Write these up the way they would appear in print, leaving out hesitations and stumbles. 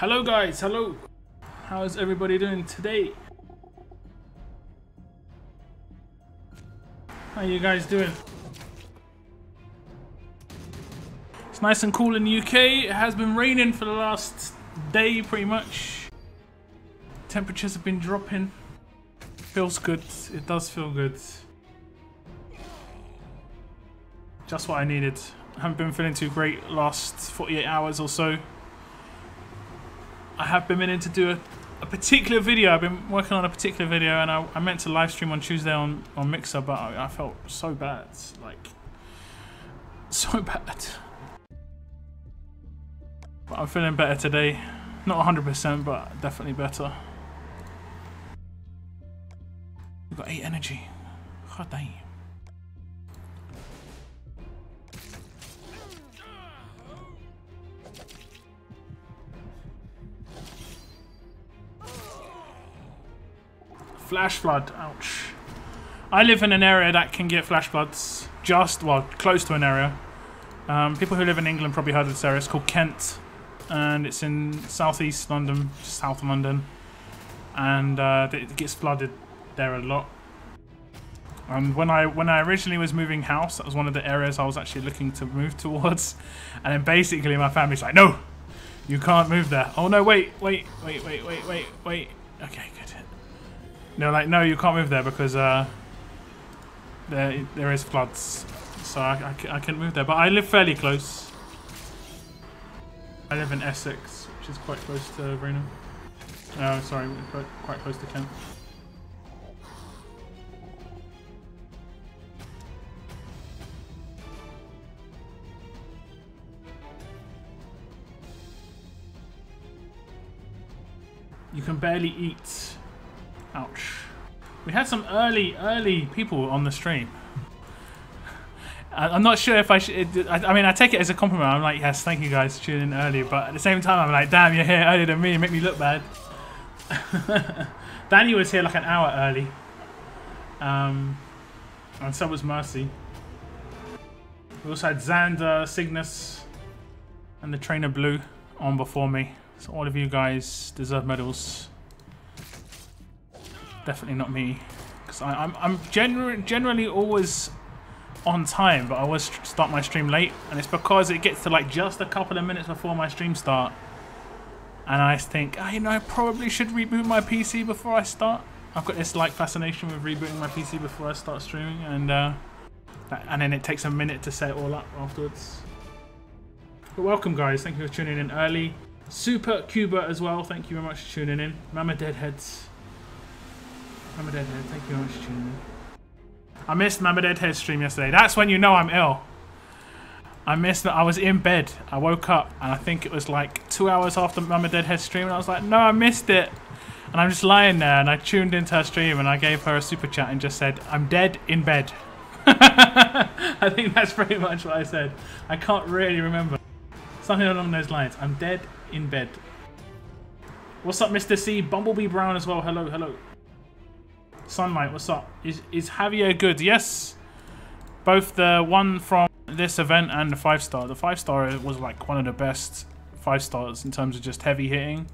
Hello guys, hello. How's everybody doing today? How you guys doing? It's nice and cool in the UK. It has been raining for the last day pretty much. Temperatures have been dropping. Feels good. It does feel good. Just what I needed. I haven't been feeling too great last 48 hours or so. I have been meaning to do a particular video. I've been working on a particular video, and I meant to live stream on Tuesday on Mixer, but I felt so bad. Like, so bad. But I'm feeling better today. Not 100%, but definitely better. We've got 8 energy. God damn. Flash flood, ouch. I live in an area that can get flash floods, close to an area. People who live in England probably heard of this area. It's called Kent, and it's in southeast London, south of London, and it gets flooded there a lot. And when I originally was moving house, that was one of the areas I was actually looking to move towards, and then basically my family's like, no, you can't move there. Oh no, wait. Okay, good. No, like, no, you can't move there because there is floods, so I can't move there. But I live fairly close. I live in Essex, which is quite close to Raynham. Oh, sorry, quite close to Kent. You can barely eat. Ouch. We had some early people on the stream. I'm not sure if I should... I mean, I take it as a compliment. I'm like, yes, thank you guys for tuning in early. But at the same time, I'm like, damn, you're here earlier than me. Make me look bad. Danny was here like an hour early. And so was Mercy. We also had Xander, Cygnus, and the Trainer Blue on before me. So all of you guys deserve medals. Definitely not me, because I'm generally always on time, but I always start my stream late, and it's because it gets to like just a couple of minutes before my stream start, and I think, oh, you know, I probably should reboot my PC before I start. I've got this like fascination with rebooting my PC before I start streaming, and then it takes a minute to set it all up afterwards. But welcome guys, thank you for tuning in early. Super Cuba as well, thank you very much for tuning in. Mama Deadheads. Mama Deadhead, thank you very much for tuning in. I missed Mama Deadhead's stream yesterday. That's when you know I'm ill. I missed that. I was in bed. I woke up and I think it was like 2 hours after Mama Deadhead's stream, and I was like, no, I missed it. And I'm just lying there, and I tuned into her stream and I gave her a super chat and just said, I'm dead in bed. I think that's pretty much what I said. I can't really remember. Something along those lines. I'm dead in bed. What's up, Mr. C? Bumblebee Brown as well. Hello, hello. Sunlight, what's up? Is Javier good? Yes. Both the one from this event and the 5-star. The 5-star was like one of the best 5-stars in terms of just heavy hitting.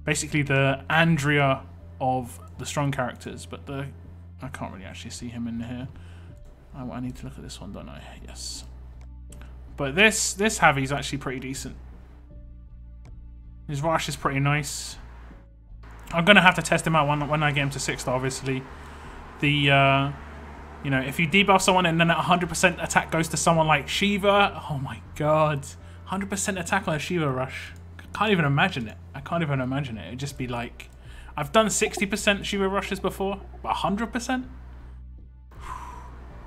Basically the Andrea of the strong characters, but I can't really actually see him in here. I need to look at this one, don't I? Yes. But this Javi's actually pretty decent. His rush is pretty nice. I'm gonna have to test him out when I get him to 6-star. Obviously, you know, if you debuff someone and then 100% attack goes to someone like Shiva, oh my god, 100% attack on a Shiva rush. I can't even imagine it. I can't even imagine it. It'd just be like, I've done 60% Shiva rushes before, but 100%.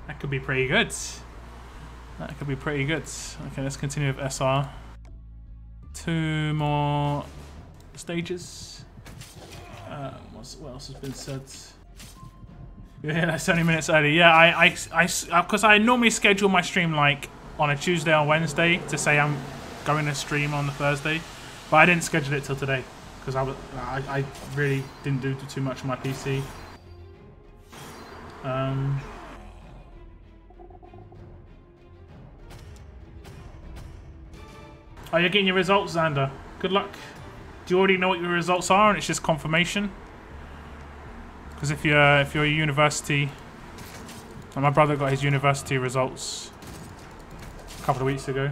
That could be pretty good. That could be pretty good. Okay, let's continue with SR. 2 more stages. What else has been said? Yeah, that's 20 minutes early. Yeah, because I normally schedule my stream like on a Tuesday or Wednesday to say I'm going to stream on the Thursday, but I didn't schedule it till today because I really didn't do too much on my PC. Oh, you're getting your results, Xander. Good luck. Do you already know what your results are and it's just confirmation? Because if you're a university, like my brother got his university results a couple of weeks ago.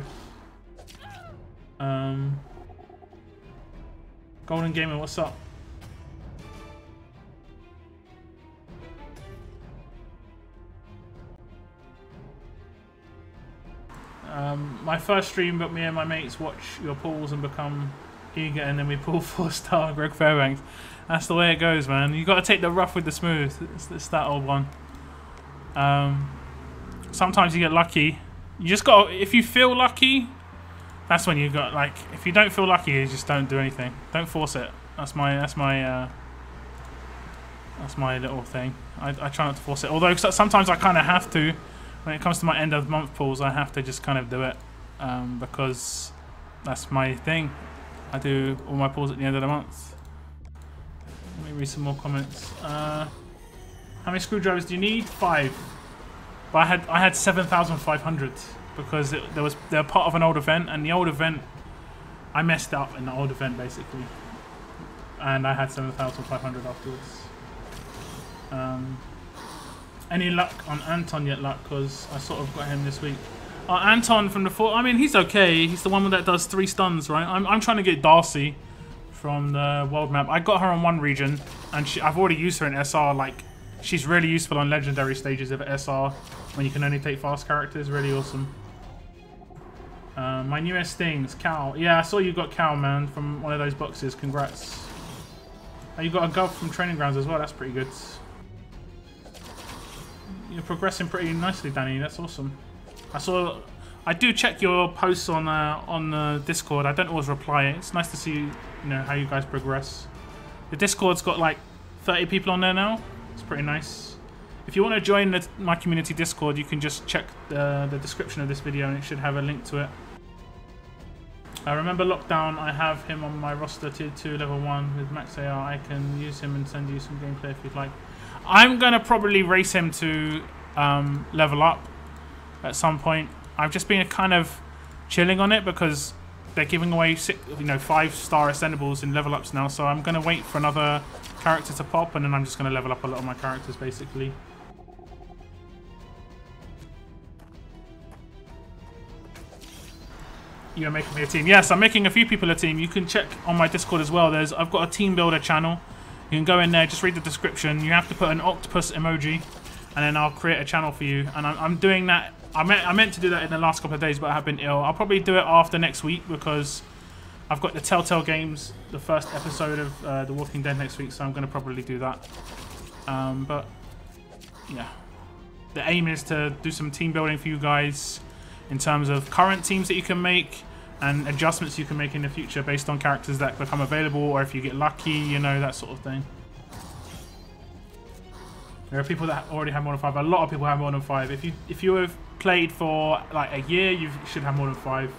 Golden Gamer, what's up? My first stream, but me and my mates watch your pulls and become eager, and then we pull 4-star Greg Fairbanks. That's the way it goes, man. You got to take the rough with the smooth. It's that old one. Sometimes you get lucky. You just got to, if you feel lucky, that's when you got, like, if you don't feel lucky, you just don't do anything. Don't force it. That's my little thing. I try not to force it. Although sometimes I kind of have to. When it comes to my end of the month pulls, I have to just kind of do it because that's my thing. I do all my pulls at the end of the month. Let me read some more comments. How many screwdrivers do you need? 5. But I had 7,500 because they were part of an old event, and the old event I messed up in the old event basically, and I had 7,500 afterwards. Any luck on Anton yet, luck? Because I sort of got him this week. Anton from the 4. I mean, he's okay. He's the one that does 3 stuns, right? I'm trying to get Darcy from the world map. I got her on 1 region, and I've already used her in SR. Like, she's really useful on legendary stages of SR when you can only take fast characters. Really awesome. My newest things, Cal. Yeah, I saw you got Cal, man, from one of those boxes. Congrats. Oh, you got a Gov from Training Grounds as well. That's pretty good. You're progressing pretty nicely, Danny. That's awesome. I do check your posts on Discord. I don't always reply. It's nice to see, you know, how you guys progress. The Discord's got like 30 people on there now. It's pretty nice. If you want to join my community Discord, you can just check the description of this video, and it should have a link to it. I remember Lockdown. I have him on my roster tier 2 level 1 with max AR. I can use him and send you some gameplay if you'd like. I'm going to probably race him to level up at some point. I've just been kind of chilling on it because they're giving away 5-star ascendables in level ups now. So I'm going to wait for another character to pop, and then I'm just going to level up a lot of my characters basically. You're making me a team. Yes, I'm making a few people a team. You can check on my Discord as well. I've got a team builder channel. You can go in there, just read the description. You have to put an octopus emoji, and then I'll create a channel for you. And I'm doing that. I meant to do that in the last couple of days, but I have been ill. I'll probably do it after next week because I've got the Telltale games, the first episode of The Walking Dead next week, so I'm going to probably do that. But yeah, the aim is to do some team building for you guys in terms of current teams that you can make and adjustments you can make in the future based on characters that become available, or if you get lucky, you know, that sort of thing. There are people that already have more than 5. A lot of people have more than 5. If you have played for like a year, you should have more than 5.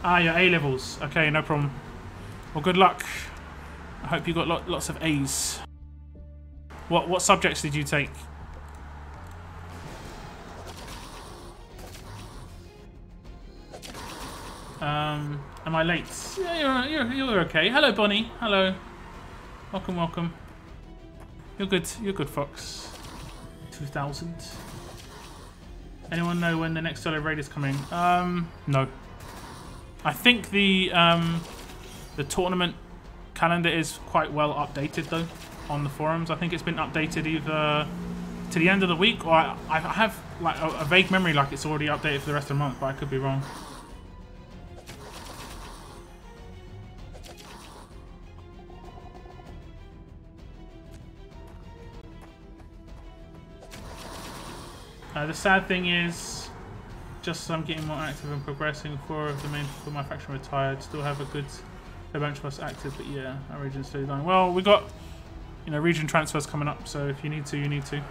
Ah, your A levels. Okay, no problem. Well, good luck. I hope you got lots of A's. What subjects did you take? Am I late? Yeah, you're okay. Hello, Bonnie. Hello. Welcome, welcome. You're good, Fox. 2000. Anyone know when the next solo raid is coming? No. I think the tournament calendar is quite well updated though on the forums. I think it's been updated either to the end of the week, or I have like a vague memory like it's already updated for the rest of the month, but I could be wrong. The sad thing is, just as I'm getting more active and progressing, 4 of the main people in my faction retired. Still have a good bunch of us active, but yeah, our region's slowly dying. Well, we got, you know, region transfers coming up, so if you need to, you need to.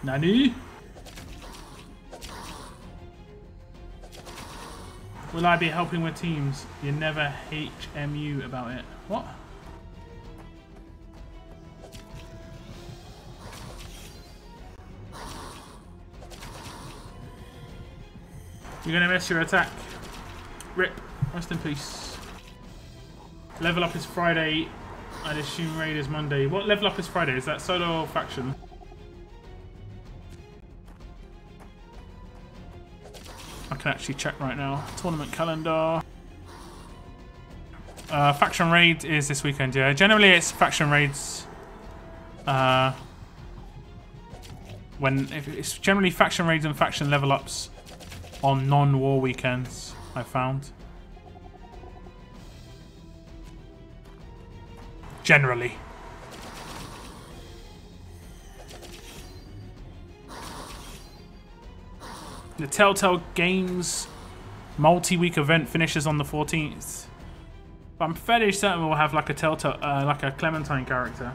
Nani? Will I be helping with teams? You never HMU about it. What? You're gonna miss your attack. Rip. Rest in peace. Level up is Friday. I'd assume raid is Monday. What level up is Friday? Is that solo or faction? I can actually check right now. Tournament calendar. Faction raid is this weekend, yeah. Generally it's faction raids. If it's generally faction raids and faction level ups on non-war weekends, I found. Generally. The Telltale Games multi-week event finishes on the 14th. But I'm fairly certain we'll have like a Telltale, like a Clementine character.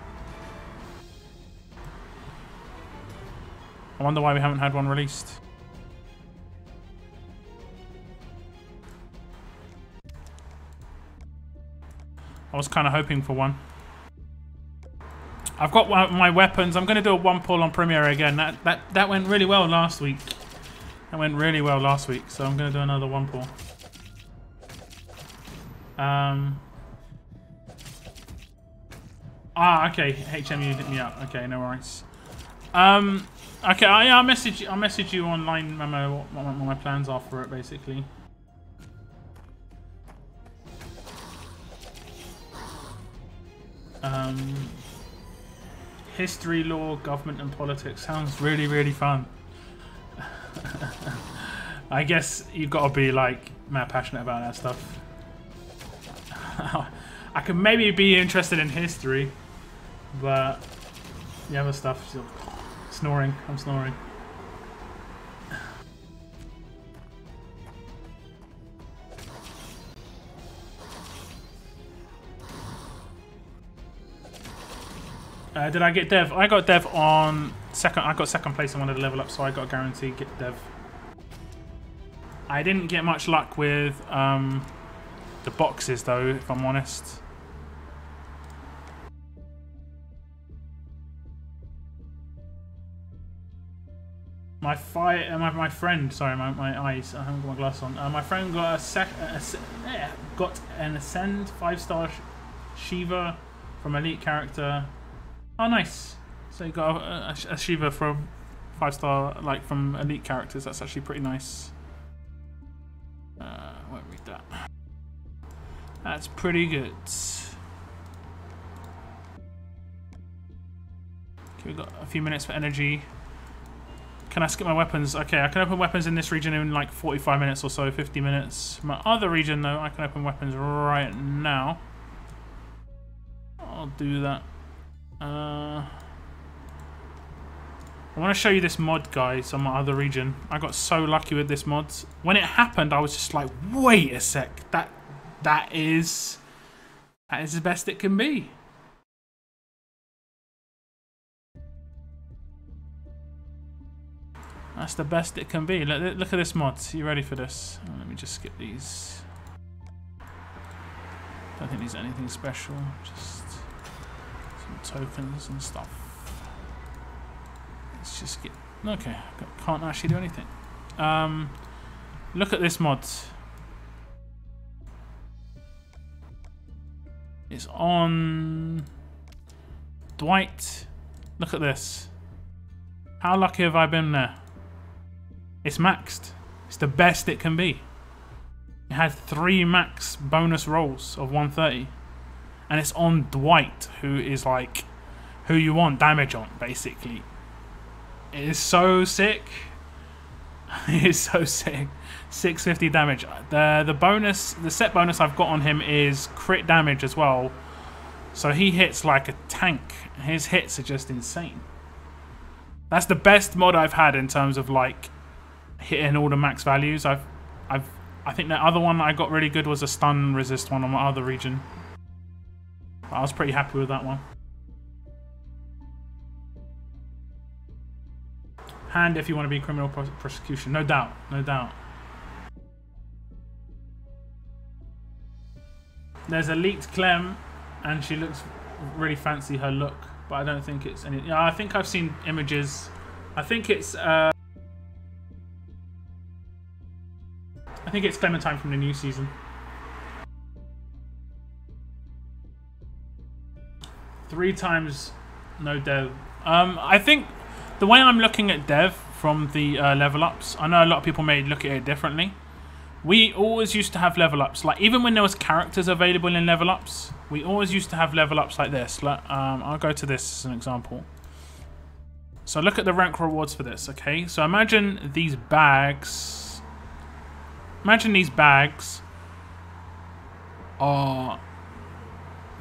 I wonder why we haven't had one released. I was kind of hoping for one. I've got my weapons. I'm going to do a one pull on Premiere again. That went really well last week. That went really well last week, so I'm going to do another one pull. Okay. HMU hit me up. Okay, no worries. Okay, I'll message you online, Memo, what my plans are for it, basically. History, law, government, and politics sounds really, really fun. I guess you've got to be like mad passionate about that stuff. I could maybe be interested in history, but the other stuff, snoring. I'm snoring. Did I get dev? I got dev on second. I got second place in one of the level ups, so I got a guarantee get dev. I didn't get much luck with the boxes though, if I'm honest. My friend, sorry, my eyes. I haven't got my glass on. My friend got got an Ascend 5-star Shiva from Elite character. Oh, nice. So you got a Shiva from 5-star, like from Elite characters. That's actually pretty nice. Won't read that. That's pretty good. Okay, we've got a few minutes for energy. Can I skip my weapons? Okay, I can open weapons in this region in like 45 minutes or so, 50 minutes. My other region, though, I can open weapons right now. I'll do that. I want to show you this mod, guys, on my other region. I got so lucky with this mod. When it happened, I was just like, wait a sec. That is the best it can be. That's the best it can be. Look at this mod. Are you ready for this? Let me just skip these. Don't think there's anything special. Just some tokens and stuff. Let's just get... Okay, can't actually do anything. Look at this mod. It's on... Dwight. Look at this. How lucky have I been there? It's maxed. It's the best it can be. It had 3 max bonus rolls of 130. And it's on Dwight, who is like who you want damage on, basically. It is so sick. It is so sick. 650 damage. The bonus, the set bonus I've got on him is crit damage as well. So he hits like a tank. His hits are just insane. That's the best mod I've had in terms of like hitting all the max values. I think the other one that I got really good was a stun resist one on my other region. I was pretty happy with that one. Hand if you want to be criminal prosecution, no doubt, no doubt. There's Elite Clem and she looks really fancy, her look, but I don't think it's any. Yeah, I think I've seen images. I think it's Clementine from the new season. 3 times no dev. I think the way I'm looking at dev from the level ups, I know a lot of people may look at it differently. We always used to have level ups, like even when there was characters available in level ups, we always used to have level ups like this. Like, I'll go to this as an example. So look at the rank rewards for this, okay? So imagine these bags. Imagine these bags are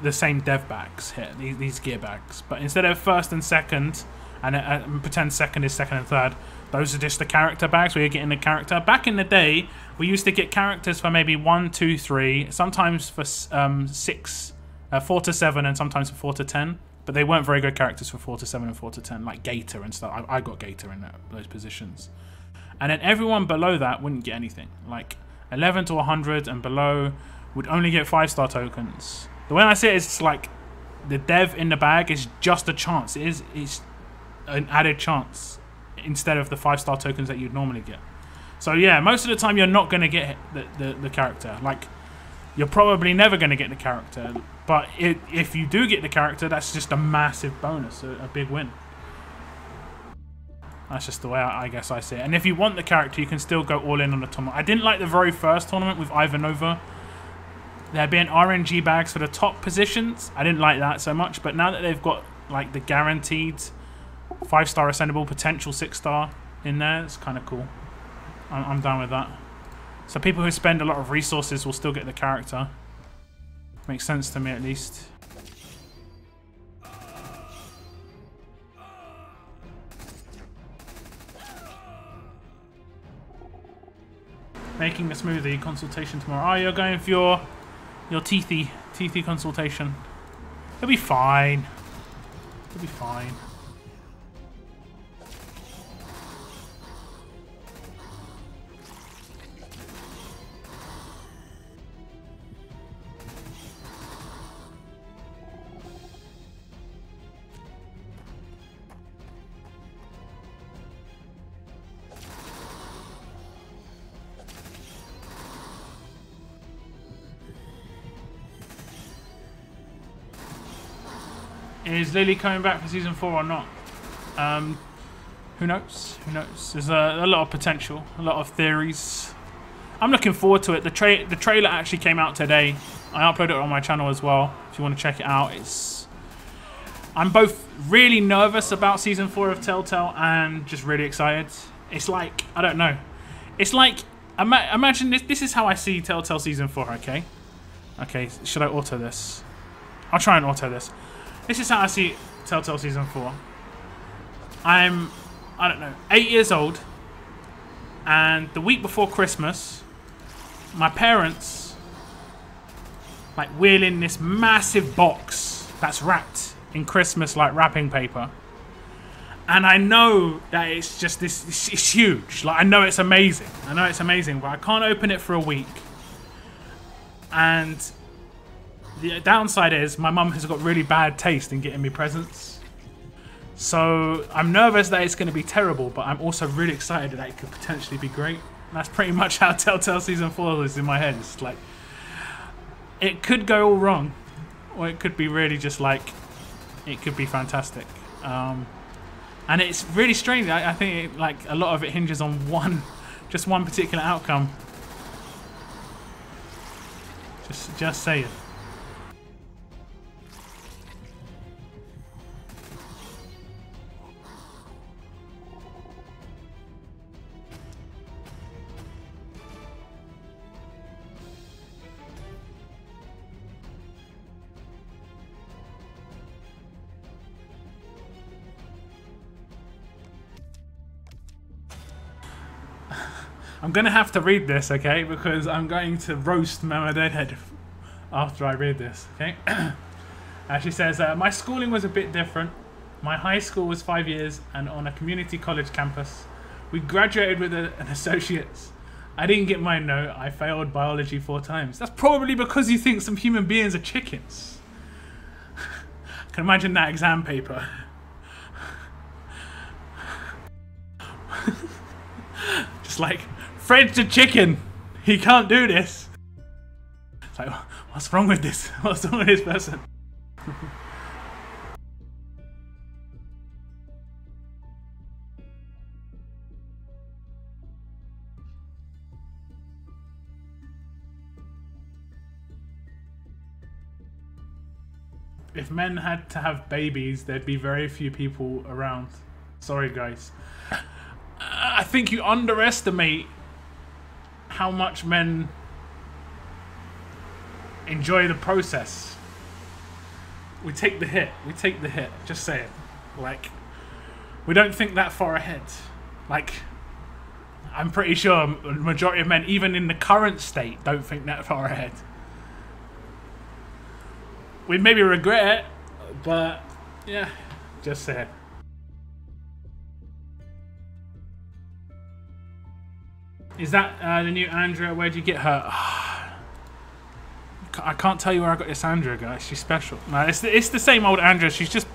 the same dev bags here, these gear bags. But instead of first and second, and pretend second is second and third, those are just the character bags where you're getting the character. Back in the day, we used to get characters for maybe 1, 2, 3, sometimes for 4 to 7, and sometimes for 4 to 10. But they weren't very good characters for 4 to 7 and 4 to 10, like Gator and stuff. I got Gator in those positions. And then everyone below that wouldn't get anything. Like 11 to 100 and below would only get 5-star tokens. The way I see it is, it's like the dev in the bag is just a chance. It's an added chance instead of the 5-star tokens that you'd normally get. So yeah, most of the time you're not going to get the character. Like, you're probably never going to get the character. But if you do get the character, that's just a massive bonus, a big win. That's just the way I guess I see it. And if you want the character, you can still go all in on the tournament. I didn't like the very first tournament with Ivanova. There being RNG bags for the top positions. I didn't like that so much. But now that they've got like the guaranteed 5-star ascendable, potential 6-star in there, it's kind of cool. I'm down with that. So people who spend a lot of resources will still get the character. Makes sense to me, at least. Making a smoothie consultation tomorrow. Oh, you're going for your teethy consultation. It'll be fine. It'll be fine. Is Lily coming back for season 4 or not? Who knows? Who knows? There's a lot of potential, a lot of theories. I'm looking forward to it. The trailer actually came out today. I uploaded it on my channel as well. If you want to check it out, I'm both really nervous about season 4 of Telltale and just really excited. It's like, I don't know. It's like, imagine this. This is how I see Telltale season 4. Okay. Okay. Should I auto this? I'll try and auto this. This is how I see Telltale Season 4. I don't know, 8 years old. And the week before Christmas, my parents, like, wheel in this massive box that's wrapped in Christmas, like, wrapping paper. And I know that it's just this, it's huge. Like, I know it's amazing. I know it's amazing, but I can't open it for a week. And the downside is my mum has got really bad taste in getting me presents. So I'm nervous that it's going to be terrible, but I'm also really excited that it could potentially be great. And that's pretty much how Telltale Season 4 is in my head. It's like, it could go all wrong, or it could be really just like, it could be fantastic. And it's really strange. I think like a lot of it hinges on just one particular outcome. Just saying. I'm going to have to read this, okay? Because I'm going to roast Mama Deadhead after I read this, okay? She says, my schooling was a bit different. My high school was 5 years and on a community college campus. We graduated with an associate's. I didn't get mine, no. I failed biology 4 times. That's probably because you think some human beings are chickens. Can imagine that exam paper. Just like, Fred's a chicken. He can't do this. It's like, what's wrong with this? What's wrong with this person? If men had to have babies, there'd be very few people around. Sorry, guys. I think you underestimate how much men enjoy the process. We take the hit. We take the hit. Just say it. Like, we don't think that far ahead. Like, I'm pretty sure the majority of men, even in the current state, don't think that far ahead. We'd maybe regret it, but yeah, just say it. Is that the new Andrea? Where'd you get her? I can't tell you where I got this Andrea, guys. She's special. No, it's the same old Andrea. She's just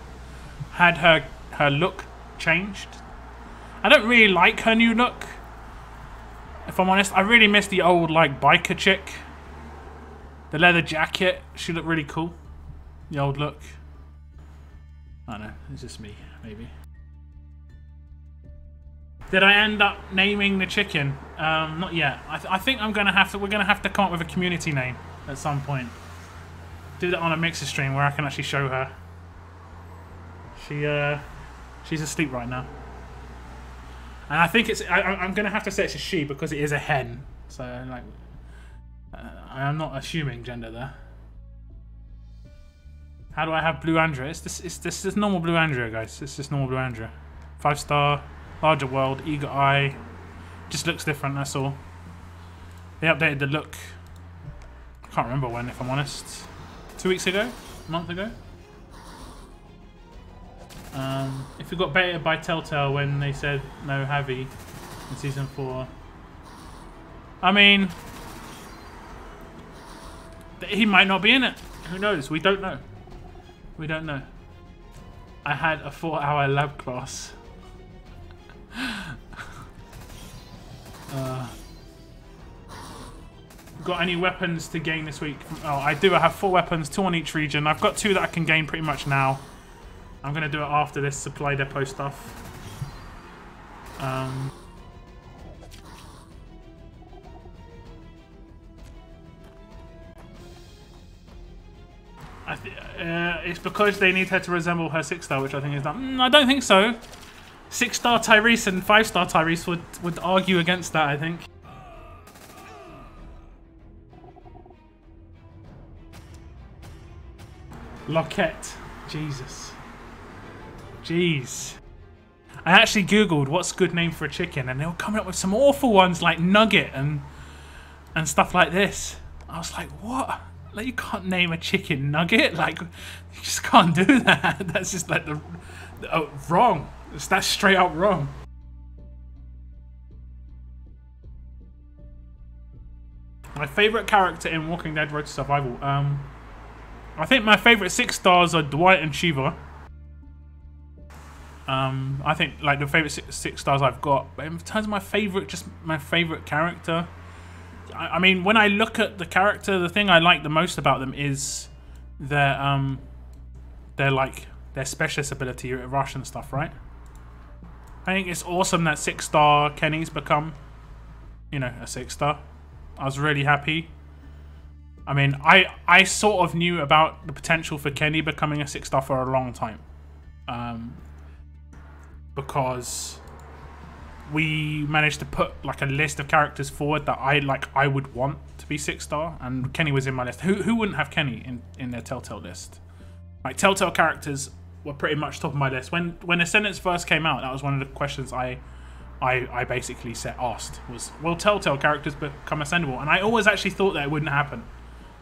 had her look changed. I don't really like her new look, if I'm honest. I really miss the old like biker chick. The leather jacket. She looked really cool. The old look. I don't know. It's just me, maybe. Did I end up naming the chicken? Not yet. I think I'm gonna have to. We're gonna have to come up with a community name at some point. Do that on a Mixer stream where I can actually show her. She's asleep right now, and I think it's. I'm gonna have to say it's a she because it is a hen. So like, I'm not assuming gender there. How do I have Blue Andrea? It's this normal Blue Andrea, guys. It's just normal Blue Andrea. 5-star, larger world, eager eye. Just looks different, that's all. They updated the look. I can't remember when, if I'm honest. 2 weeks ago? A month ago? If it got baited by Telltale when they said no Javi in season 4. I mean, he might not be in it. Who knows? We don't know. We don't know. I had a 4-hour lab class. Got any weapons to gain this week? Oh, I do. I have 4 weapons, 2 on each region. I've got 2 that I can gain pretty much now. I'm going to do it after this supply depot stuff. It's because they need her to resemble her 6-star, which I think is done. I don't think so. 6-star Tyrese and 5-star Tyrese would argue against that, I think. Loquette. Jesus. Jeez. I actually googled what's a good name for a chicken, and they were coming up with some awful ones like Nugget and stuff like this. I was like, what? Like, you can't name a chicken Nugget. Like, you just can't do that. That's just like wrong. That's straight up wrong. My favorite character in Walking Dead: Road to Survival. I think my favorite 6 stars are Dwight and Shiva. I think like the favorite 6 stars I've got. But in terms of my favorite character. I mean, when I look at the character, the thing I like the most about them is their specialist ability at rush and stuff, right? I think it's awesome that 6-star Kenny's become, you know, a 6-star. I was really happy. I mean, I sort of knew about the potential for Kenny becoming a 6-star for a long time, because we managed to put like a list of characters forward that I would want to be 6-star, and Kenny was in my list. Who wouldn't have Kenny in their Telltale list? Like, Telltale characters were pretty much top of my list. When Ascendance first came out, that was one of the questions I basically asked was, will Telltale characters become ascendable? And I always actually thought that it wouldn't happen.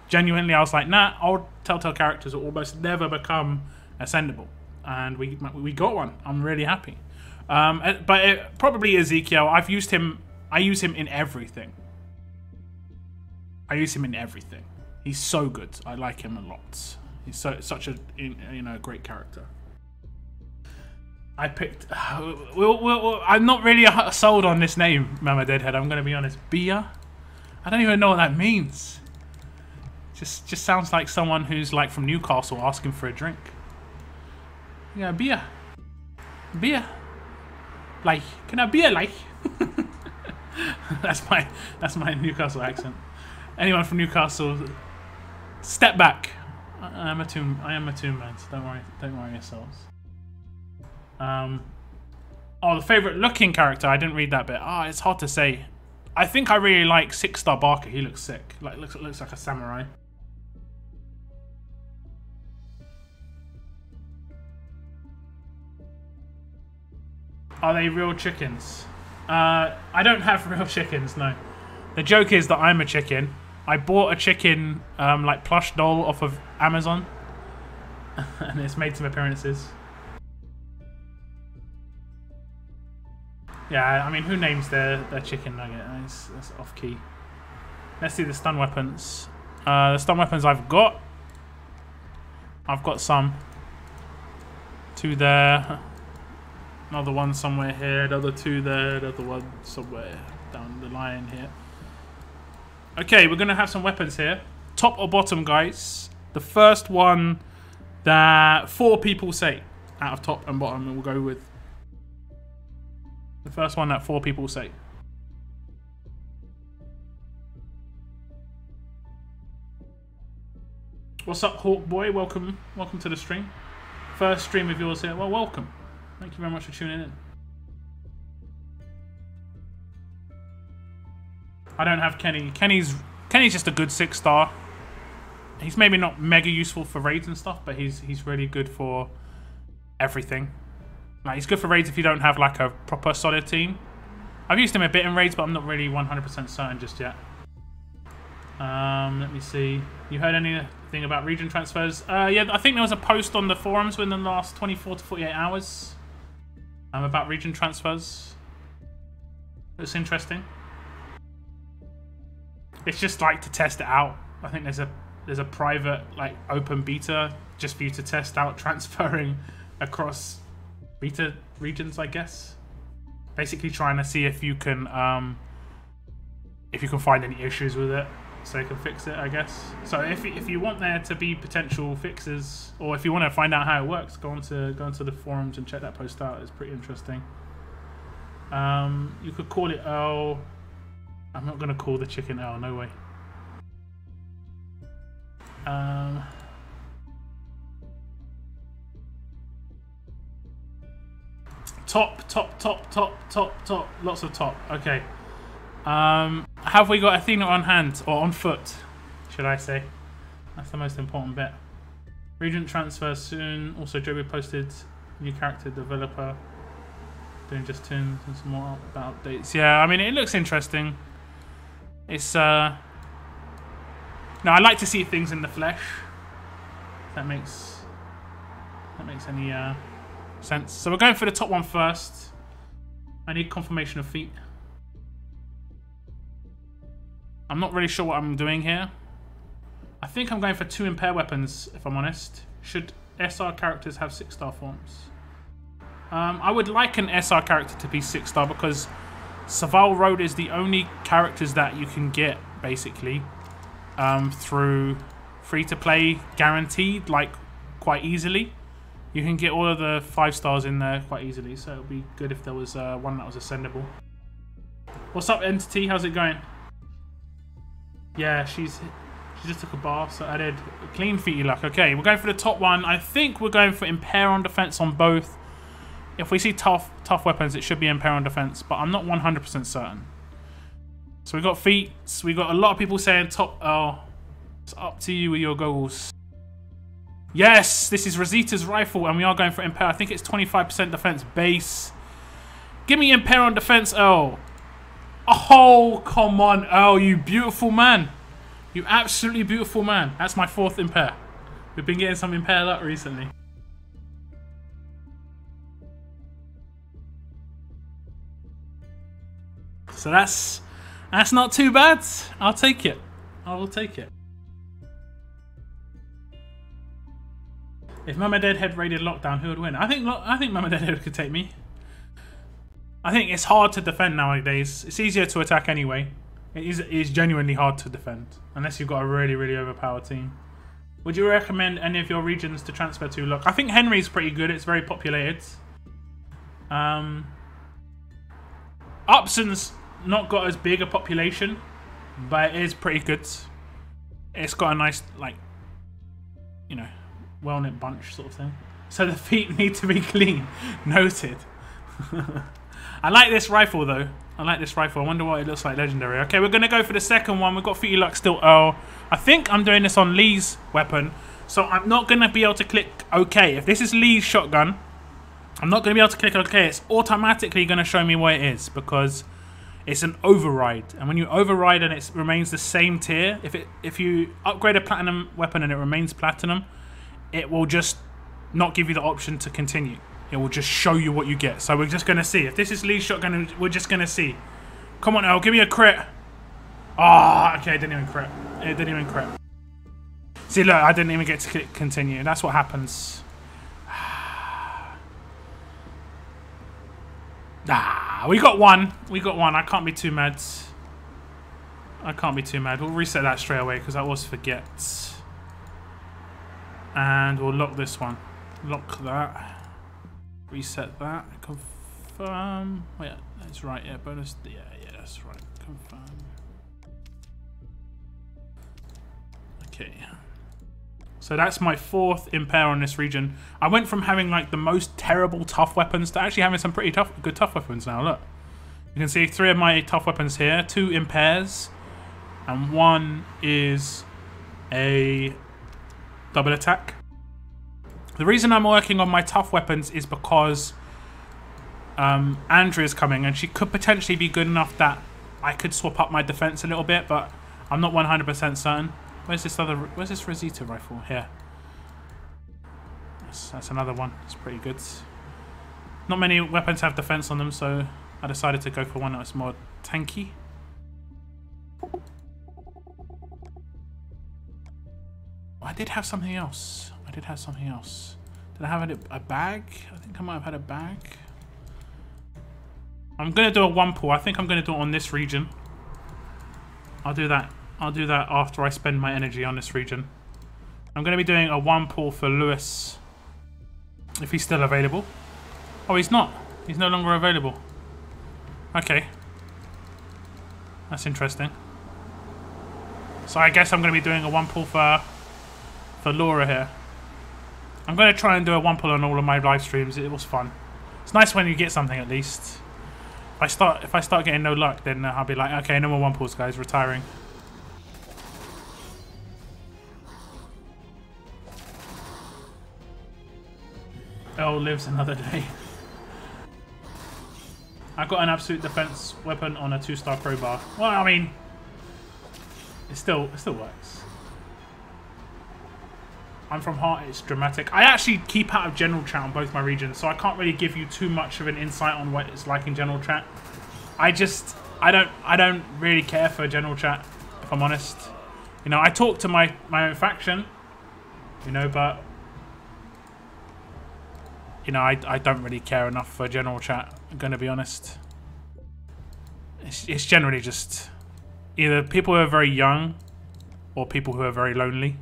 Genuinely, I was like, nah, old Telltale characters will almost never become ascendable, and we got one. I'm really happy. But it probably Ezekiel. I use him in everything. I use him in everything. He's so good. I like him a lot. He's such a great character. I picked. I'm not really sold on this name, Mama Deadhead. I'm gonna be honest. Bia. I don't even know what that means. Just sounds like someone who's like from Newcastle asking for a drink. Yeah, beer. Beer. Like, can I beer like? That's my Newcastle accent. Anyone from Newcastle, step back. I am a toon man, so don't worry yourselves. Oh, the favourite looking character, I didn't read that bit. It's hard to say. I think I really like 6-star Barker. He looks sick. Like looks like a samurai. Are they real chickens? I don't have real chickens, no. The joke is that I'm a chicken. I bought a chicken, like plush doll off of Amazon. And it's made some appearances. Yeah, I mean, who names their chicken nugget? That's off key. Let's see the stun weapons. The stun weapons I've got some. 2 there. Another one somewhere here. Another 2 there. Another one somewhere down the line here. Okay, we're going to have some weapons here. Top or bottom, guys? The first one that 4 people say out of top and bottom, and we'll go with the first one that 4 people say. What's up, Hawk Boy? Welcome to the stream. First stream of yours here. Well, welcome. Thank you very much for tuning in. I don't have Kenny. Kenny's just a good 6-star. He's maybe not mega useful for raids and stuff, but he's really good for everything. Like, he's good for raids if you don't have like a proper solid team. I've used him a bit in raids, but I'm not really 100% certain just yet. Let me see. You heard anything about region transfers? Yeah, I think there was a post on the forums within the last 24 to 48 hours about region transfers. It's interesting. It's just like to test it out. I think there's a private like open beta just for you to test out transferring across beta regions, I guess. Basically trying to see if you can find any issues with it, so you can fix it, I guess. So if you want there to be potential fixes, or if you want to find out how it works, go onto the forums and check that post out. It's pretty interesting. You could call it Earl. I'm not gonna call the chicken Earl, no way. Top. Lots of top. Okay. Have we got Athena on hand, or on foot, should I say? That's the most important bit. Regent transfer soon. Also, Joby posted new character developer doing just tunes and some more about updates. Yeah, I mean, it looks interesting. It's no, I like to see things in the flesh. If that makes any sense. So we're going for the top one first. I need confirmation of feet. I'm not really sure what I'm doing here. I think I'm going for 2 impair weapons, if I'm honest. Should SR characters have 6-star forms? I would like an SR character to be 6-star because Savile Road is the only characters that you can get, basically, through free-to-play guaranteed, like, quite easily. You can get all of the 5-stars in there quite easily, so it would be good if there was one that was ascendable. What's up, Entity? How's it going? Yeah, she just took a bath, so added clean feety luck. Okay, we're going for the top one. I think we're going for impair on defense on both. If we see tough weapons, it should be impair on defense, but I'm not 100% certain. So we got feet. We got a lot of people saying top. Oh, it's up to you with your goggles. Yes, this is Rosita's rifle, and we are going for impair. I think it's 25% defense base. Give me impair on defense, Earl. Oh, come on, Earl, you beautiful man. You absolutely beautiful man. That's my 4th impair. We've been getting some impair luck recently. So that's not too bad. I'll take it. I will take it. If Mama Deadhead raided Lockdown, who would win? I think Mama Deadhead could take me. I think it's hard to defend nowadays. It's easier to attack anyway. It is genuinely hard to defend unless you've got a really, really overpowered team. Would you recommend any of your regions to transfer to? Look, I think Henry's pretty good. It's very populated. Upson's not got as big a population, but it is pretty good. It's got a nice, like, you know, well-knit bunch sort of thing. So the feet need to be clean. Noted. I like this rifle though. I like this rifle. I wonder what it looks like legendary. Okay, we're going to go for the second one. We've got Feety Luck still Earl. I think I'm doing this on Lee's weapon. So I'm not going to be able to click OK. If this is Lee's shotgun, I'm not going to be able to click OK. It's automatically going to show me what it is because it's an override. And when you override and it remains the same tier, if you upgrade a platinum weapon and it remains platinum, it will just not give you the option to continue. It will just show you what you get. So we're just going to see. If this is Lee's shotgun, we're just going to see. Come on, El, give me a crit. Ah, okay, it didn't even crit. It didn't even crit. See, look, I didn't even get to continue. That's what happens. Ah, we got one. We got one. I can't be too mad. I can't be too mad. We'll reset that straight away because I always forget. And we'll lock this one. Lock that. Reset that. Confirm. Oh, yeah, that's right. Yeah, bonus. Yeah, that's right. Confirm. Okay. So that's my 4th impair on this region. I went from having like the most terrible tough weapons to actually having some pretty good tough weapons now. Look. You can see 3 of my tough weapons here. 2 impairs. And 1 is a double attack. The reason I'm working on my tough weapons is because Andrea's coming and she could potentially be good enough that I could swap up my defense a little bit, but I'm not 100% certain. Where's this Rosita rifle? Here. That's another one. It's pretty good. Not many weapons have defense on them, so I decided to go for one that was more tanky. I did have something else. Did I have a bag? I think I might have had a bag. I'm going to do a 1 pull. I think I'm going to do it on this region. I'll do that. I'll do that after I spend my energy on this region. I'm going to be doing a 1 pull for Lewis. If he's still available. Oh, he's not. He's no longer available. Okay. That's interesting. So I guess I'm going to be doing a 1 pull for Laura here. I'm going to try and do a 1 pull on all of my live streams. It was fun. It's nice when you get something at least. If I start getting no luck, then I'll be like, okay, no more 1 pulls, guys. Retiring. El lives another day. I got an absolute defense weapon on a 2-star crowbar. Well, I mean, it still works. I'm from Heart, it's dramatic. I actually keep out of general chat on both my regions, so I can't really give you too much of an insight on what it's like in general chat. I don't really care for general chat, if I'm honest. You know, I talk to my own faction, you know, but you know, I don't really care enough for general chat, I'm gonna be honest. It's generally just either people who are very young or people who are very lonely.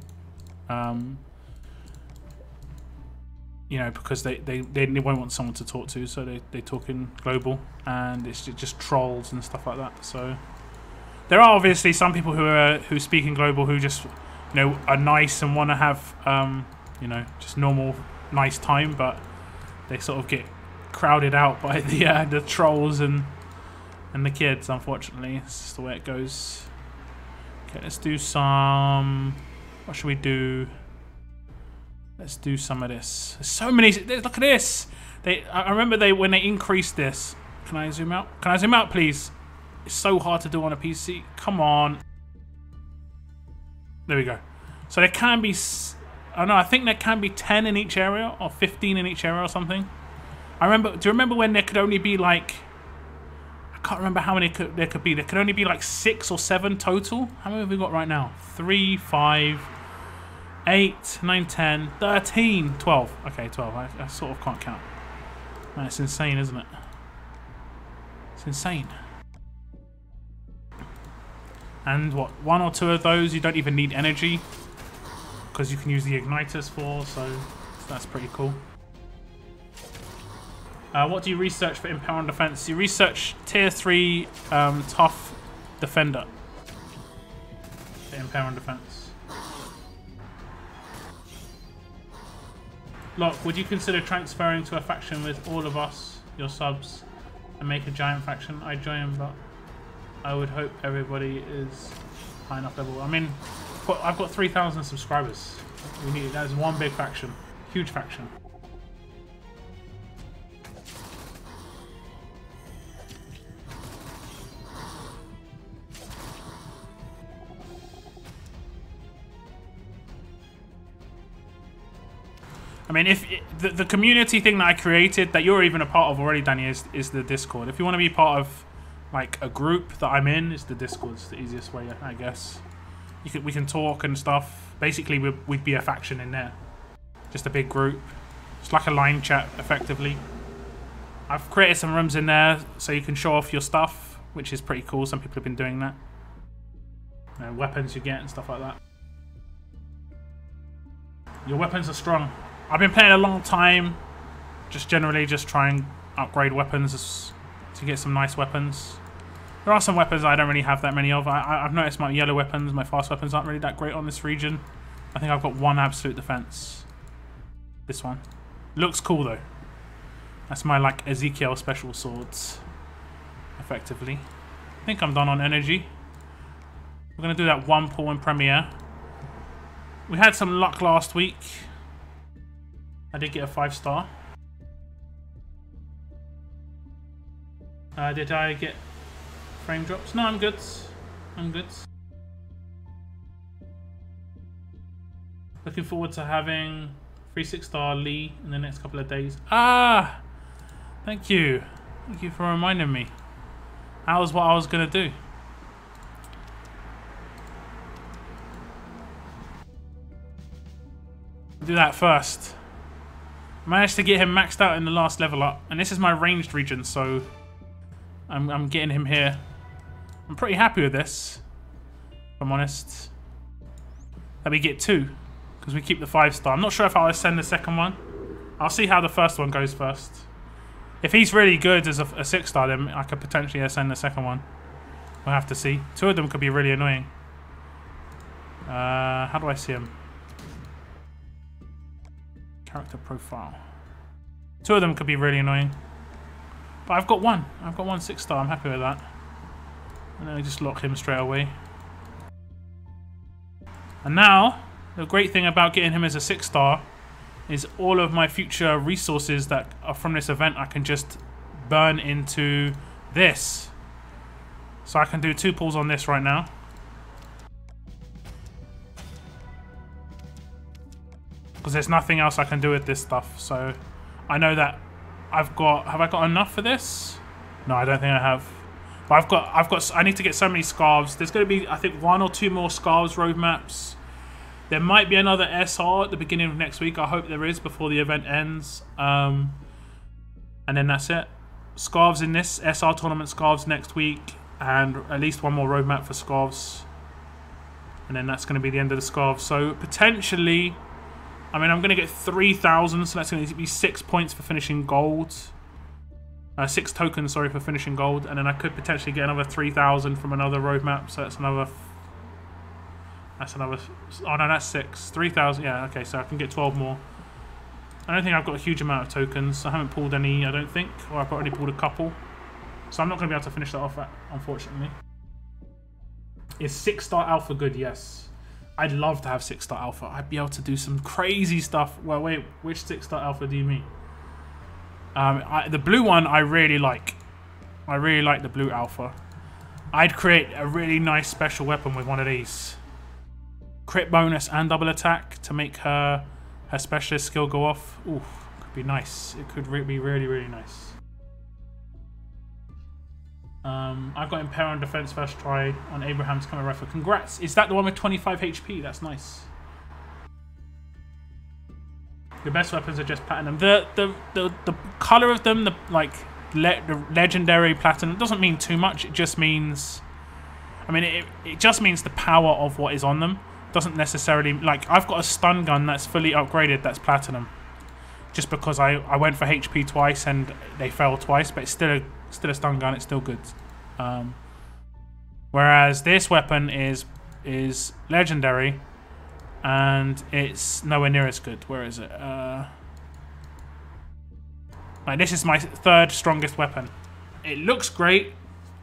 You know, because they won't want someone to talk to, so they talk in global, and it's just trolls and stuff like that. So there are obviously some people who speak in global who just, you know, are nice and want to have you know, just normal nice time, but they sort of get crowded out by the trolls and the kids. Unfortunately, it's just the way it goes. Okay, let's do some. What should we do? Let's do some of this. There's so many. Look at this. I remember when they increased this. Can I zoom out? Can I zoom out, please? It's so hard to do on a PC. Come on. There we go. So there can be. I don't know. I think there can be 10 in each area or 15 in each area or something. I remember. Do you remember when there could only be like? I can't remember how many there could be. There could only be like 6 or 7 total. How many have we got right now? 3, 5. 8, 9, 10, 13, 12. Okay, 12. I sort of can't count. Man, it's insane, isn't it? It's insane. And what, 1 or 2 of those you don't even need energy because you can use the igniters for, so that's pretty cool. What do you research for Empower and Defense? You research tier 3 tough defender for Empower and Defense. Look, would you consider transferring to a faction with all of us, your subs, and make a giant faction? I join, but I would hope everybody is high enough level. I mean, I've got 3,000 subscribers. We need that is one big faction, huge faction. I mean, if the community thing that I created, that you're even a part of already, Danny, is the Discord. If you want to be part of like a group that I'm in, is the Discord. It's the easiest way, I guess. We can talk and stuff. Basically, we'd be a faction in there, just a big group. It's like a line chat, effectively. I've created some rooms in there so you can show off your stuff, which is pretty cool. Some people have been doing that. You know, weapons you get and stuff like that. Your weapons are strong. I've been playing a long time, just generally just try and upgrade weapons to get some nice weapons. There are some weapons I don't really have that many of. I've noticed my yellow weapons, my fast weapons aren't really that great on this region. I think I've got 1 absolute defense. This one. Looks cool though. That's my like Ezekiel special swords, effectively. I think I'm done on energy. We're going to do that 1 pull in Premiere. We had some luck last week. I did get a 5-star. Did I get frame drops? No, I'm good. I'm good. Looking forward to having 3 6-star Lee in the next couple of days. Ah! Thank you. Thank you for reminding me. That was what I was going to do. Do that first. Managed to get him maxed out in the last level up, and this is my ranged region, so I'm getting him here. I'm pretty happy with this, if I'm honest. That we get 2, because we keep the 5-star. I'm not sure if I'll ascend the second one. I'll see how the first one goes first. If he's really good as a 6-star, then I could potentially ascend the second one. We'll have to see. 2 of them could be really annoying. How do I see him? Character profile. 2 of them could be really annoying. But I've got 1. I've got 1 6-star. I'm happy with that. And then I just lock him straight away. And now, the great thing about getting him as a 6-star is all of my future resources that are from this event I can just burn into this. So I can do 2 pulls on this right now. Because there's nothing else I can do with this stuff. So I know that I've got... Have I got enough for this? No, I don't think I have. But I need to get so many scarves. There's going to be, I think, 1 or 2 more scarves roadmaps. There might be another SR at the beginning of next week. I hope there is before the event ends. And then that's it. Scarves in this SR tournament, scarves next week. And at least 1 more roadmap for scarves. And then that's going to be the end of the scarves. So potentially... I mean, I'm going to get 3,000, so that's going to be 6 points for finishing gold. 6 tokens, sorry, for finishing gold. And then I could potentially get another 3,000 from another roadmap, so that's another... Oh no, that's 6. 3,000, yeah, okay, so I can get 12 more. I don't think I've got a huge amount of tokens. I haven't pulled any, I don't think. Or I've already pulled a couple. So I'm not going to be able to finish that off, unfortunately. Is 6-star alpha good? Yes. I'd love to have 6-star alpha. I'd be able to do some crazy stuff. Well, wait, which 6-star alpha do you mean? The blue one I really like. I really like the blue alpha. I'd create a really nice special weapon with one of these. Crit bonus and double attack to make her specialist skill go off. Ooh, could be nice. It could be really, really nice. I've got Empower and Defense first try on Abraham's camera rifle. Congrats! Is that the one with 25 HP? That's nice. Your best weapons are just platinum. The color of them, the legendary platinum, doesn't mean too much. It just means, I mean, it just means the power of what is on them. Doesn't necessarily, like, I've got a stun gun that's fully upgraded that's platinum. Just because I went for HP twice and they failed twice, but it's still a stun gun. It's still good. Whereas this weapon is legendary, and it's nowhere near as good. Where is it? Like, this is my third strongest weapon. It looks great.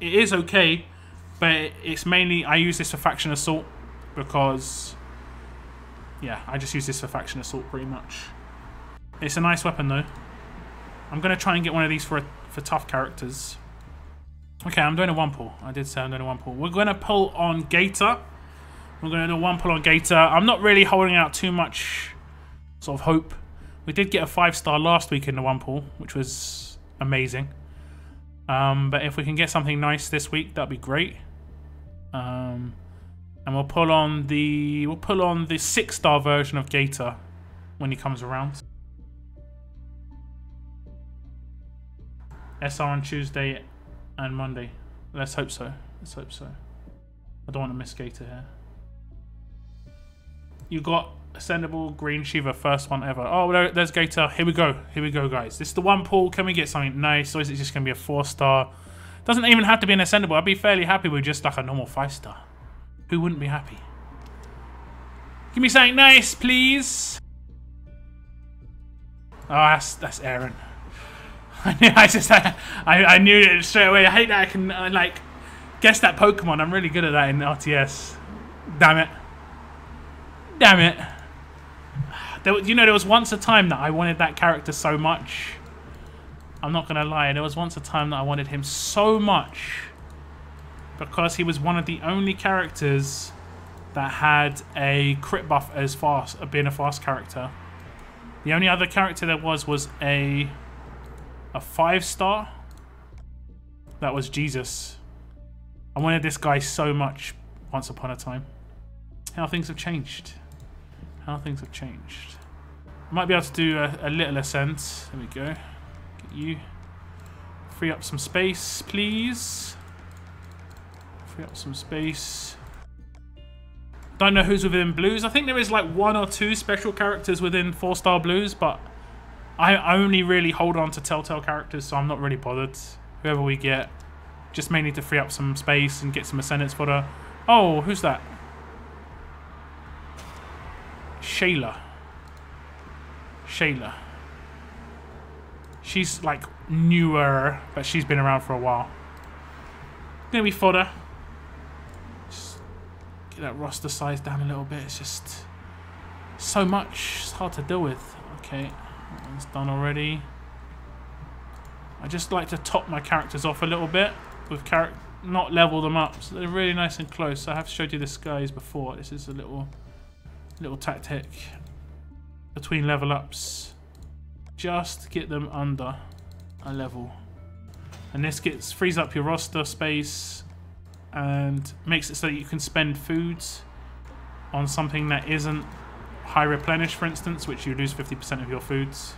It is okay, but it's mainly, I use this for faction assault because, yeah, I just use this for faction assault pretty much. It's a nice weapon though. I'm gonna try and get one of these for tough characters. Okay, I'm doing a one pull. I did say I'm doing a one pull. We're gonna pull on Gator. We're gonna do one pull on Gator. I'm not really holding out too much sort of hope. We did get a 5-star last week in the one pull, which was amazing. But if we can get something nice this week, that'd be great. And we'll pull on the 6-star version of Gator when he comes around. SR on Tuesday and Monday. Let's hope so. Let's hope so. I don't want to miss Gator here. You got Ascendable Green Shiva, first one ever. Oh, there's Gator. Here we go. Here we go, guys. This is the one pull. Can we get something nice, or is it just going to be a 4-star? Doesn't even have to be an Ascendable. I'd be fairly happy with just like a normal 5-star. Who wouldn't be happy? Give me something nice, please. Oh, that's Aaron. I knew it straight away. I hate that I can like guess that Pokemon. I'm really good at that in RTS. Damn it. Damn it. There was once a time that I wanted that character so much. I'm not gonna lie. There was once a time that I wanted him so much because he was one of the only characters that had a crit buff as fast, being a fast character. The only other character there was a 5-star. That was Jesus. I wanted this guy so much once upon a time. How things have changed. How things have changed. I might be able to do a little ascent. There we go. Get you. Free up some space, please. Free up some space. Don't know who's within blues. I think there is like 1 or 2 special characters within 4-star blues, but I only really hold on to Telltale characters, so I'm not really bothered. Whoever we get, just may need to free up some space and get some ascendants for the... Oh, who's that? Shayla. Shayla. She's like newer, but she's been around for a while. Gonna be fodder. Just get that roster size down a little bit. It's just so much. It's hard to deal with. Okay. That one's done already. I just like to top my characters off a little bit with not level them up, so they're really nice and close. I have showed you this guys before. This is a little tactic between level ups. Just get them under a level, and this frees up your roster space and makes it so that you can spend foods on something that isn't high replenish, for instance, which you lose 50% of your foods,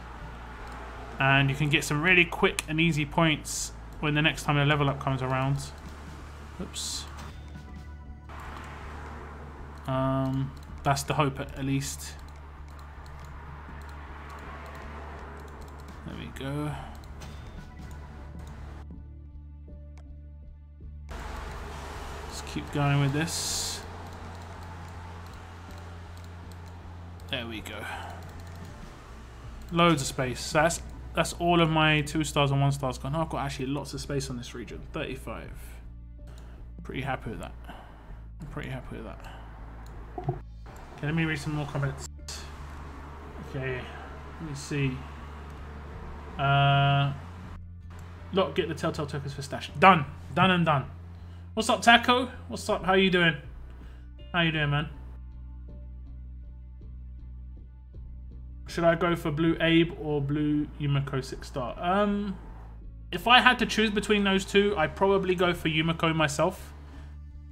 and you can get some really quick and easy points when the next time a level up comes around. Oops. That's the hope, at least. There we go. Let's keep going with this. There we go. Loads of space. So that's all of my 2-stars and 1-stars gone. Oh, I've got actually lots of space on this region. 35. Pretty happy with that. I'm pretty happy with that. Okay, let me read some more comments. Okay, let me see. Look, get the Telltale tokens for stash. Done. Done and done. What's up, Taco? What's up? How you doing? How you doing, man? Should I go for Blue Abe or Blue Yumiko 6-star? If I had to choose between those two, I'd probably go for Yumiko myself.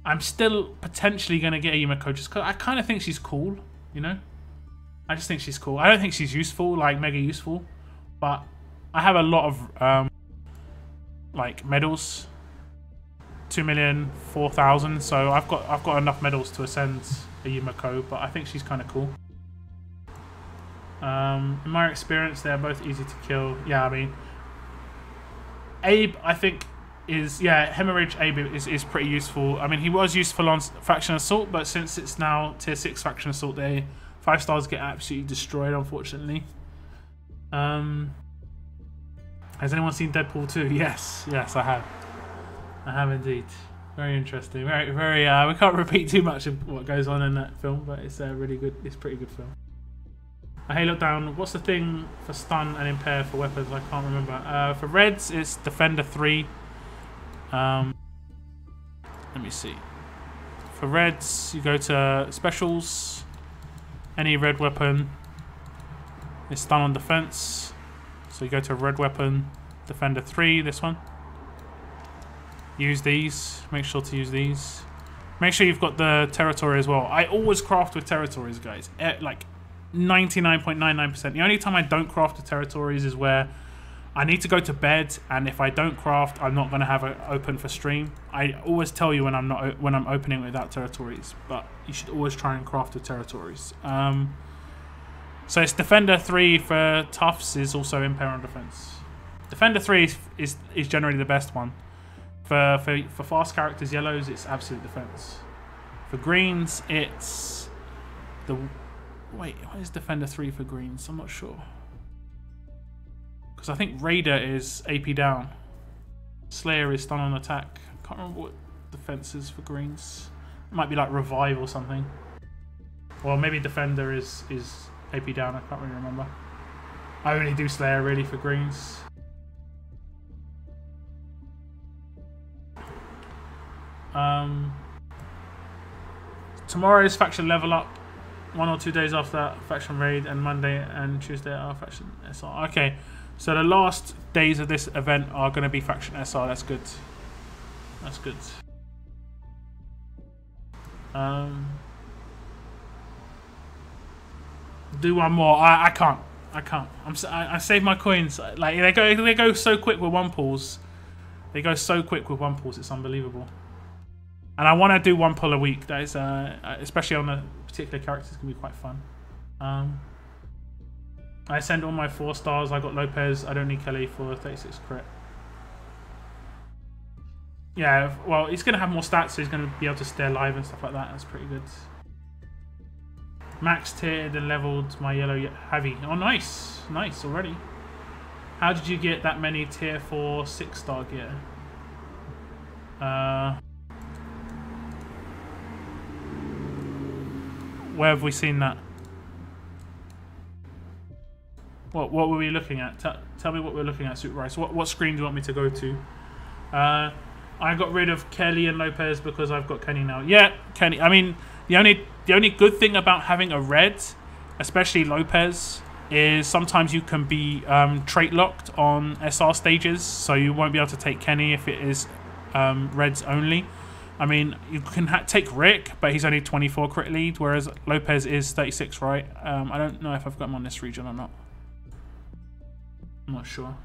I'm still potentially going to get a Yumiko just because I kind of think she's cool, you know? I just think she's cool. I don't think she's useful, like mega useful, but I have a lot of like medals, 2 million, 4,000. So I've got enough medals to ascend a Yumiko, but I think she's kind of cool. In my experience, they're both easy to kill. Yeah, I mean, Abe, I think is Hemorrhage Abe is pretty useful. I mean, he was useful on Faction Assault, but since it's now tier 6 Faction Assault, 5 stars get absolutely destroyed, unfortunately. Has anyone seen Deadpool 2? Yes, I have. I have indeed. Very interesting. Very. We can't repeat too much of what goes on in that film, but it's really good. It's a pretty good film. A Halo down. What's the thing for stun and impair for weapons? I can't remember. For Reds, it's Defender 3. Let me see. For Reds, you go to Specials. Any red weapon is stun on defense. So you go to red weapon, Defender 3, this one. Use these. Make sure to use these. Make sure you've got the territory as well. I always craft with territories, guys. Like 99.99%. The only time I don't craft with territories is where I need to go to bed, and if I don't craft, I'm not going to have it open for stream. I always tell you when I'm opening without territories, but you should always try and craft with territories. So it's Defender 3 for Toughs is also Impair on defense. Defender 3 is generally the best one. For fast characters, yellows, it's absolute defense. For greens, it's the... Wait, what is Defender 3 for greens? I'm not sure. Because I think Raider is AP down. Slayer is stun on attack. Can't remember what defense is for greens. It might be like Revive or something. Well, maybe Defender is AP down. I can't really remember. I only do Slayer really for greens. Tomorrow is faction level up. 1 or 2 days after that, faction raid, and Monday and Tuesday are faction SR. Okay, so the last days of this event are going to be faction SR. That's good. That's good. Do one more. I can't. I save my coins. Like they go so quick with one pulls. They go so quick with one pulls. It's unbelievable. And I want to do one pull a week. That is, especially on the particular characters, can be quite fun. I send all my 4 stars. I got Lopez. I don't need Kelly for 36 crit. Yeah, well, he's going to have more stats, so he's going to be able to stay alive and stuff like that. That's pretty good. Max tiered and leveled my yellow heavy. Oh, nice. Nice already. How did you get that many tier 4 6-star gear? Where have we seen that? What were we looking at? Tell me what we're looking at, Super Rice. What screen do you want me to go to? I got rid of Kelly and Lopez because I've got Kenny now. Yeah, Kenny. I mean, the only good thing about having a red, especially Lopez, is sometimes you can be trait locked on SR stages, so you won't be able to take Kenny if it is reds only. I mean, you can take Rick, but he's only 24 crit lead, whereas Lopez is 36, right? I don't know if I've got him on this region or not. I'm not sure.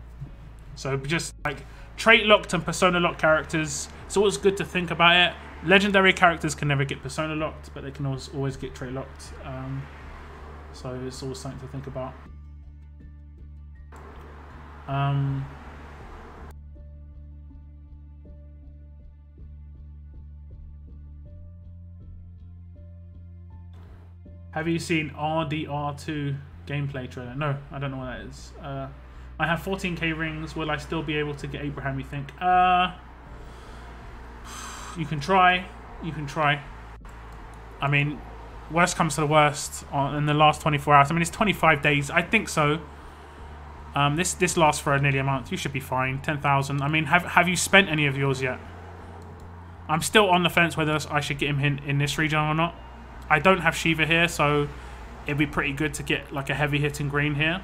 So just like trait locked and persona locked characters, it's always good to think about it. Legendary characters can never get persona locked, but they can always get trait locked. So it's always something to think about. Have you seen RDR2 gameplay trailer? No, I don't know what that is. I have 14k rings. Will I still be able to get Abraham, you think? You can try. You can try. I mean, worst comes to the worst in the last 24 hours. I mean, it's 25 days. I think so. This lasts for nearly a month. You should be fine. 10,000. I mean, have you spent any of yours yet? I'm still on the fence whether I should get him in this region or not. I don't have Shiva here, so it'd be pretty good to get like a heavy hitting green here.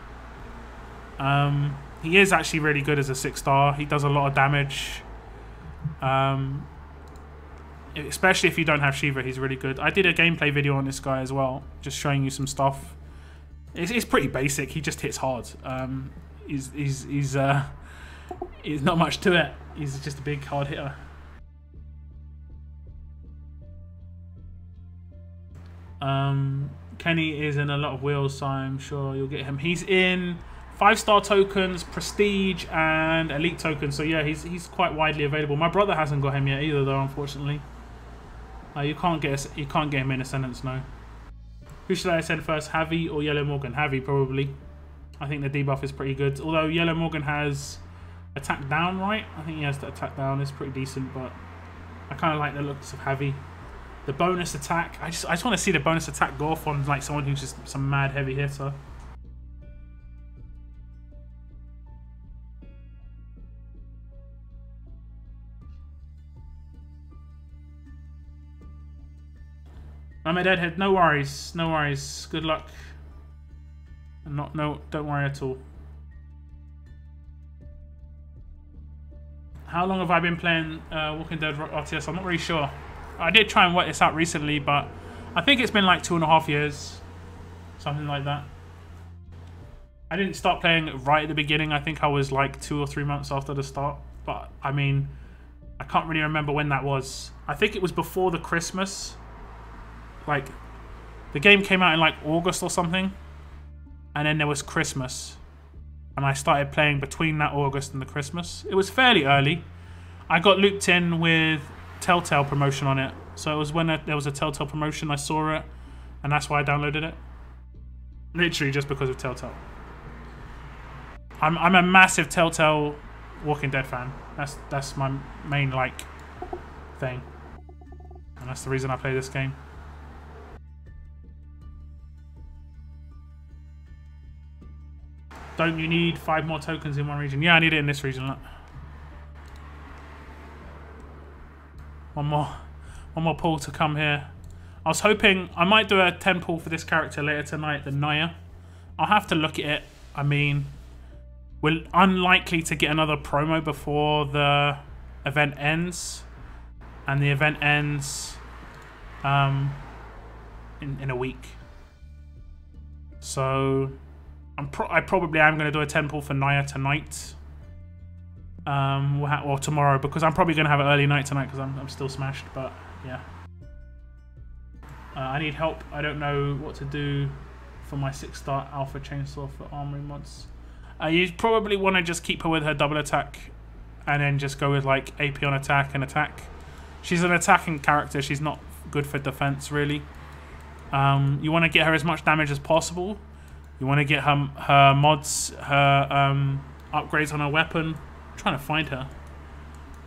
He is actually really good as a 6-star. He does a lot of damage. Especially if you don't have Shiva, he's really good. I did a gameplay video on this guy as well, just showing you some stuff. It's pretty basic. He just hits hard. He's not much to it. He's just a big hard hitter. Kenny is in a lot of wheels, so I'm sure you'll get him. He's in 5-star tokens, prestige, and elite tokens. So yeah, he's quite widely available. My brother hasn't got him yet either, though. Unfortunately, you can't get him in Ascendance, no. Who should I send first, Javi or Yellow Morgan? Javi, probably. I think the debuff is pretty good. Although Yellow Morgan has attack down, right? I think he has the attack down. It's pretty decent, but I kind of like the looks of Javi. The bonus attack. I just want to see the bonus attack go off on like someone who's just some mad heavy hitter. I'm a deadhead. No worries. No worries. Good luck. Don't worry at all. How long have I been playing Walking Dead RTS? I'm not really sure. I did try and work this out recently, but I think it's been like 2.5 years. Something like that. I didn't start playing right at the beginning. I think I was like 2 or 3 months after the start. But, I mean, I can't really remember when that was. I think it was before the Christmas. Like, the game came out in like August or something. And then there was Christmas. And I started playing between that August and the Christmas. It was fairly early. I got looped in with Telltale promotion on it. So it was when there was a Telltale promotion, I saw it. And that's why I downloaded it. Literally just because of Telltale. I'm a massive Telltale Walking Dead fan. That's my main, like, thing. And that's the reason I play this game. Don't you need 5 more tokens in one region? Yeah, I need it in this region. Look. One more pull to come here. I was hoping I might do a 10 pull for this character later tonight, the Naya. I'll have to look at it. I mean, we're unlikely to get another promo before the event ends, and the event ends in a week. So I probably am going to do a 10 pull for Naya tonight. Or tomorrow, because I'm probably going to have an early night tonight because I'm still smashed, but yeah. I need help. I don't know what to do for my 6-star alpha chainsaw for armory mods. You probably want to just keep her with her double attack and then just go with like AP on attack and attack. She's an attacking character. She's not good for defense, really. You want to get her as much damage as possible. You want to get her mods, her upgrades on her weapon. I'm trying to find her.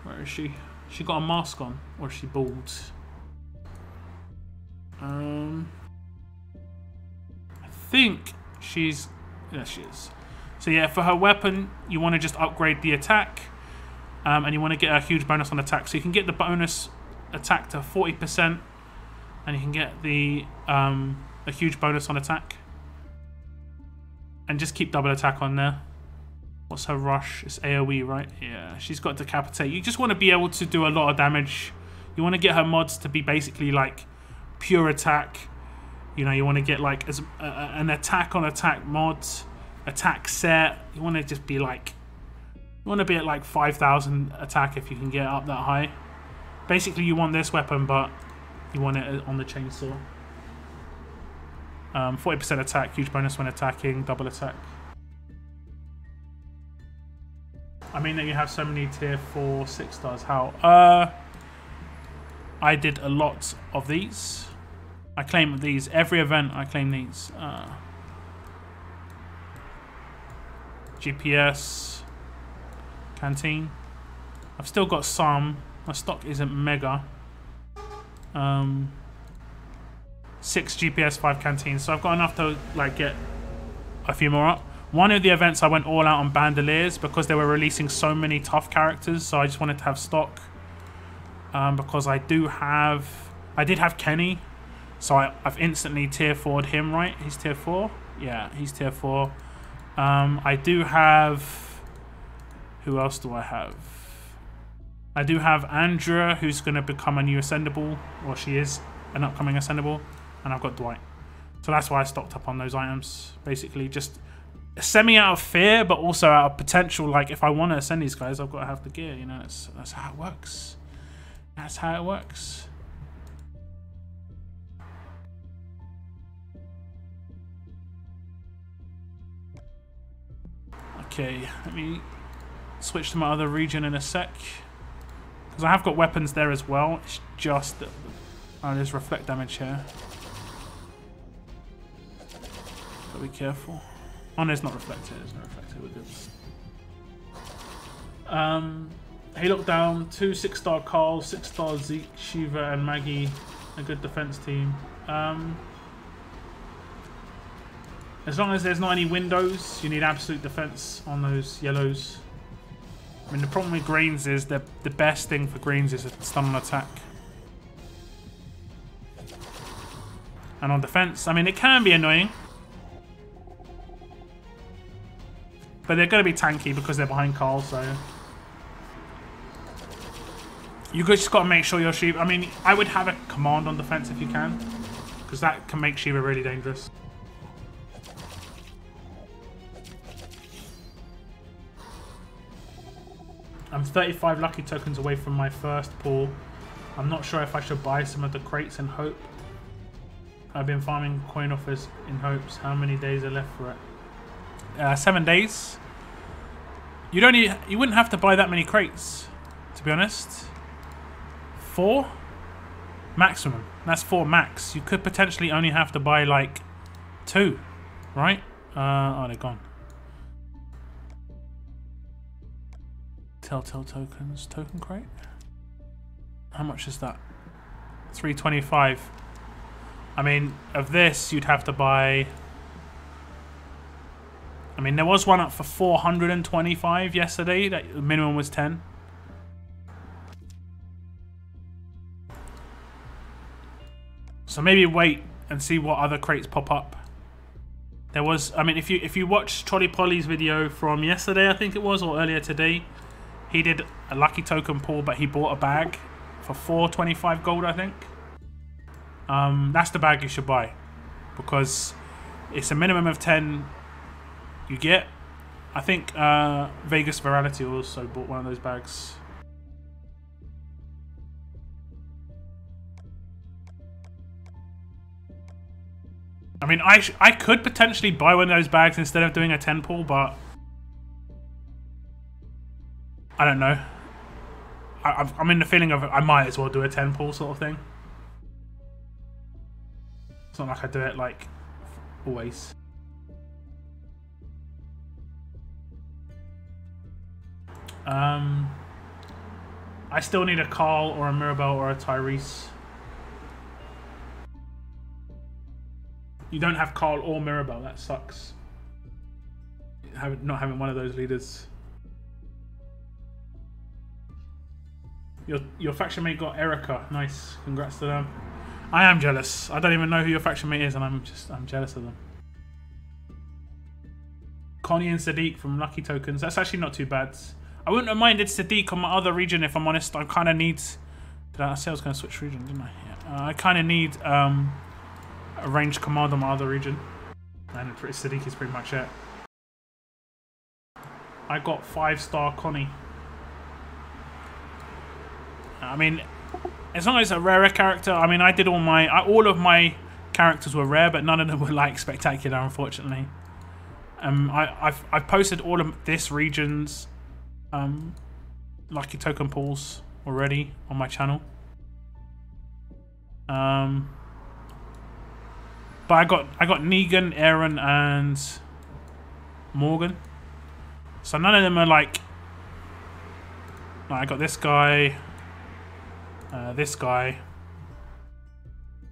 Where is she? She got a mask on, or is she bald? I think she's... There she is. So yeah, for her weapon, you want to just upgrade the attack. And you want to get a huge bonus on attack. So you can get the bonus attack to 40%. And you can get the a huge bonus on attack. And just keep double attack on there. What's her rush? It's AoE, right? Yeah, she's got Decapitate. You just want to be able to do a lot of damage. You want to get her mods to be basically like pure attack. You know, you want to get like as an attack on attack mod, attack set. You want to just be like, you want to be at like 5,000 attack if you can get up that high. Basically, you want this weapon, but you want it on the chainsaw. 40% attack, huge bonus when attacking, double attack. I mean that you have so many tier 4 6-stars. How? I did a lot of these. I claim these. Every event I claim these. GPS. Canteen. I've still got some. My stock isn't mega. 6 GPS, 5 canteens. So I've got enough to like get a few more up. One of the events I went all out on bandoliers because they were releasing so many tough characters, so I just wanted to have stock. Because I did have Kenny, so I've instantly tier 4'd him, right? He's tier 4? Yeah, he's tier 4. I do have... Who else do I have? I do have Andrea, who's going to become a new Ascendable, or she is an upcoming Ascendable, and I've got Dwight. So that's why I stocked up on those items. Basically, just semi out of fear, but also out of potential. Like, if I want to send these guys, I've got to have the gear. You know, that's how it works. That's how it works. Okay, let me switch to my other region in a sec. Because I have got weapons there as well. It's just that there's reflect damage here. Gotta be careful. Oh, no, it's not reflected. It's not reflected. We're good. He looked down. 2 6-star Carl, 6-star Zeke, Shiva, and Maggie. A good defense team. As long as there's not any windows, you need absolute defense on those yellows. I mean, the problem with greens is the best thing for greens is a stun on attack. And on defense, I mean, it can be annoying. But they're going to be tanky because they're behind Carl, so... You just got to make sure your Shiva... I mean, I would have a command on defense if you can. Because that can make Shiva really dangerous. I'm 35 lucky tokens away from my first pull. I'm not sure if I should buy some of the crates in hope. I've been farming coin offers in hopes. How many days are left for it? 7 days. You wouldn't have to buy that many crates, to be honest. 4 maximum. That's 4 max. You could potentially only have to buy like 2, right? Oh, they're gone. Telltale tokens. Token crate? How much is that? 325. I mean, of this, you'd have to buy... I mean, there was one up for 425 yesterday. That the minimum was 10. So maybe wait and see what other crates pop up. There was... I mean, if you watch Trolley Polly's video from yesterday, I think it was, or earlier today... He did a lucky token pull, but he bought a bag for 425 gold, I think. That's the bag you should buy. Because it's a minimum of 10 you get. I think Vegas Virality also bought one of those bags. I mean, I could potentially buy one of those bags instead of doing a 10 pull, but... I don't know. I'm in the feeling of I might as well do a 10 pull sort of thing. It's not like I do it like always. I still need a Carl or a Mirabelle or a Tyrese. You don't have Carl or Mirabelle. That sucks. Not having one of those leaders. Your faction mate got Erica. Nice. Congrats to them. I am jealous. I don't even know who your faction mate is, and I'm jealous of them. Connie and Sadiq from Lucky Tokens. That's actually not too bad. I wouldn't have minded Sadiq on my other region if I'm honest. I kind of need... Did I say I was going to switch region, didn't I? Yeah. I kind of need a ranged command on my other region. And Sadiq is pretty much it. I got 5-star Connie. I mean, as long as it's a rarer character. I mean, I did all of my characters were rare, but none of them were like spectacular, unfortunately. I've posted all of this region's lucky token pulls already on my channel. But I got Negan, Aaron, and Morgan. So none of them are like I got this guy. This guy,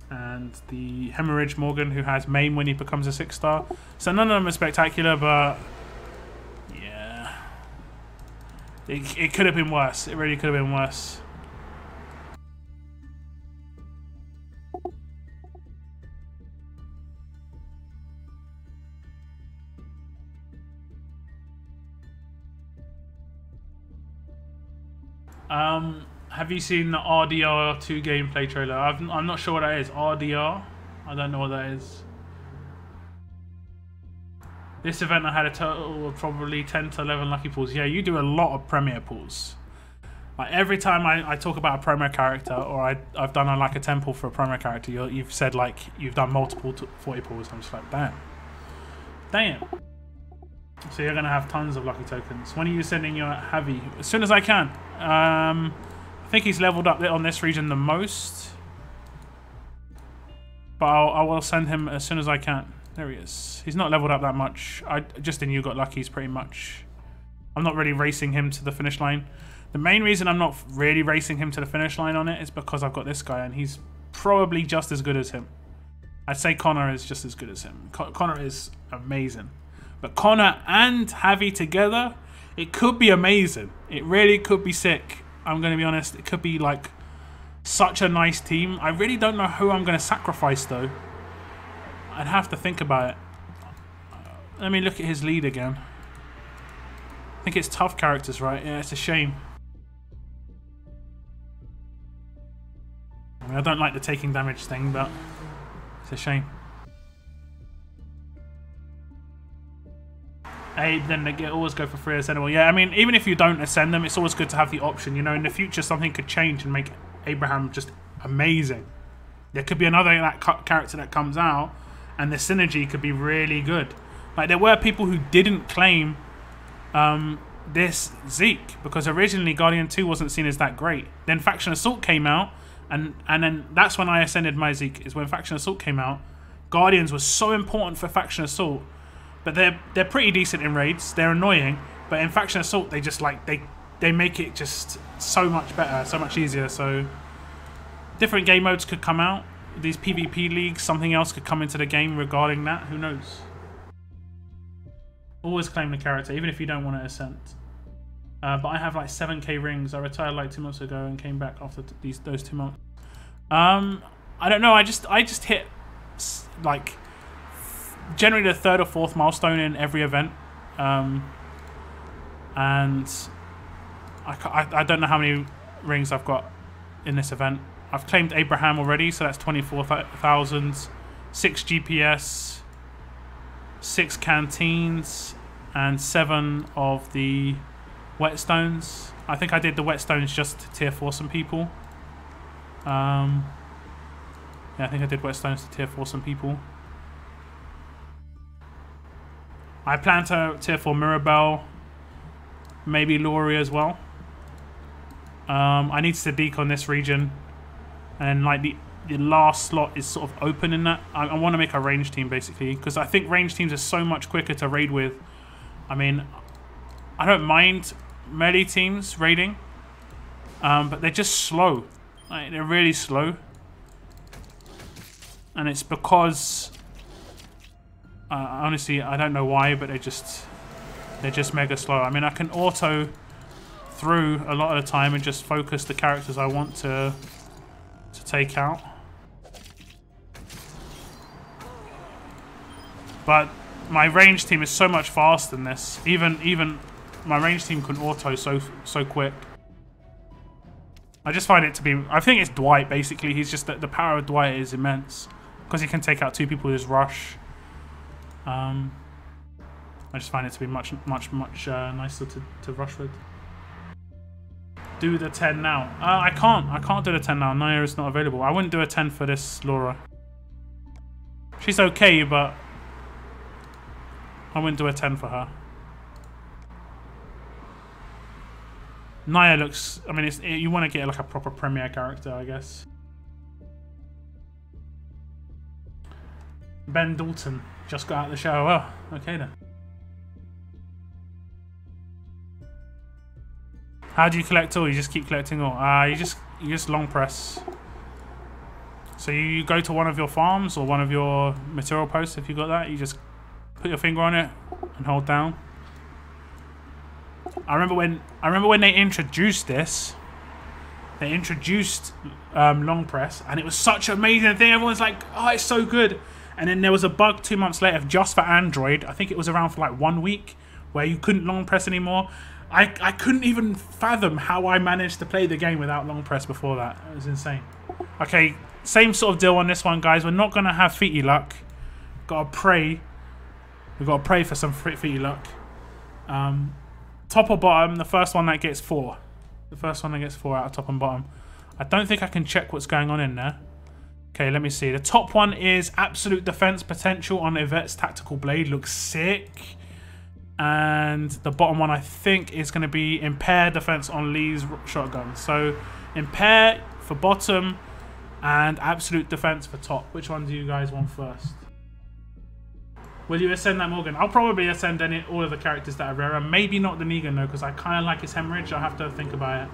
and the Hemorrhage Morgan, who has main when he becomes a 6-star. So none of them are spectacular, but yeah, it could have been worse. It really could have been worse. Have you seen the RDR2 gameplay trailer? I'm not sure what that is. RDR? I don't know what that is. This event I had a total of probably 10 to 11 lucky pulls. Yeah, you do a lot of premier pulls. Like every time I talk about a promo character, or I've done like a 10 pull for a promo character, you've said like you've done multiple 40 pulls. I'm just like, damn. Damn. So you're going to have tons of lucky tokens. When are you sending your Javi? As soon as I can. I think he's leveled up on this region the most. But I will send him as soon as I can. There he is. He's not leveled up that much. Just in You Got Lucky's pretty much. I'm not really racing him to the finish line. The main reason I'm not really racing him to the finish line on it is because I've got this guy and he's probably just as good as him. I'd say Connor is just as good as him. Connor is amazing. But Connor and Javi together, it could be amazing. It really could be sick. I'm going to be honest. It could be like such a nice team. I really don't know who I'm going to sacrifice though. I'd have to think about it. Let me look at his lead again. I think it's tough characters, right? Yeah, it's a shame. I mean, I don't like the taking damage thing, but it's a shame. Hey, then they always go for free ascendable. Yeah, I mean, even if you don't ascend them, it's always good to have the option. You know, in the future, something could change and make Abraham just amazing. There could be another character that comes out, and the synergy could be really good. Like, there were people who didn't claim this Zeke, because originally Guardian 2 wasn't seen as that great. Then Faction Assault came out, and then that's when I ascended my Zeke, is when Faction Assault came out. Guardians was so important for Faction Assault. But they're pretty decent in raids. They're annoying, but in Faction Assault they just like they make it just so much better, so much easier. So different game modes could come out. These PvP leagues, something else could come into the game regarding that. Who knows? Always claim the character, even if you don't want to ascend. But I have like 7k rings. I retired like 2 months ago and came back after those 2 months. I don't know. I just hit like generally the 3rd or 4th milestone in every event, and I don't know how many rings I've got in this event. I've claimed Abraham already, so that's 24,000, 6 GPS, 6 canteens, and 7 of the whetstones. I think I did the whetstones just to tier 4 some people. Yeah, I think I did whetstones to tier 4 some people. I plan to tier 4 Mirabelle, maybe Laurie as well. I need Sadiq on this region, and like the last slot is sort of open in that. I want to make a range team basically, because I think range teams are so much quicker to raid with. I mean, I don't mind melee teams raiding, but they're just slow. Like, they're really slow, and it's because honestly, I don't know why, but they're just mega slow. I mean, I can auto through a lot of the time and just focus the characters I want to take out. But my range team is so much faster than this. Even my range team can auto so quick. I just find it to be. I think it's Dwight basically. He's just the power of Dwight is immense because he can take out 2 people with his rush. I just find it to be much nicer to rush with. Do the 10 now. I can't do the 10 now. Naya is not available. I wouldn't do a 10 for this Laura. She's okay, but I wouldn't do a 10 for her. Naya looks. I mean, you want to get like a proper premier character, I guess. Ben Dalton just got out of the shower. Oh, okay then. How do you collect all? You just keep collecting all. You just long press. So you go to one of your farms or one of your material posts. If you got that, you just put your finger on it and hold down. I remember when they introduced this. They introduced long press, and it was such an amazing thing. Everyone's like, "Oh, it's so good." And then there was a bug 2 months later just for Android. I think it was around for like 1 week where you couldn't long press anymore. I couldn't even fathom how I managed to play the game without long press before that. It was insane. Okay, same sort of deal on this one, guys. We're not going to have feety luck. Gotta pray We've got to pray for some free luck. Top or bottom, the first one that gets 4. The first one that gets 4 out of top and bottom. I don't think I can check what's going on in there. Okay, let me see. The top one is absolute defense potential on Yvette's tactical blade. Looks sick. And the bottom one, I think, is going to be impair defense on Lee's shotgun. So impair for bottom and absolute defense for top. Which one do you guys want first? Will you ascend that Morgan? I'll probably ascend all of the characters that are rarer. Maybe not the Negan though, because I kind of like his hemorrhage. I'll have to think about it.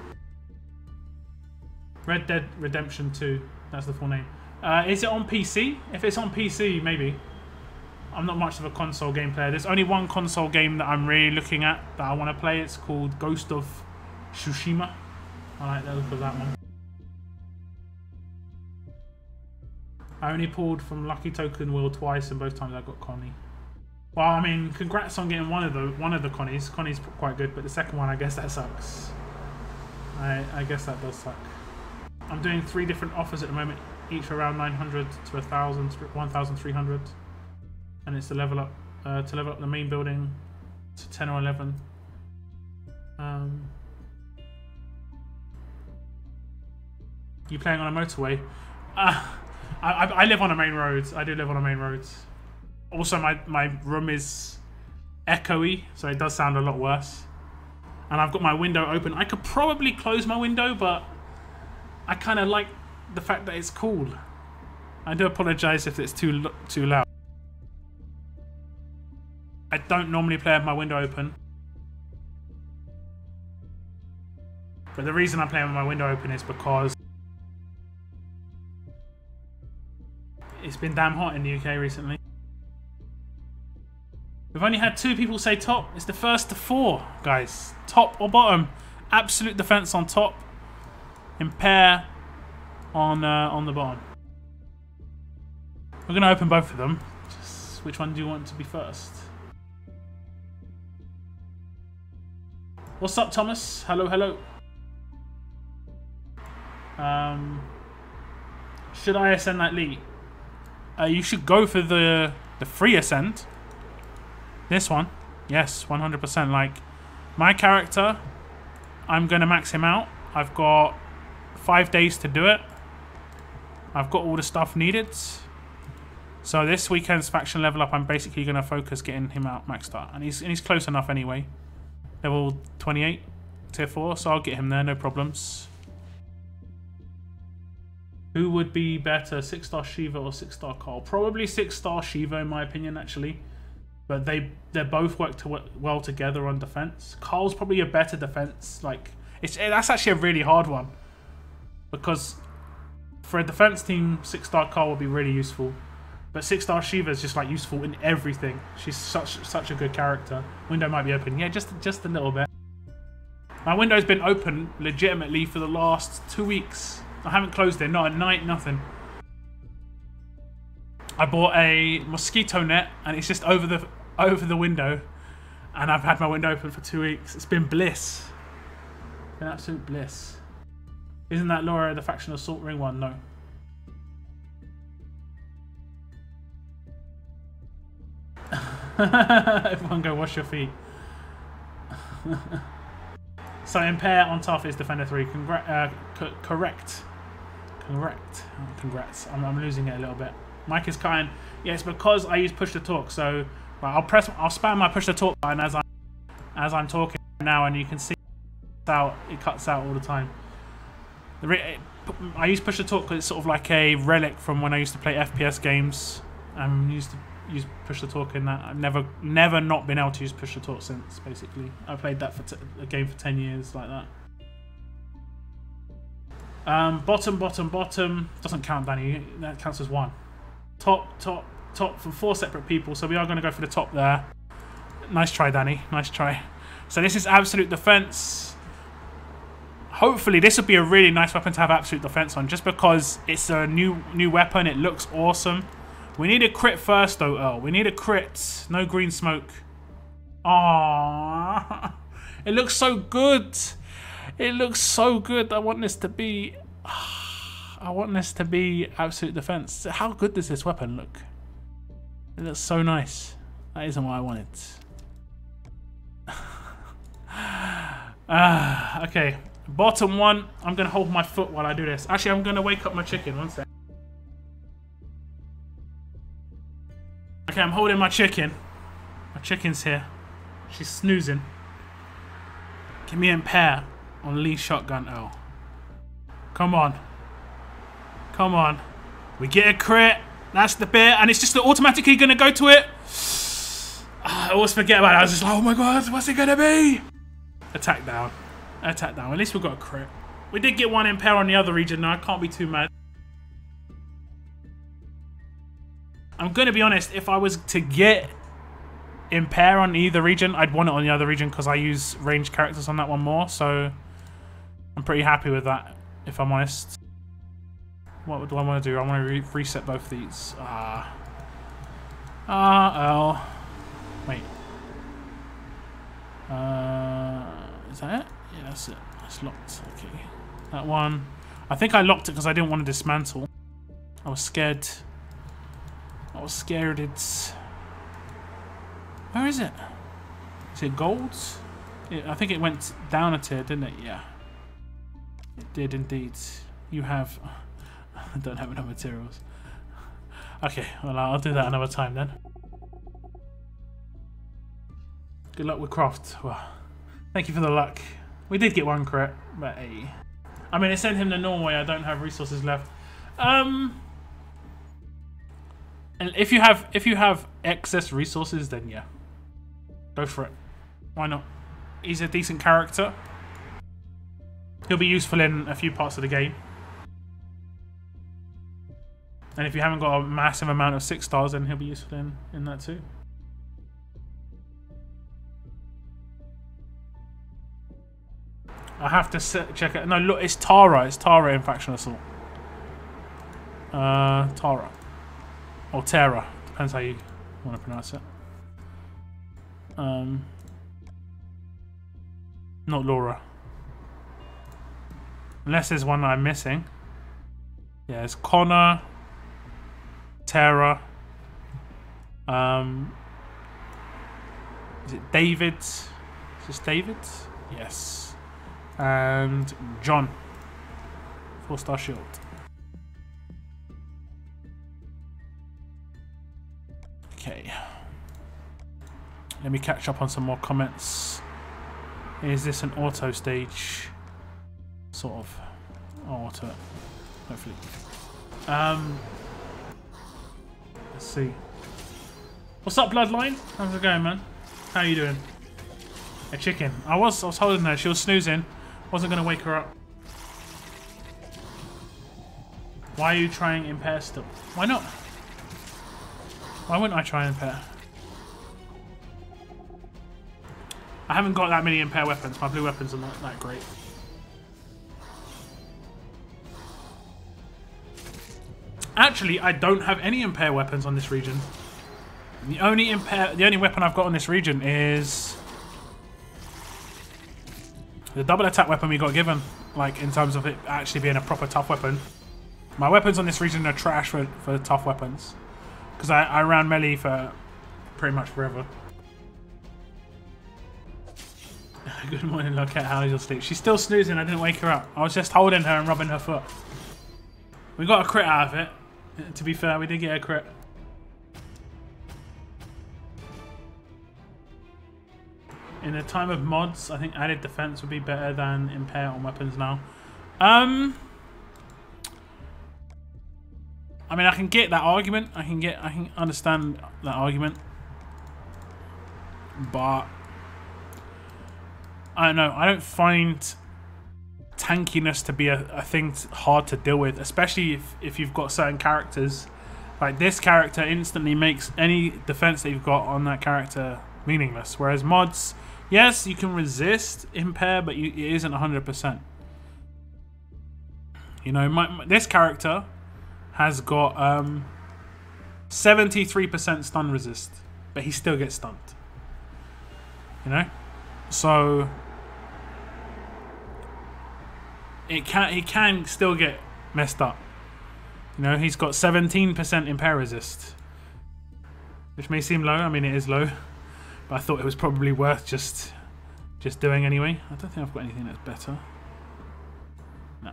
Red Dead Redemption 2. That's the full name. Is it on PC? If it's on PC, maybe. I'm not much of a console game player. There's only one console game that I'm really looking at that I want to play. It's called Ghost of Tsushima. I like the look of that one. I only pulled from Lucky Token Wheel twice, and both times I got Connie. Well, I mean, congrats on getting one of the Connies. Connie's quite good, but the second one, I guess that sucks. I guess that does suck. I'm doing 3 different offers at the moment, each around 900 to 1,000, 1,300, and it's to level up the main building to 10 or 11. You playing on a motorway? I live on a main road. I do live on a main road. Also, my room is echoey, so it does sound a lot worse. And I've got my window open. I could probably close my window, but I kind of like the fact that it's cool. I do apologize if it's too loud. I don't normally play with my window open. But the reason I'm playing with my window open is because it's been damn hot in the UK recently. We've only had 2 people say top. It's the first to 4, guys. Top or bottom. Absolute defense on top. Impair on the bottom. We're going to open both of them. Just, which one do you want to be first? What's up, Thomas? Hello, hello. Should I ascend that Lee? You should go for the free ascend. This one. Yes, 100%. Like, my character, I'm going to max him out. I've got 5 days to do it. I've got all the stuff needed. So this weekend's faction level up, I'm basically going to focus getting him out maxed out. And he's close enough anyway. Level 28, tier 4, so I'll get him there, no problems. Who would be better, 6-star Shiva or 6-star Carl? Probably 6-star Shiva in my opinion, actually. But they both work well together on defense. Carl's probably a better defense. Like, that's actually a really hard one. Because for a defense team, 6-star Carl would be really useful. But 6-star Shiva is just like useful in everything. She's such a good character. Window might be open. Yeah, just a little bit. My window's been open legitimately for the last 2 weeks. I haven't closed it, not at night, nothing. I bought a mosquito net and it's just over the window, and I've had my window open for 2 weeks. It's been bliss. It's been absolute bliss. Isn't that Laura the faction assault ring one? No. Everyone go wash your feet. So impair on tough is defender 3. Correct. Congrats. I'm losing it a little bit. Mike is cutting. Yeah, it's because I use push to talk. So I'll spam my push to talk button as I'm talking now, and you can see it cuts out all the time. I use push to talk because it's sort of like a relic from when I used to play FPS games. I'm used to use push to talk in that. I've never not been able to use push to talk since. Basically, I played that for a game for 10 years like that. Bottom doesn't count, Danny. That counts as 1. Top from 4 separate people. So we are going to go for the top there. Nice try, Danny. Nice try. So this is absolute defense. Hopefully this would be a really nice weapon to have absolute defense on, just because it's a new weapon. It looks awesome. We need a crit first though, Earl. We need a crit. No green smoke. Aww. It looks so good. It looks so good. I want this to be absolute defense. How good does this weapon look? It looks so nice. That isn't what I wanted. Okay. Bottom one. I'm going to hold my foot while I do this. Actually, I'm going to wake up my chicken. One sec. Okay, I'm holding my chicken. My chicken's here. She's snoozing. Give me impair on Lee's shotgun. Oh. Come on. Come on. We get a crit. That's the bit. And it's just automatically going to go to it. I always forget about it. I was just like, oh my god, what's it going to be? Attack down. Attack down. At least we got a crit. We did get one impair on the other region. Now I can't be too mad. I'm going to be honest. If I was to get impair on either region, I'd want it on the other region because I use ranged characters on that one more. So I'm pretty happy with that, if I'm honest. What do I want to do? I want to reset both these. Oh. Wait. Is that it? Yeah, that's it. That's locked. Okay. That one. I think I locked it because I didn't want to dismantle. I was scared. It's... Where is it? Is it gold? I think it went down a tier, didn't it? Yeah. It did indeed. You have... I don't have enough materials. Okay, well I'll do that another time then. Good luck with craft. Well, thank you for the luck. We did get one crit, but hey. I mean, it sent him to Norway. I don't have resources left. And if you have excess resources, then yeah, go for it. Why not? He's a decent character. He'll be useful in a few parts of the game. And if you haven't got a massive amount of 6 stars, then he'll be useful in that too. I have to check it. No, look, it's Tara. It's Tara in Faction Assault. Tara. Or Terra. Depends how you want to pronounce it. Not Laura. Unless there's one that I'm missing. Yeah, it's Connor. Terra. Is it David? Is this David? Yes. And John. 4-star shield. Okay. Let me catch up on some more comments. Is this an auto stage? Sort of. Oh, auto it. Hopefully. Let's see. What's up, Bloodline? How's it going, man? How you doing? A chicken. I was holding her. She was snoozing. Wasn't gonna wake her up. Why are you trying impair still? Why not? Why wouldn't I try impair? I haven't got that many impair weapons. My blue weapons are not that great. Actually, I don't have any impair weapons on this region. The only weapon I've got on this region is the double attack weapon we got given. Like, in terms of it actually being a proper tough weapon. My weapons on this region are trash for tough weapons. Because I ran melee for pretty much forever. Good morning, Lockette. How's your sleep? She's still snoozing. I didn't wake her up. I was just holding her and rubbing her foot. We got a crit out of it. To be fair, we did get a crit. In a time of mods, I think added defense would be better than impair on weapons now. I mean, I can get that argument. I can understand that argument. But I don't know. I don't find tankiness to be a thing hard to deal with, especially if you've got certain characters. Like, this character instantly makes any defense that you've got on that character meaningless. Whereas mods, yes, you can resist impair, but it isn't 100%. You know, this character has got 73% stun resist, but he still gets stunned. You know, so he can still get messed up. You know, he's got 17% impair resist. which may seem low. I mean, it is low, but I thought it was probably worth just doing anyway. I don't think I've got anything that's better. No.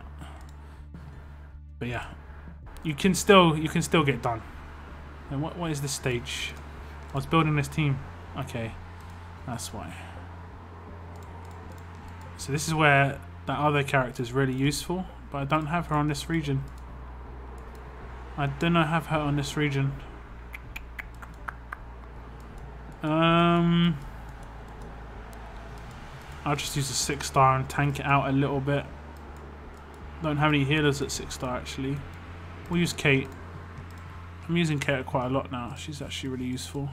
But yeah, you can still get done. And what is this stage? I was building this team. Okay, that's why. So this is where that other character is really useful, but I don't have her on this region. I do not have her on this region. I'll just use a 6-star and tank it out a little bit. Don't have any healers at 6-star actually. We'll use Kate. I'm using Kate quite a lot now. She's actually really useful.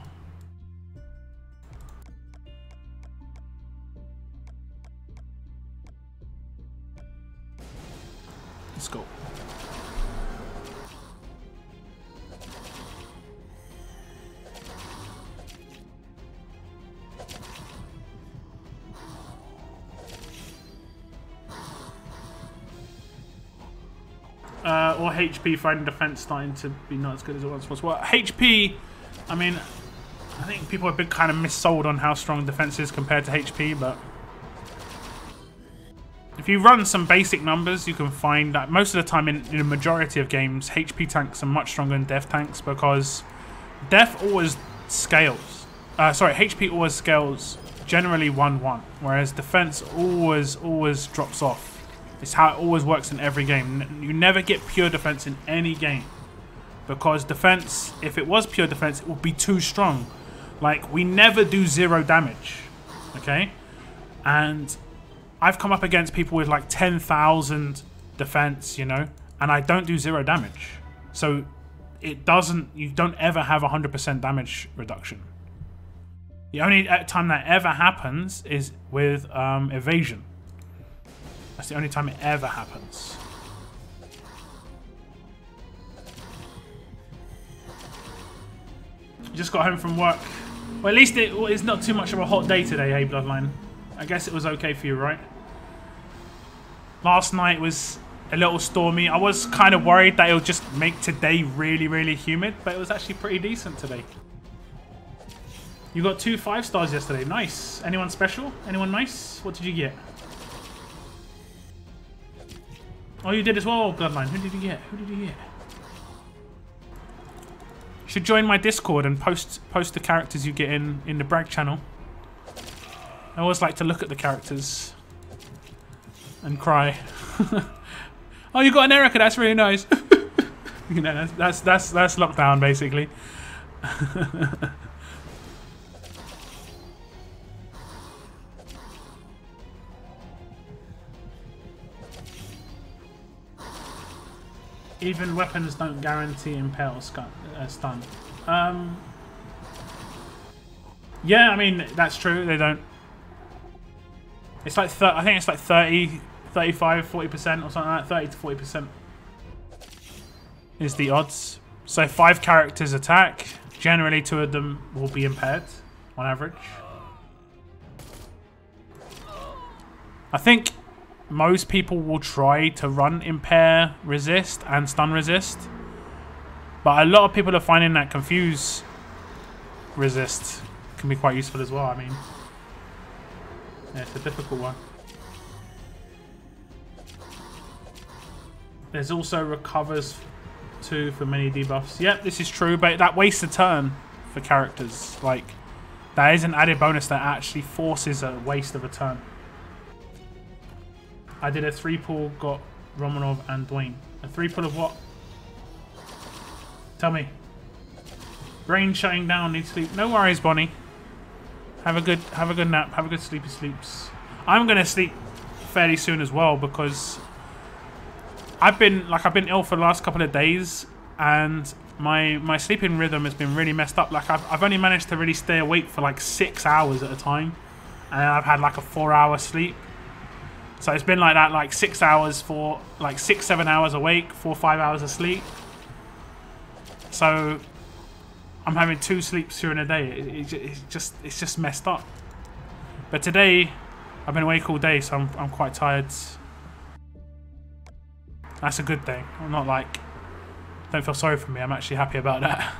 Let's go. Or HP fighting defense starting to be not as good as it once was. Well, HP, I mean, I think people have been kind of missold on how strong defense is compared to HP, but if you run some basic numbers, you can find that most of the time in a majority of games, HP tanks are much stronger than Def tanks because Def always scales. HP always scales generally 1-1, whereas defense always drops off. It's how it always works in every game. You never get pure defense in any game. Because defense, if it was pure defense, it would be too strong. Like, we never do 0 damage. Okay? And I've come up against people with like 10,000 defense, you know, and I don't do 0 damage. So it doesn't, you don't ever have 100% damage reduction. The only time that ever happens is with evasion. That's the only time it ever happens. Just got home from work. Well, at least it's not too much of a hot day today, hey Bloodline. I guess it was okay for you, right? Last night was a little stormy. I was kind of worried that it would just make today really, really humid, but it was actually pretty decent today. You got 2 5-stars yesterday. Nice. Anyone special? Anyone nice? What did you get? Oh, you did as well, Bloodline. Who did you get? Who did you get? You should join my Discord and post the characters you get in the brag channel. I always like to look at the characters and cry. Oh, you got an Erica. That's really nice. You know, that's lockdown basically. Even weapons don't guarantee impale stun. Yeah, I mean, that's true. They don't. It's like, I think it's like 30, 35, 40% or something like that. 30 to 40% is the odds. So 5 characters attack. Generally, 2 of them will be impaired on average. I think most people will try to run impair resist and stun resist, but a lot of people are finding that confuse resist can be quite useful as well. I mean, yeah, it's a difficult one. There's also recovers too for many debuffs. Yep, this is true, but that wastes a turn for characters. Like, that is an added bonus that actually forces a waste of a turn. I did a 3-pull, got Romanov and Dwayne. A 3-pull of what? Tell me. Brain shutting down, need sleep. No worries, Bonnie. Have a good nap. Have a good sleepy sleeps. I'm gonna sleep fairly soon as well because I've been ill for the last couple of days and my sleeping rhythm has been really messed up. Like I've only managed to really stay awake for like 6 hours at a time, and I've had like a 4-hour sleep. So it's been like that, like 6 hours for like 6-7 hours awake, 4-5 hours of sleep. So I'm having 2 sleeps during a day. It's just messed up. But today I've been awake all day, so I'm quite tired. That's a good thing. I'm not like, don't feel sorry for me. I'm actually happy about that.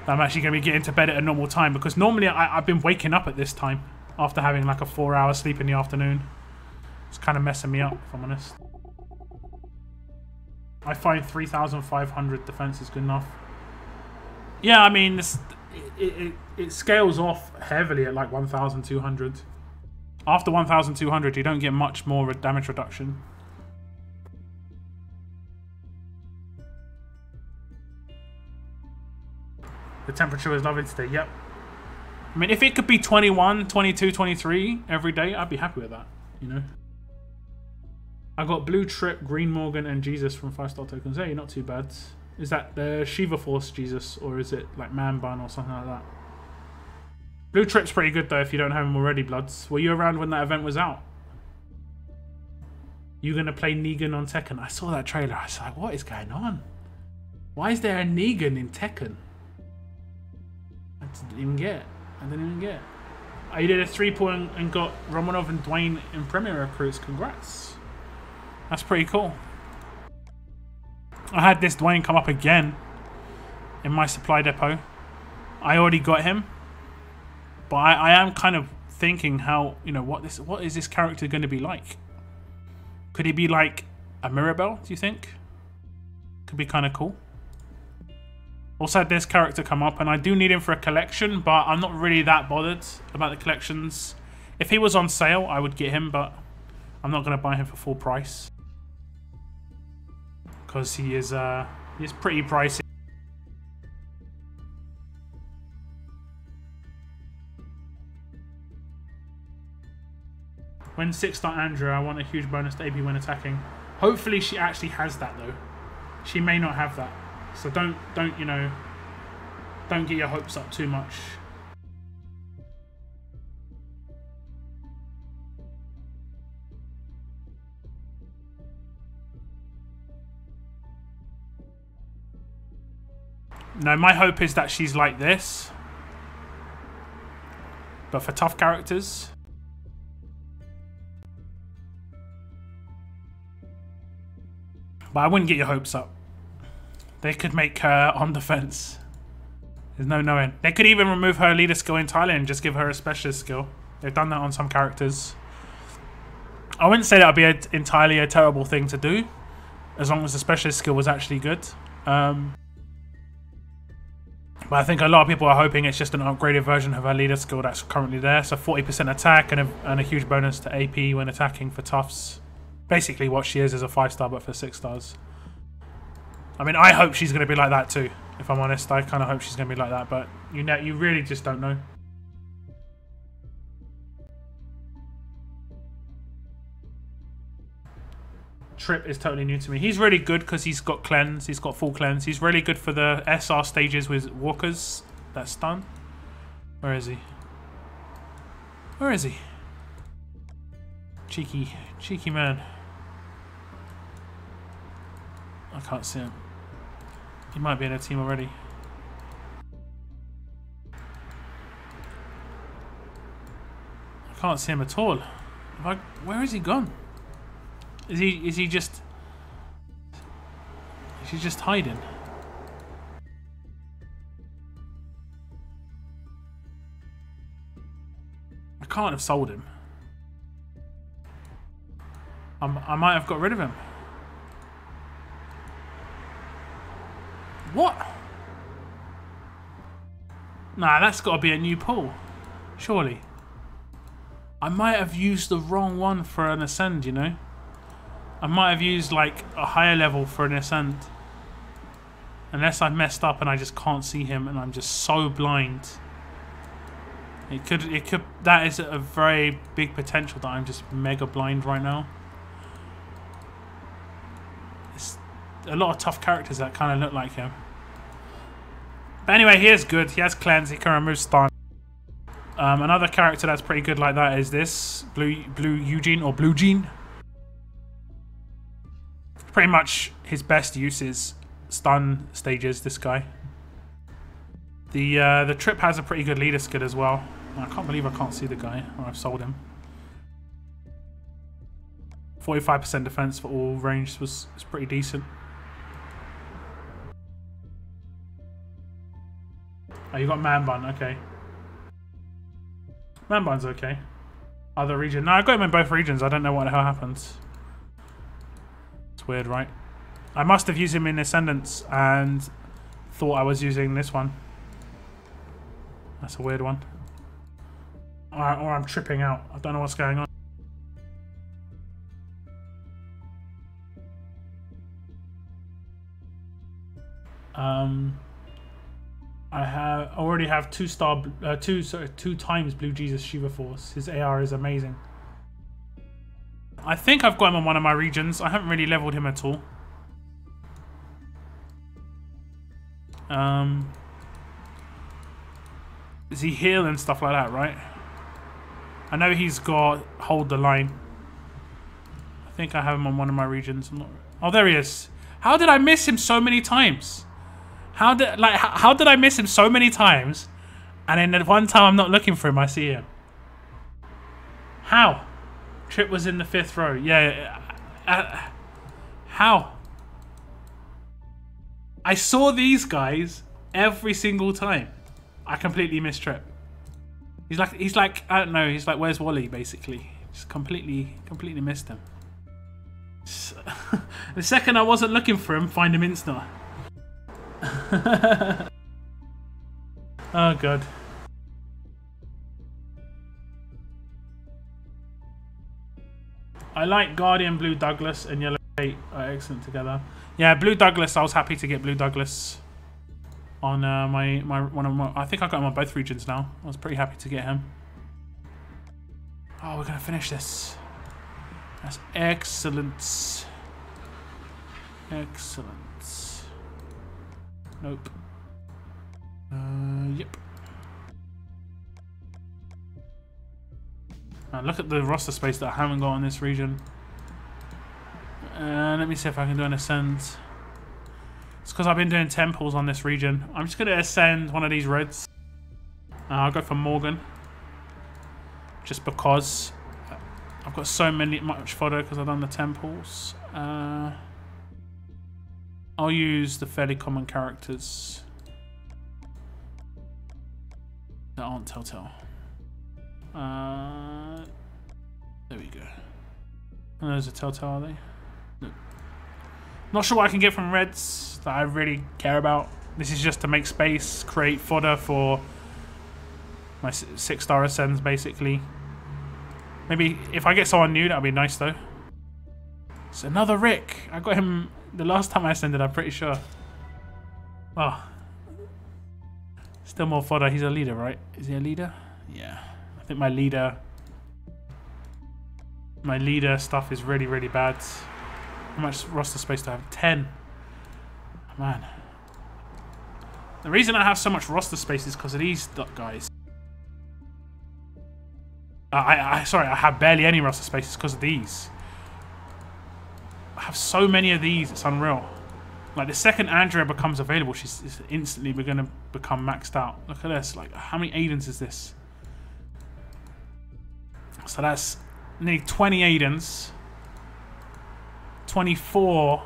I'm actually going to be getting to bed at a normal time, because normally I've been waking up at this time after having like a 4-hour sleep in the afternoon. It's kind of messing me up, if I'm honest. I find 3,500 defense is good enough. Yeah, I mean, it scales off heavily at like 1,200. After 1,200, you don't get much more damage reduction. The temperature was lovely today, yep. I mean, if it could be 21, 22, 23 every day, I'd be happy with that, you know? I got Blue Trip, Green Morgan, and Jesus from 5-star tokens. Hey, not too bad. Is that the Shiva Force Jesus, or is it like Man Bun or something like that? Blue Trip's pretty good though if you don't have him already, Bloods. Were you around when that event was out? You gonna play Negan on Tekken? I saw that trailer. I was like, what is going on? Why is there a Negan in Tekken? I didn't even get it. I did a 3-point and got Romanov and Dwayne in Premier recruits. Congrats. That's pretty cool. I had this Dwayne come up again in my supply depot. I already got him. But I am kind of thinking how, you know, what is this character going to be like? Could he be like a Mirabelle, do you think? Could be kind of cool. Also had this character come up, and I do need him for a collection, but I'm not really that bothered about the collections. If he was on sale, I would get him, but I'm not going to buy him for full price. Because he is pretty pricey. When 6-star Andrea, I want a huge bonus to AP when attacking. Hopefully she actually has that though. She may not have that. So don't you know, don't get your hopes up too much. No, my hope is that she's like this. But for tough characters. But I wouldn't get your hopes up. They could make her on defense. There's no knowing. They could even remove her leader skill entirely and just give her a specialist skill. They've done that on some characters. I wouldn't say that would be entirely a terrible thing to do, as long as the specialist skill was actually good. But I think a lot of people are hoping it's just an upgraded version of her leader skill that's currently there. So 40% attack and a huge bonus to AP when attacking for toughs. Basically what she is a 5-star but for 6 stars. I mean, I hope she's going to be like that too, if I'm honest. I kind of hope she's going to be like that, but you know, you really just don't know. Trip is totally new to me. He's really good because he's got cleanse. He's got full cleanse. He's really good for the SR stages with walkers that stun. Where is he? Where is he? Cheeky man. I can't see him. He might be in a team already. I can't see him at all. Where is he gone? Is he just hiding? I can't have sold him. I might have got rid of him. What? Nah, that's got to be a new pull. Surely. I might have used the wrong one for an ascend, you know? I might have used like a higher level for an ascend. Unless I messed up and I just can't see him and I'm just so blind. It could, that is a very big potential that I'm just mega blind right now. It's a lot of tough characters that kind of look like him. But anyway, he is good. He has cleanse. He can remove stun. Another character that's pretty good like that is this Blue Eugene or Blue Gene. Pretty much his best use is stun stages. This guy. The Trip has a pretty good leader skill as well. I can't believe I can't see the guy, or I've sold him. 45% defense for all range was pretty decent. Oh, you got Man Bun, okay. Man Bun's okay. Other region. No, I got him in both regions. I don't know what the hell happens. It's weird, right? I must have used him in Ascendance and thought I was using this one. That's a weird one. Or I'm tripping out. I don't know what's going on. I already have 2 times Blue Jesus Shiva Force. His AR is amazing. I think I've got him on one of my regions. I haven't really leveled him at all. Is he heal and stuff like that, right? I know he's got hold the line. I think I have him on one of my regions. I'm not... Oh, there he is. How did I miss him so many times? How did I miss him so many times, and then at one time I'm not looking for him, I see him? How? Trip was in the 5th row. Yeah. How? I saw these guys every single time. I completely missed Trip. He's like I don't know. He's like, where's Wally? Basically, just completely missed him. The second I wasn't looking for him, find him insta. Oh god. I like Guardian, Blue Douglas, and Yellow Kate are excellent together. Yeah, Blue Douglas. I was happy to get Blue Douglas on one of my. I think I got him on both regions now. I was pretty happy to get him. Oh, we're gonna finish this. That's excellent. Excellent. Nope. Yep. Look at the roster space that I haven't got on this region. Let me see if I can do an ascend. It's because I've been doing temples on this region. I'm just going to ascend one of these reds. I'll go for Morgan. Just because I've got so much fodder because I've done the temples. I'll use the fairly common characters that aren't Telltale. There we go. And those are Telltale, are they? No. Not sure what I can get from reds that I really care about. This is just to make space, create fodder for my 6-star ascends, basically. Maybe if I get someone new, that'll be nice, though. It's another Rick. I got him the last time I ascended, I'm pretty sure. Oh. Still more fodder. He's a leader, right? Is he a leader? Yeah. I think my leader stuff is really, really bad. How much roster space do I have? 10. Man. The reason I have so much roster space is because of these guys. Sorry, I have barely any roster space because of these. I have so many of these, it's unreal. Like, the second Andrea becomes available, she's instantly going to become maxed out. Look at this. Like, how many Aidens is this? So that's nearly 20 Aidens. 24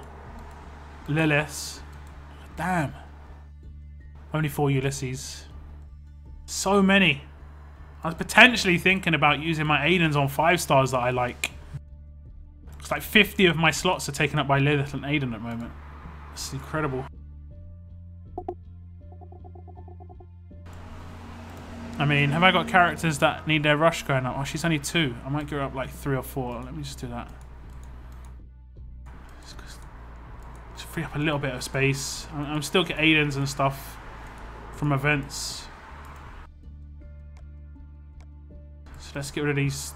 Liliths. Damn. Only 4 Ulysses. So many. I was potentially thinking about using my Aidens on 5-stars that I like. It's like 50 of my slots are taken up by Lilith and Aiden at the moment. It's incredible. I mean, have I got characters that need their rush going up? Oh, she's only 2. I might get her up like 3 or 4. Let me just do that. Just free up a little bit of space. I'm still getting Aidens and stuff from events. So let's get rid of these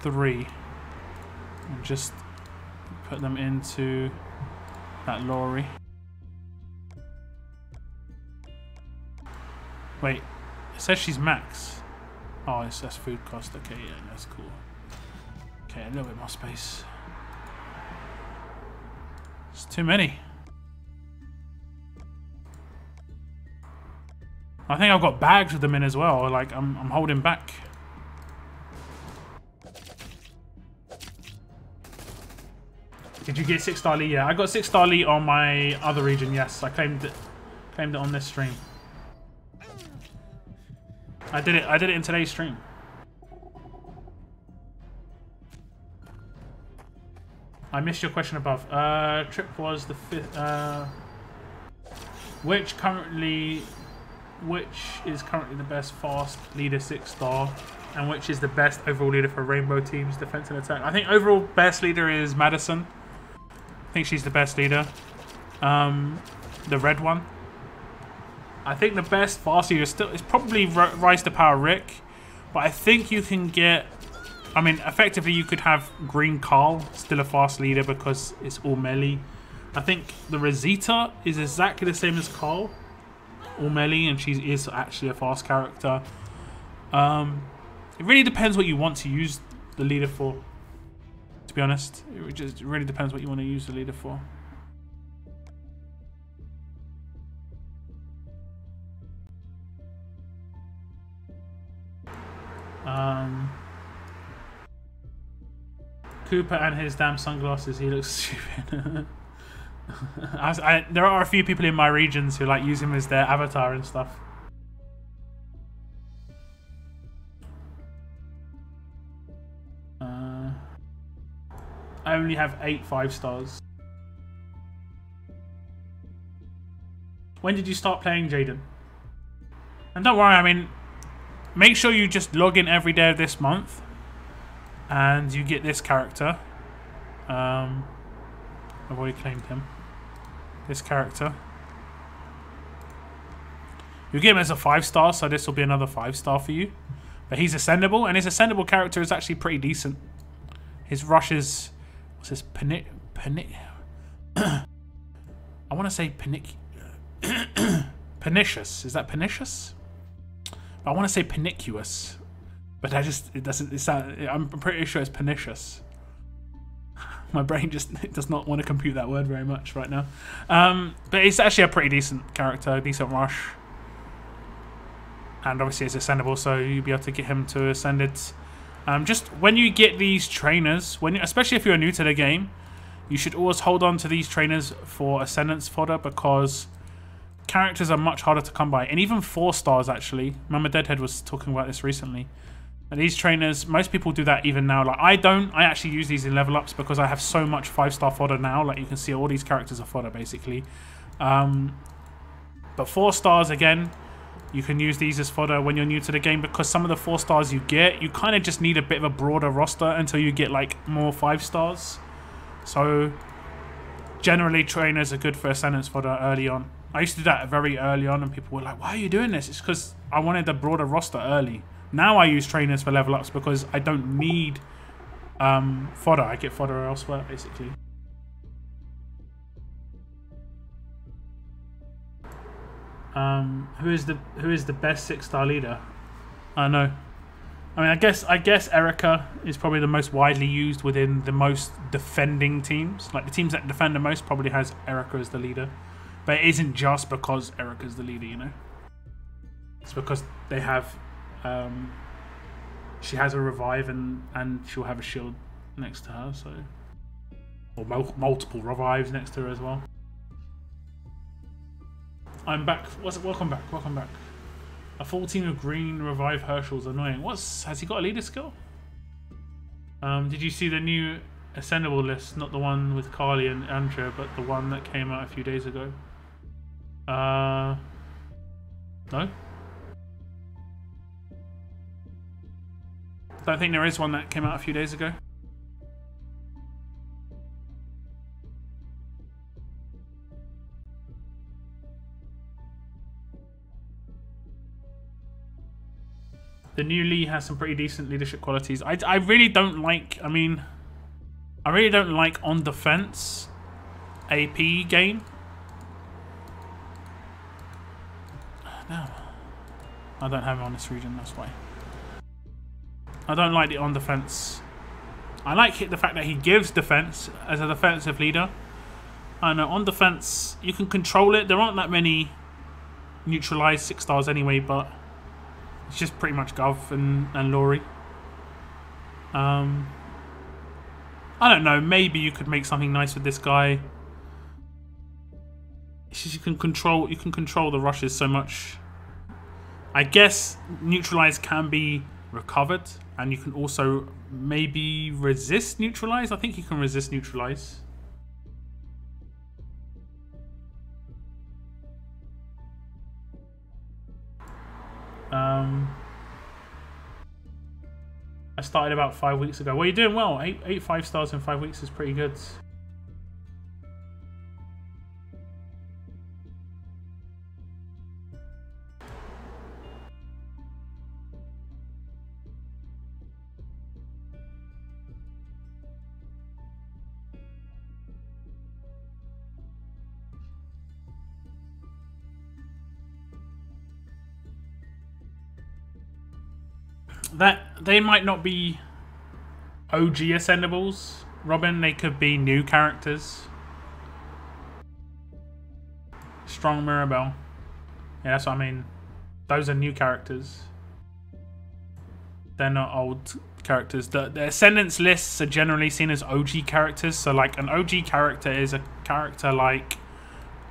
3. And just put them into that lorry. Wait, it says she's max. Oh, that's food cost. Okay, yeah, that's cool. Okay, a little bit more space. It's too many. I think I've got bags with them in as well. Like, I'm holding back. Did you get 6-star elite? Yeah, I got 6-star elite on my other region. Yes, I claimed it on this stream. I did it in today's stream. I missed your question above. Trip was the 5th. Which is currently the best fast leader 6-star, and which is the best overall leader for Rainbow Team's defense and attack? I think overall best leader is Madison. I think she's the best leader. The red one. I think the best fast leader is probably Rise to Power Rick, but I think you can get. I mean, effectively, you could have Green Carl, still a fast leader because it's all melee. I think the Rosita is exactly the same as Carl, all melee, and she is actually a fast character. It really depends what you want to use the leader for, to be honest. It really depends what you want to use the leader for. Cooper and his damn sunglasses, he looks stupid. There are a few people in my regions who like use him as their avatar and stuff. I only have 8 5-stars. When did you start playing, Jaden? And don't worry, I mean, make sure you just log in every day of this month and you get this character. I've already claimed him. This character. You get him as a 5-star, so this will be another 5-star for you. But he's ascendable, and his ascendable character is actually pretty decent. His rush is... What's this? I want to say pernicious. Is that pernicious? I want to say pernicious. But it doesn't... I'm pretty sure it's pernicious. My brain just does not want to compute that word very much right now. But it's actually a pretty decent character, decent rush. And obviously it's ascendable, so you'll be able to get him to ascended. Just when you get these trainers, especially if you're new to the game, you should always hold on to these trainers for ascendance fodder, because characters are much harder to come by. And even 4-stars, actually. Mama Deadhead was talking about this recently. And these trainers, most people do that even now. Like, I don't. I actually use these in level ups because I have so much 5-star fodder now. Like, you can see all these characters are fodder, basically. But 4-stars, again, you can use these as fodder when you're new to the game, because some of the 4-stars you get, you kind of just need a bit of a broader roster until you get, like, more 5-stars. So, generally, trainers are good for ascendance fodder early on. I used to do that very early on, and people were like, why are you doing this? It's because I wanted a broader roster early. Now I use trainers for level ups because I don't need fodder. I get fodder elsewhere, basically. Who is the best 6-star leader? I don't know. I mean, I guess Erica is probably the most widely used within the most defending teams. Like, the teams that defend the most probably has Erica as the leader. But it isn't just because Erica's the leader, you know. It's because they have... she has a revive and she'll have a shield next to her, so, or multiple revives next to her as well. I'm back. Welcome back. Welcome back. A full team of green revive Herschel's annoying. Has he got a leader skill? Did you see the new ascendable list? Not the one with Carly and Andrea, but the one that came out a few days ago. No. Don't think there is one that came out a few days ago. The new Lee has some pretty decent leadership qualities. I really don't like, I mean, I really don't like on defense AP game. No. I don't have him on this region, that's why. I don't like the on defense. I like the fact that he gives defense as a defensive leader. I know on defense you can control it. There aren't that many neutralized 6-stars anyway, but it's just pretty much Gov and Laurie. I don't know. Maybe you could make something nice with this guy. It's just you can control the rushes so much. I guess neutralize can be recovered, and you can also maybe resist neutralize. I think you can resist neutralize. I started about 5 weeks ago. Well, you're doing well. Eight 5-stars in 5 weeks is pretty good. That they might not be OG ascendables, Robin. They could be new characters. Strong Mirabelle. Yeah, that's what I mean. Those are new characters. They're not old characters. The Ascendance lists are generally seen as OG characters. So like an OG character is a character like,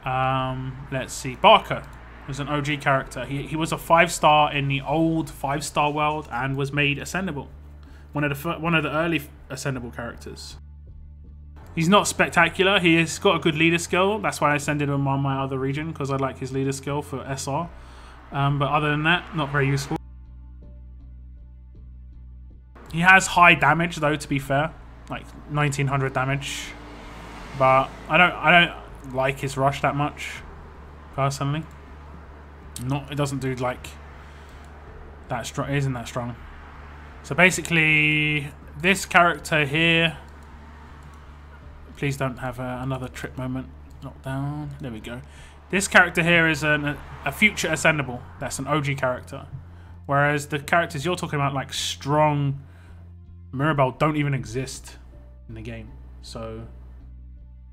let's see, Barker was an OG character. He was a 5-star in the old 5-star world and was made ascendable. One of the early ascendable characters. He's not spectacular. He has got a good leader skill. That's why I ascended him on my other region, because I like his leader skill for SR. But other than that, not very useful. He has high damage though, to be fair, like 1900 damage. But I don't like his rush that much, personally. It doesn't do like that strong. It isn't that strong. So basically, this character here. Please don't have another trip moment. Knockdown. There we go. This character here is a future ascendable. That's an OG character. Whereas the characters you're talking about, like strong Mirabelle, don't even exist in the game. So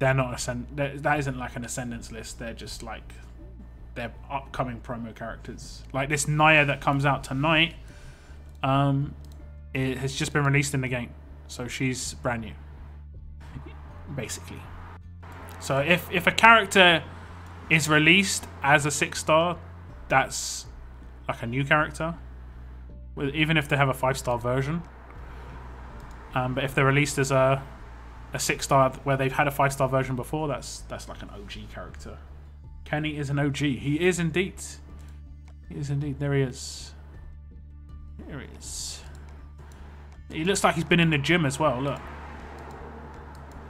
they're not that isn't like an Ascendance list. They're just like they're upcoming promo characters. Like this Naya that comes out tonight, it has just been released in the game, so she's brand new, basically. So if a character is released as a 6-star, that's like a new character, even if they have a 5-star version. But if they're released as a 6-star where they've had a 5-star version before, that's like an OG character. Kenny is an OG. He is indeed. He is indeed. There he is. There he is. He looks like he's been in the gym as well. Look.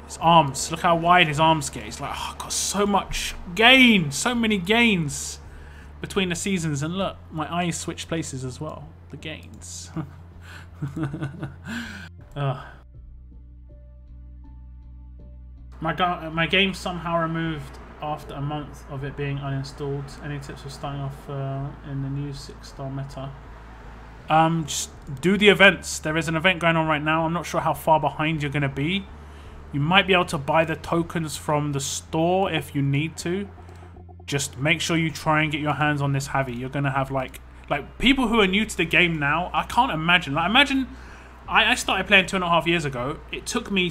His arms. Look how wide his arms get. He's like, oh, I've got so much gain. So many gains between the seasons. And look, my eyes switched places as well. The gains. My game somehow removed after a month of it being uninstalled. Any tips for starting off in the new 6-star meta? Just do the events. There is an event going on right now. I'm not sure how far behind you're going to be. You might be able to buy the tokens from the store if you need to. Just make sure you try and get your hands on this heavy. You're going to have like people who are new to the game now. I can't imagine. Like imagine I started playing 2.5 years ago. It took me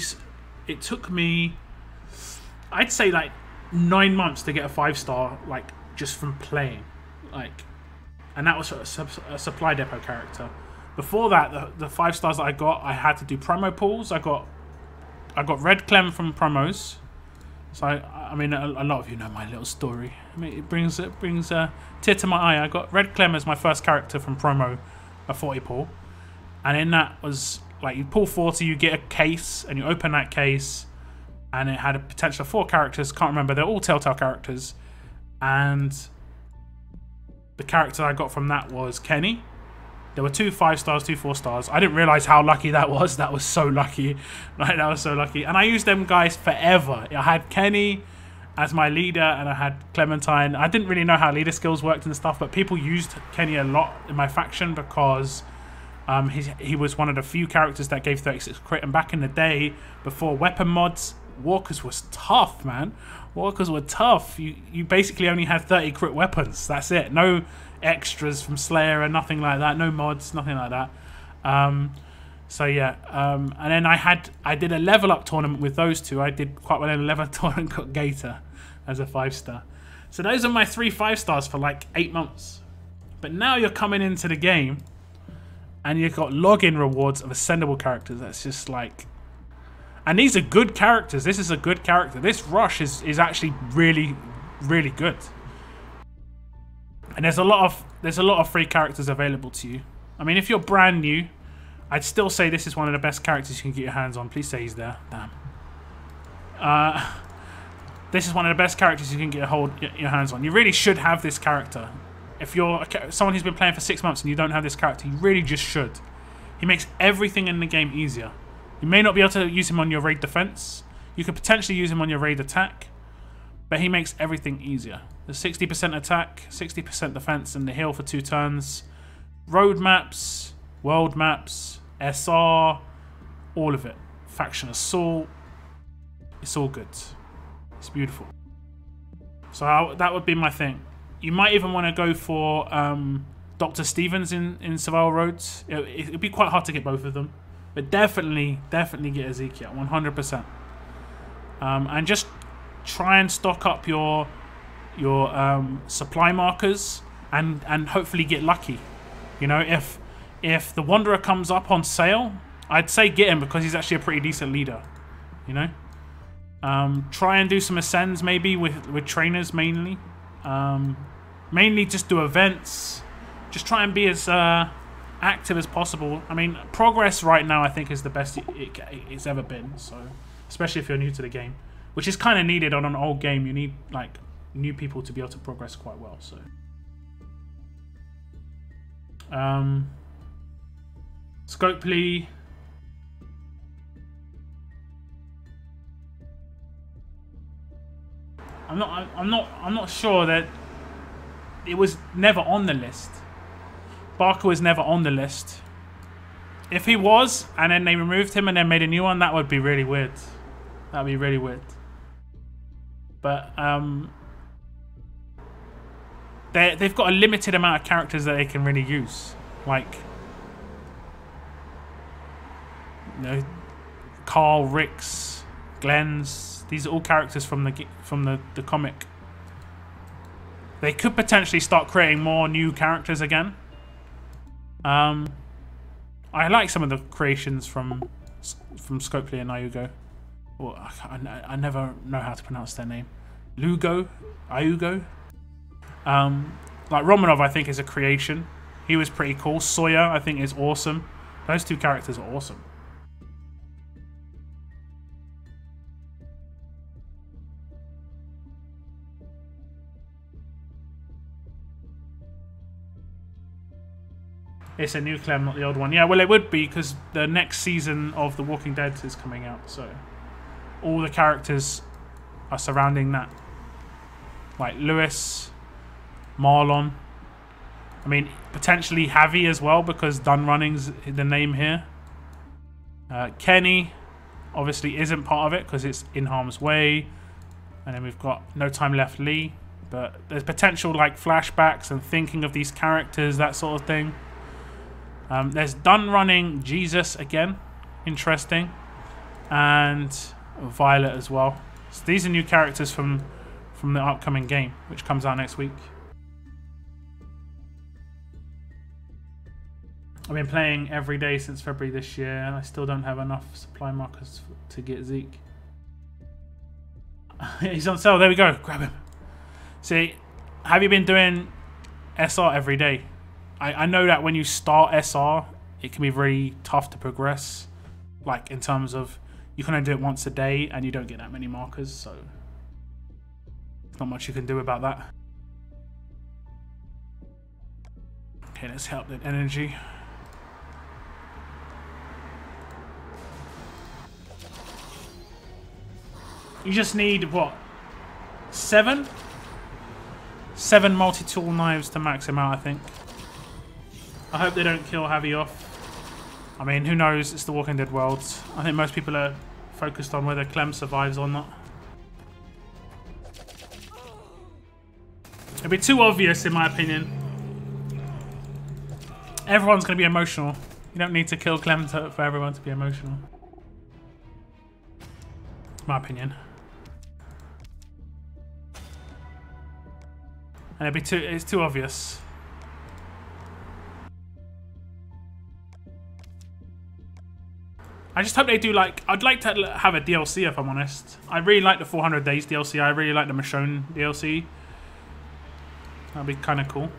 I'd say like 9 months to get a 5-star, like just from playing, like, and that was a supply depot character. Before that, the 5-stars that I got, I had to do promo pulls. I got Red Clem from promos. So I mean, a lot of you know my little story. I mean, it brings a tear to my eye. I got Red Clem as my first character from promo, a 40 pull, and in that was like you pull 40, you get a case, and you open that case. And it had a potential of 4 characters. Can't remember. They're all Telltale characters. And the character I got from that was Kenny. There were 2 5-stars, 2 4-stars. I didn't realize how lucky that was. That was so lucky. Right, that was so lucky. And I used them guys forever. I had Kenny as my leader, and I had Clementine. I didn't really know how leader skills worked and stuff, but people used Kenny a lot in my faction because he was one of the few characters that gave 36 crit. And back in the day, before weapon mods, Walkers was tough, man. Walkers were tough. You basically only had 30 crit weapons. That's it. No extras from Slayer and nothing like that. No mods, nothing like that. So yeah. And then I did a level up tournament with those 2. I did quite well in a level up tournament. Got Gator as a 5-star. So those are my 3 5-stars for like 8 months. But now you're coming into the game and you've got login rewards of ascendable characters. That's just like... And these are good characters. This is a good character. This Rush is actually really, really good. And there's a lot of free characters available to you. I mean, if you're brand new, I'd still say this is one of the best characters you can get your hands on. Please say he's there. Damn. This is one of the best characters you can get your hands on. You really should have this character. If you're someone who's been playing for 6 months and you don't have this character, you really just should. He makes everything in the game easier. You may not be able to use him on your raid defense. You could potentially use him on your raid attack. But he makes everything easier. The 60% attack, 60% defense, and the heal for 2 turns. Road maps, world maps, SR, all of it. Faction assault. It's all good. It's beautiful. So that would be my thing. You might even want to go for Dr. Stevens in Survival Roads. It'd be quite hard to get both of them. But definitely get Ezekiel, 100%. And just try and stock up your supply markers and hopefully get lucky. You know, if the Wanderer comes up on sale, I'd say get him because he's actually a pretty decent leader. You know, try and do some ascends maybe with trainers mainly. Mainly just do events. Just try and be as active as possible. I mean, progress right now I think is the best it's ever been. So, especially if you're new to the game, which is kind of needed on an old game. You need like new people to be able to progress quite well. So, Scopely. I'm not sure that it was never on the list. Barker was never on the list. If he was, and then they removed him and then made a new one, that would be really weird. That would be really weird. But they've got a limited amount of characters that they can really use, like you know, Carl, Ricks, Glenn's. These are all characters from the comic. They could potentially start creating more new characters again. I like some of the creations from Scopely and Iugo. Well, I never know how to pronounce their name. Iugo. Like Romanov, I think is a creation. He was pretty cool. Sawyer, I think, is awesome. Those 2 characters are awesome. It's a new Clem, not the old one. Yeah, well, it would be because the next season of The Walking Dead is coming out, so all the characters are surrounding that. Like Lewis, Marlon. I mean, potentially Javi as well because Done Running's the name here. Kenny obviously isn't part of it because it's In Harm's Way. And then we've got No Time Left Lee. But there's potential like flashbacks and thinking of these characters, that sort of thing. There's Done Running Jesus again, interesting, and Violet as well. So these are new characters from the upcoming game, which comes out next week. I've been playing every day since February this year, and I still don't have enough supply markers to get Zeke. He's on sale. There we go. Grab him. See, have you been doing SR every day? I know that when you start SR, it can be really tough to progress. Like, in terms of, you can only do it once a day, and you don't get that many markers, so there's not much you can do about that. Okay, let's help that energy. You just need, what, 7? 7 multi-tool knives to max him out, I think. I hope they don't kill Javi off. I mean, who knows? It's the Walking Dead world. I think most people are focused on whether Clem survives or not. It'd be too obvious, in my opinion. Everyone's going to be emotional. You don't need to kill Clem for everyone to be emotional. My opinion. And it's too obvious. I just hope they do, like, I'd like to have a DLC, if I'm honest. I really like the 400 Days DLC. I really like the Michonne DLC. That'd be kind of cool.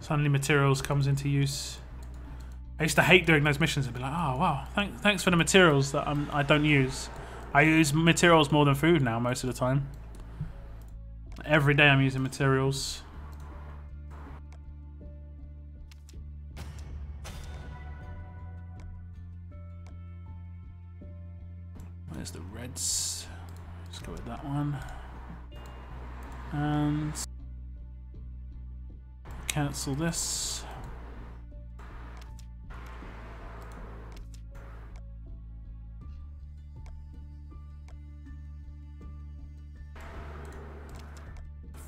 Suddenly materials comes into use. I used to hate doing those missions and be like, oh wow, thanks for the materials that I don't use. I use materials more than food now most of the time. Every day I'm using materials. Where's the reds? Let's go with that one. And cancel this.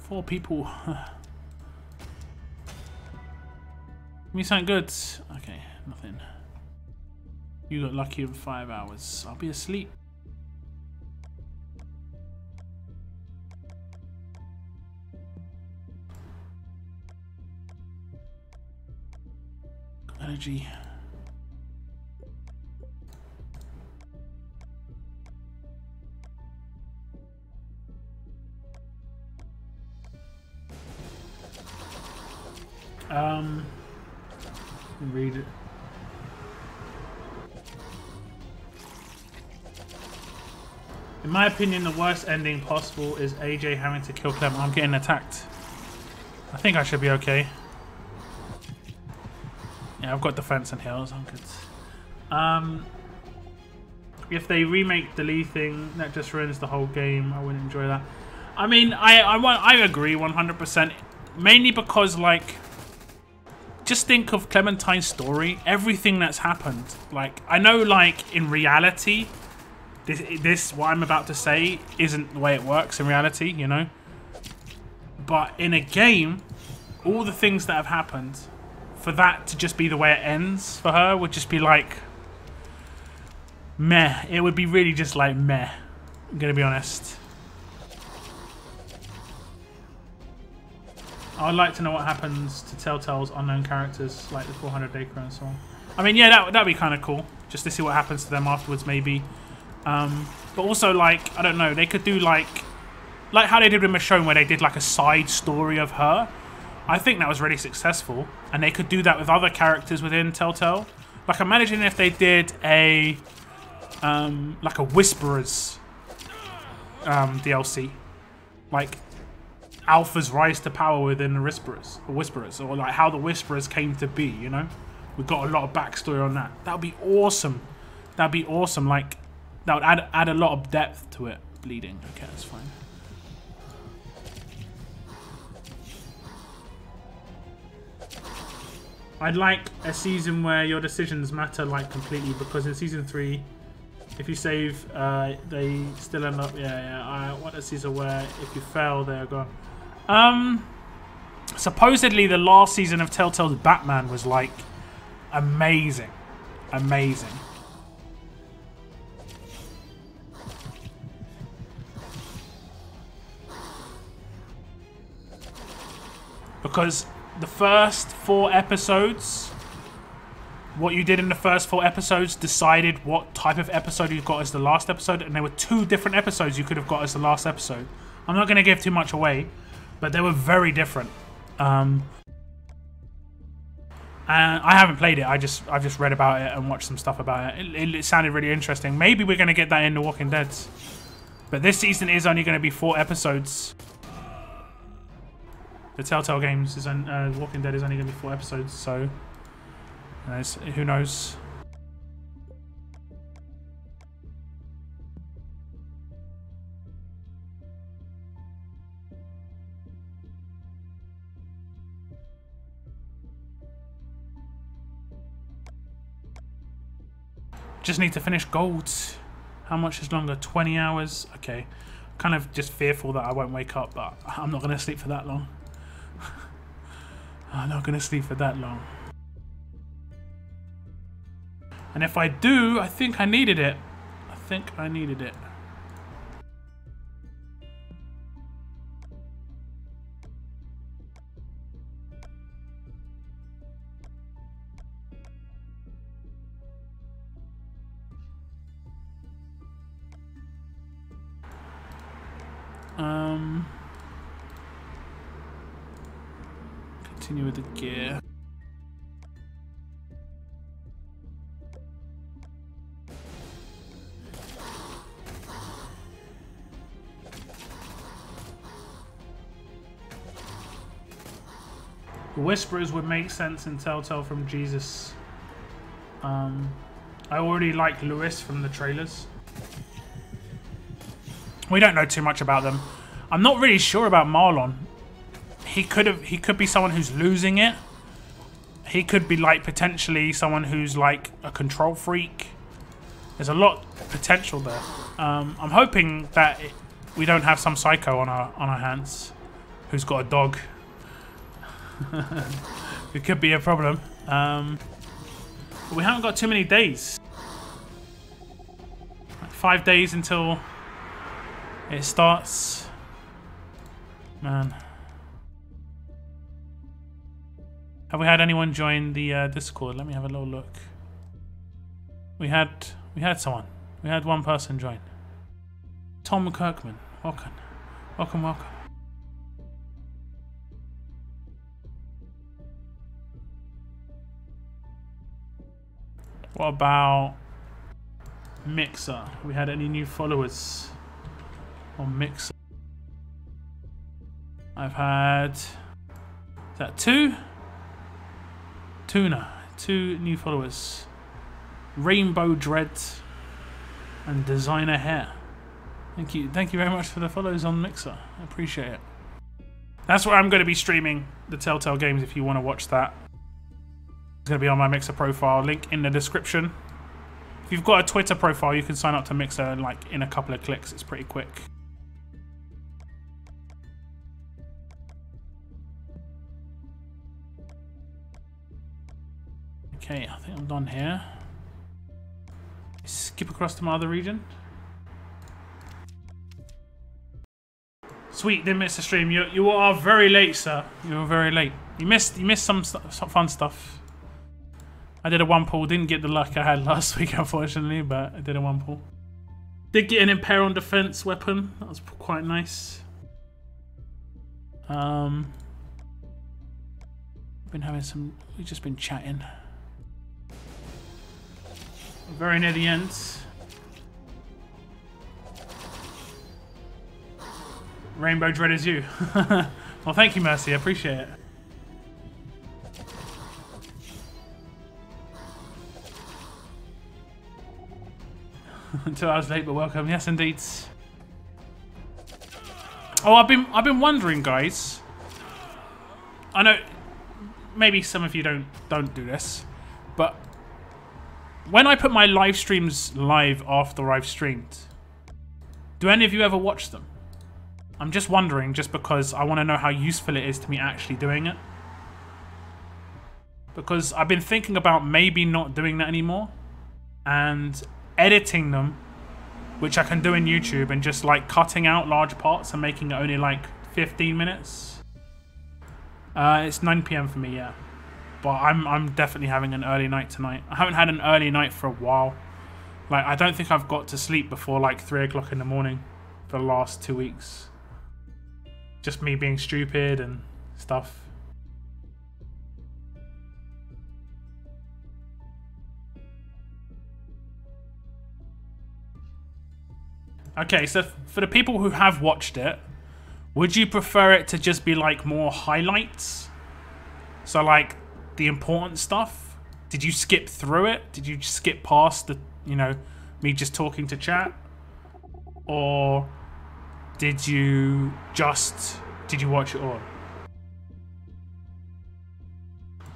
Four people. Me sound good. Okay, nothing. You got lucky in 5 hours. I'll be asleep. Got energy. Read it. In my opinion, the worst ending possible is AJ having to kill Clem. I'm getting attacked. I think I should be okay. Yeah, I've got defense and heals. I'm good. If they remake the Lee thing, that just ruins the whole game. I wouldn't enjoy that. I mean, I agree 100%. Mainly because, like, just think of Clementine's story. Everything that's happened. Like, I know, like, in reality, this what I'm about to say isn't the way it works in reality, you know. But in a game, all the things that have happened, for that to just be the way it ends for her would just be like meh. It would be really just like meh. I'm gonna be honest. I'd like to know what happens to Telltale's unknown characters, like the 400 Acre and so on. I mean, yeah, that'd be kind of cool, just to see what happens to them afterwards, maybe. But also, like, I don't know, they could do like how they did with Michonne, where they did like a side story of her. I think that was really successful, and they could do that with other characters within Telltale. Like, imagine if they did a like a Whisperers DLC, like Alpha's rise to power within the Whisperers, or like how the Whisperers came to be. You know, we've got a lot of backstory on that. That would be awesome. That'd be awesome. Like, that would add a lot of depth to it. Bleeding. Okay, that's fine. I'd like a season where your decisions matter, like, completely, because in season 3, if you save, they still end up. Yeah. I want a season where if you fail, they're gone. Supposedly the last season of Telltale's Batman was like amazing. Because the first 4 episodes, what you did in the first 4 episodes decided what type of episode you got as the last episode, and there were 2 different episodes you could have got as the last episode. I'm not going to give too much away, but they were very different. And I haven't played it. I've just read about it and watched some stuff about it. It sounded really interesting. Maybe we're going to get that in The Walking Dead. But this season is only going to be 4 episodes. The Telltale games is Walking Dead is only going to be 4 episodes, so who knows? Just need to finish golds. How much is longer? 20 hours? Okay. Kind of just fearful that I won't wake up, but I'm not going to sleep for that long. I'm not going to sleep for that long. And if I do, I think I needed it. Continue with the gear. The Whisperers would make sense in Telltale from Jesus. I already like Lewis from the trailers. We don't know too much about them. I'm not really sure about Marlon. He could be someone who's losing it. He could be like potentially someone who's like a control freak. There's a lot of potential there. I'm hoping that we don't have some psycho on our hands who's got a dog. It could be a problem. But we haven't got too many days. Like 5 days until it starts. Man. Have we had anyone join the Discord? Let me have a little look. We had someone. We had one person join. Tom Kirkman. Welcome. Welcome, welcome. What about Mixer? Have we had any new followers on Mixer? I've had... Is that two? Tuna. 2 new followers. Rainbow Dread and Designer Hair. Thank you very much for the follows on Mixer. I appreciate it. That's where I'm going to be streaming the Telltale games if you want to watch that. It's going to be on my Mixer profile, link in the description. If you've got a Twitter profile, you can sign up to Mixer like in a couple of clicks. It's pretty quick. Okay, I think I'm done here. Skip across to my other region. Sweet, didn't miss the stream. You are very late, sir. You were very late. You missed some fun stuff. I did a 1 pull. Didn't get the luck I had last week, unfortunately, but I did a 1 pull. Did get an Impair on defense weapon. That was quite nice. Been having some. We've just been chatting. Very near the end. Rainbow Dread is you. Well, thank you, Mercy. I appreciate it. 2 hours late, but welcome. Yes, indeed. Oh, I've been wondering, guys. I know maybe some of you don't do this, but when I put my live streams live after I've streamed, do any of you ever watch them? I'm just wondering, just because I want to know how useful it is to me actually doing it. Because I've been thinking about maybe not doing that anymore and editing them, which I can do in YouTube, and just like cutting out large parts and making it only like 15 minutes. It's 9 PM for me, yeah. But I'm definitely having an early night tonight. I haven't had an early night for a while. Like, I don't think I've got to sleep before like 3 o'clock in the morning for the last 2 weeks. Just me being stupid and stuff. Okay, so for the people who have watched it, would you prefer it to just be like more highlights? So like the important stuff? Did you skip through it? Did you just skip past the, you know, me just talking to chat? Or did you watch it all?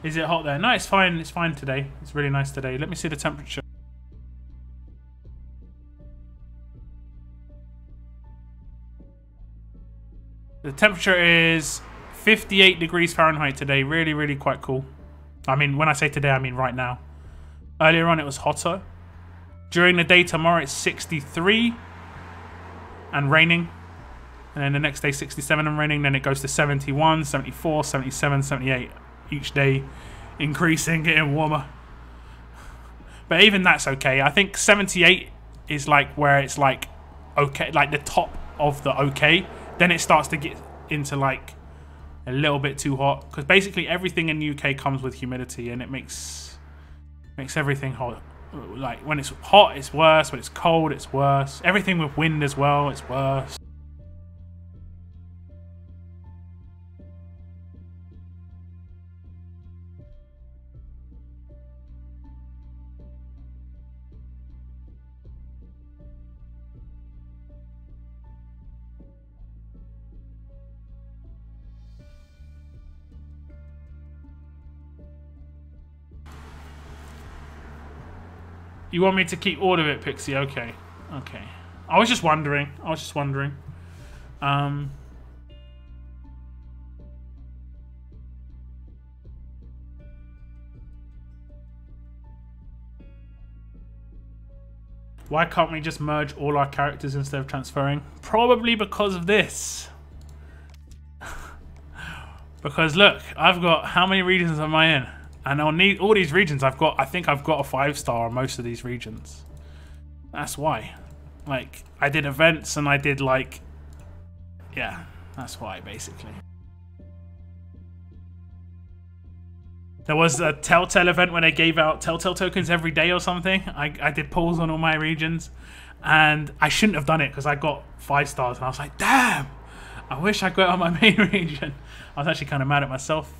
Is it hot there? No, it's fine. It's fine today. It's really nice today. Let me see the temperature. The temperature is 58 degrees Fahrenheit today. Really, really quite cool. I mean, when I say today, I mean right now. Earlier on, it was hotter. During the day tomorrow, it's 63 and raining. And then the next day, 67 and raining. Then it goes to 71, 74, 77, 78. Each day increasing, getting warmer. But even that's okay. I think 78 is like where it's like okay, like the top of the okay. Then it starts to get into like a little bit too hot, because basically everything in the UK comes with humidity, and it makes everything hot. Like when it's hot, it's worse. When it's cold, it's worse. Everything with wind as well, it's worse. You want me to keep all of it, Pixie? Okay. Okay. I was just wondering. Why can't we just merge all our characters instead of transferring? Probably because of this. Because look, I've got, how many regions am I in? And on all these regions, I think I've got a 5-star on most of these regions. That's why. Like, I did events and I did like, yeah, that's why basically. There was a Telltale event when they gave out Telltale tokens every day or something. I did polls on all my regions, and I shouldn't have done it because I got 5 stars and I was like, damn, I wish I got it on my main region. I was actually kind of mad at myself.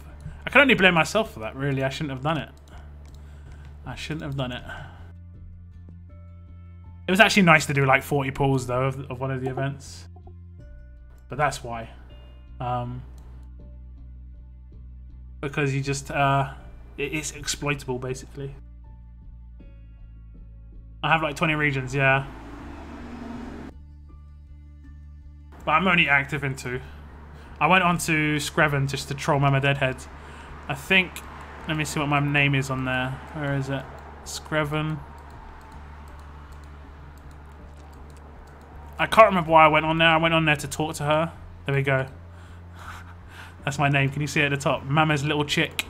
I can only blame myself for that, really. I shouldn't have done it. I shouldn't have done it. It was actually nice to do like 40 pulls, though, of one of the events. But that's why. Because you just... it's exploitable, basically. I have like 20 regions, yeah. But I'm only active in 2. I went on to Screven just to troll Mama Deadhead. I think, let me see what my name is on there. Where is it? Screven. I can't remember why I went on there. I went on there to talk to her. There we go. That's my name. Can you see it at the top? Mama's little chick.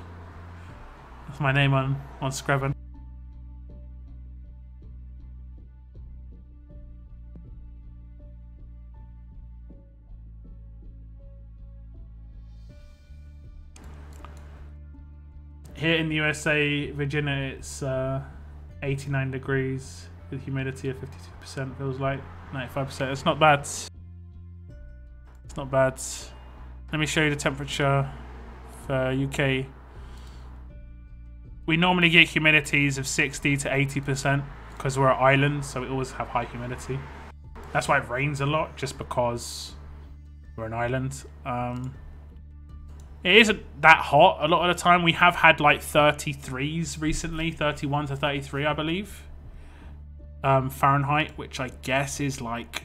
That's my name on Screven. Here in the USA, Virginia, it's 89 degrees with humidity of 52%, feels like 95%. It's not bad. It's not bad. Let me show you the temperature for UK. We normally get humidities of 60 to 80% because we're an island, so we always have high humidity. That's why it rains a lot, just because we're an island. It isn't that hot a lot of the time. We have had like 33s recently, 31 to 33, I believe. Fahrenheit, which I guess is like,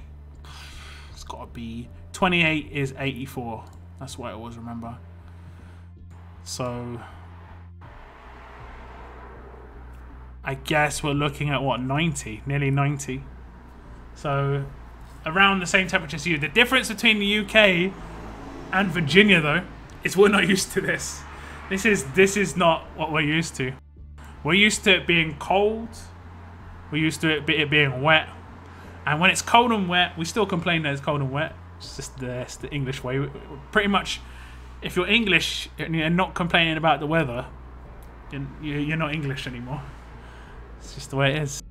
it's got to be, 28 is 84. That's what I always remember. So, I guess we're looking at what, 90, nearly 90. So, around the same temperature as you. The difference between the UK and Virginia, though, is we're not used to this. This is not what we're used to. We're used to it being cold. We're used to it being wet. And when it's cold and wet, we still complain that it's cold and wet. It's just the English way. Pretty much, if you're English and you're not complaining about the weather, you're not English anymore. It's just the way it is.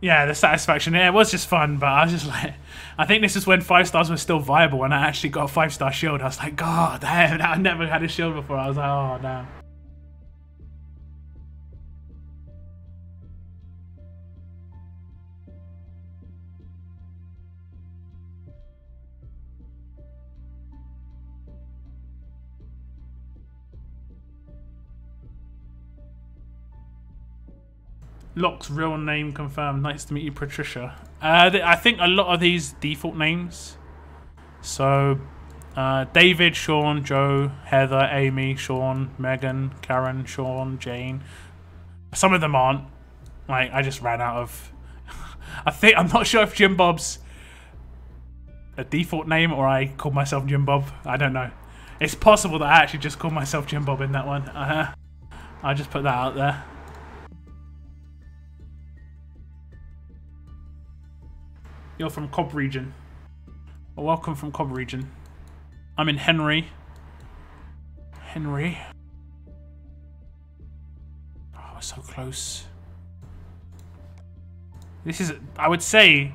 Yeah, the satisfaction. Yeah, it was just fun, but I was just like, I think this is when 5 stars was still viable, and I actually got a 5-star shield. I was like, God damn, I never had a shield before. I was like, oh damn. Locke's real name confirmed. Nice to meet you, Patricia. I think a lot of these default names. So, David, Sean, Joe, Heather, Amy, Sean, Megan, Karen, Sean, Jane. Some of them aren't. Like, I just ran out of... I'm not sure if Jim Bob's a default name or I called myself Jim Bob. I don't know. It's possible that I actually just called myself Jim Bob in that one. I'll just put that out there. You're from Cobb region. Well, welcome from Cobb region. I'm in Henry. Henry. Oh, we're so close. This is, I would say,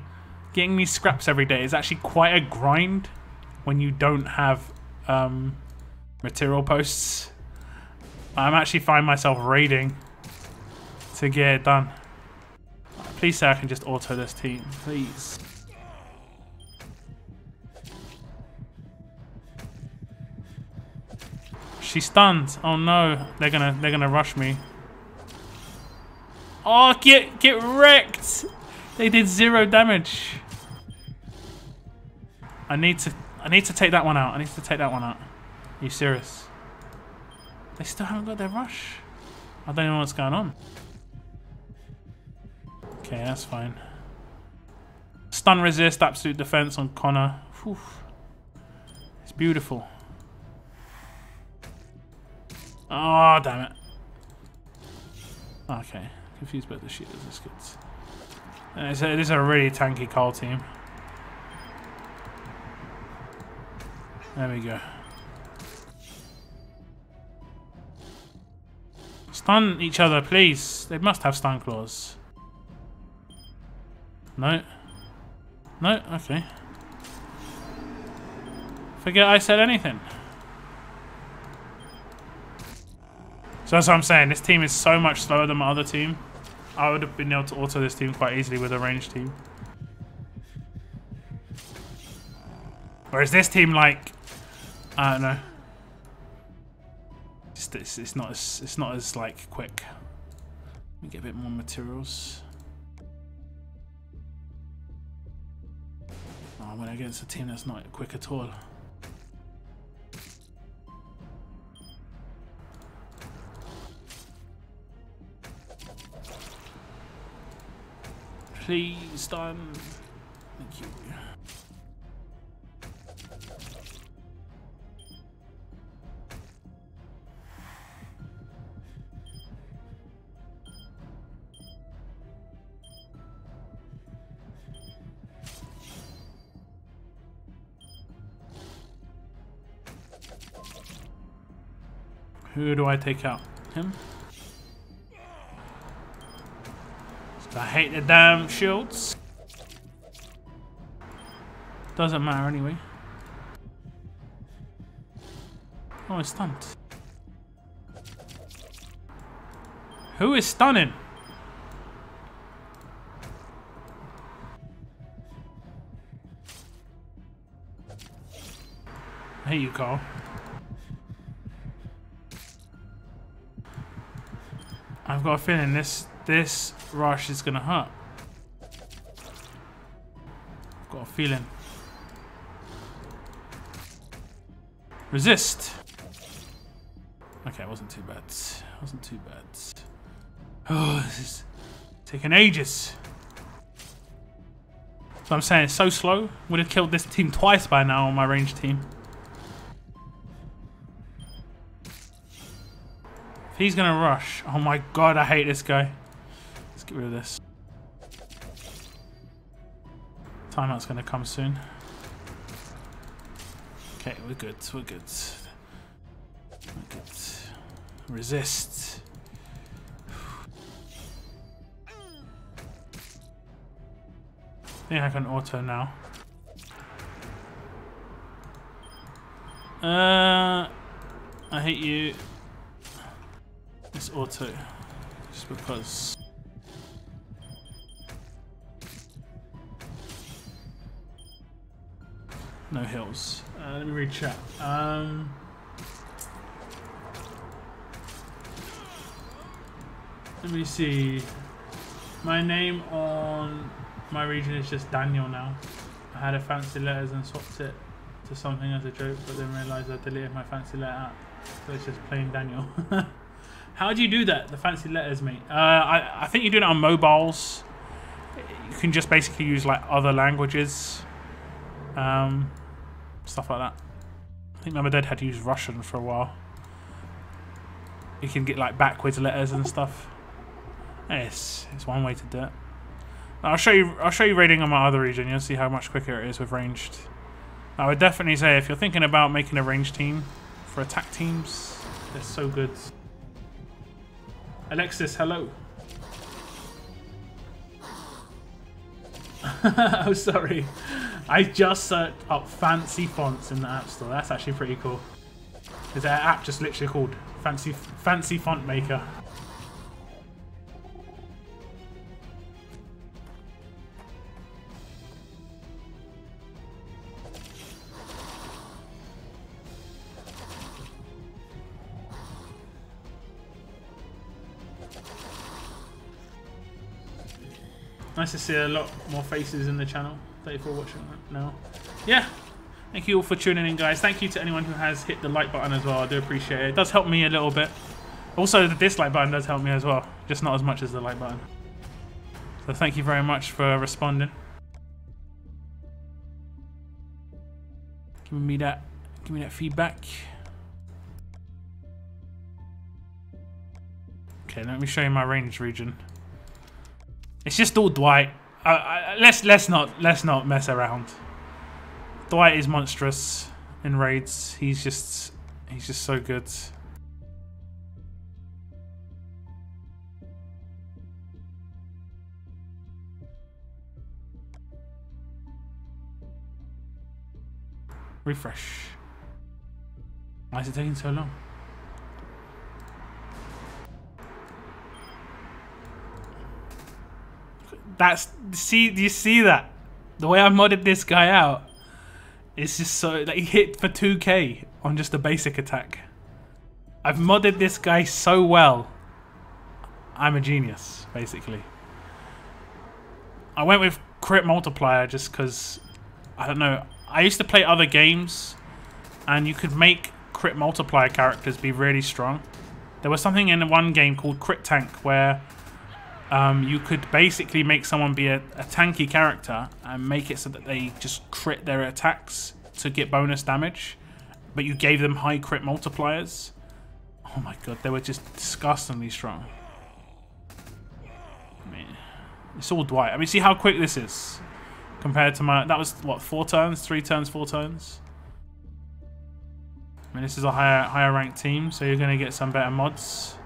getting these scraps every day is actually quite a grind when you don't have material posts. I'm actually finding myself raiding to get it done. Please say I can just auto this team, please. She's stunned. Oh no, they're gonna rush me. Oh, get wrecked! They did 0 damage. I need to take that one out. I need to take that one out. Are you serious? They still haven't got their rush. I don't know what's going on. Okay, that's fine. Stun resist, absolute defense on Connor. Whew. It's beautiful. Oh, damn it. Okay, confused about the shooters. That's good. It is a really tanky Carl team. There we go. Stun each other, please. They must have stun claws. No. No? Okay. Forget I said anything. So that's what I'm saying. This team is so much slower than my other team. I would have been able to auto this team quite easily with a ranged team. Whereas this team, like, I don't know. It's not as like quick. Let me get a bit more materials. Oh, I went against a team that's not quick at all. Please, done. Thank you. Who do I take out? Him? I hate the damn shields. Doesn't matter anyway. Oh, it's stunned. Who is stunning? I hate you, Carl. I've got a feeling this rush is gonna hurt. I've got a feeling. Resist. Okay, it wasn't too bad. It wasn't too bad. Oh, this is taking ages. So I'm saying it's so slow. Would have killed this team twice by now on my ranged team. If he's gonna rush, oh my god, I hate this guy. Let's get rid of this. Timeout's gonna come soon. Okay, we're good, we're good. We're good. Resist. I think I can auto now. I hate you. This auto, just because. No hills. Let me read chat. Let me see. My name on my region is just Daniel now. I had a fancy letters and swapped it to something as a joke, but then realised I deleted my fancy letter app. So it's just plain Daniel. How do you do that? The fancy letters, mate. I think you do it on mobiles. You can just basically use like other languages, stuff like that. I think my dad had to use Russian for a while. You can get like backwards letters and stuff. It's one way to do it. I'll show you raiding on my other region. You'll see how much quicker it is with ranged. I would definitely say if you're thinking about making a ranged team for attack teams, they're so good. Alexis, hello. Oh, sorry. I just searched up fancy fonts in the App Store. That's actually pretty cool. There's an app just literally called Fancy Font Maker. Nice to see a lot more faces in the channel. Thank you for watching that now. Yeah, thank you all for tuning in, guys. Thank you to anyone who has hit the like button as well. I do appreciate it. It does help me a little bit. Also, the dislike button does help me as well. Just not as much as the like button. So thank you very much for responding. Give me that feedback. Okay, let me show you my range region. It's just all Dwight. Let's not mess around. Dwight is monstrous in raids. He's just so good. Refresh. Why is it taking so long? Do you see that? The way I modded this guy out, it's just so like he hit for 2k on just a basic attack. I've modded this guy so well. I'm a genius, basically. I went with crit multiplier just because I don't know. I used to play other games, and you could make crit multiplier characters be really strong. There was something in one game called Crit Tank where you could basically make someone be a tanky character and make it so that they just crit their attacks to get bonus damage, but you gave them high crit multipliers. Oh my god, they were just disgustingly strong. I mean, it's all Dwight. I mean, see how quick this is compared to my... That was, what, 4 turns? 3 turns, 4 turns? I mean, this is a higher ranked team, so you're going to get some better mods.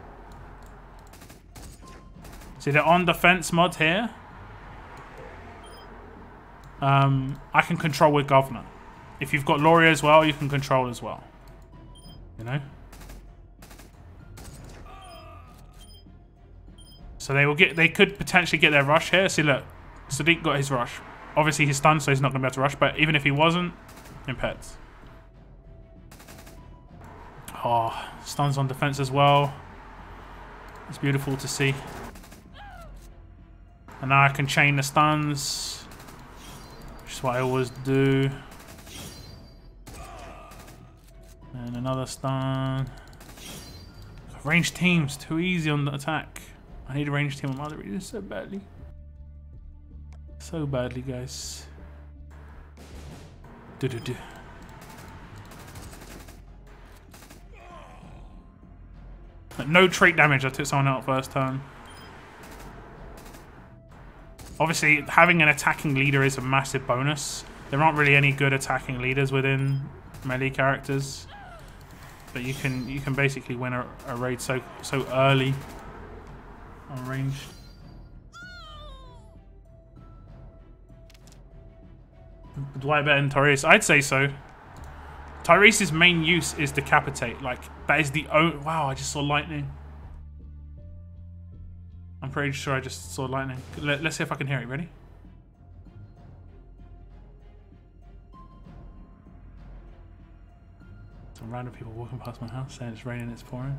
See the on defense mod here? I can control with Governor. If you've got Laurie as well, you can control as well. You know? So they could potentially get their rush here. See, look, Sadiq got his rush. Obviously he's stunned, so he's not going to be able to rush, but even if he wasn't, impeds. Oh, stuns on defense as well. It's beautiful to see. And now I can chain the stuns, which is what I always do. And another stun. Ranged teams, too easy on the attack. I need a ranged team on my other regions so badly. So badly, guys. Do-do-do. But no trait damage, I took someone out first turn. Obviously, having an attacking leader is a massive bonus. There aren't really any good attacking leaders within melee characters, but you can basically win a raid so early on range. Dwight better than Tyrese? I'd say so. Tyrese's main use is decapitate. Like, that is the only... Wow, I just saw lightning. I'm pretty sure I just saw lightning. Let's see if I can hear it. Ready? Some random people walking past my house saying it's raining, it's pouring.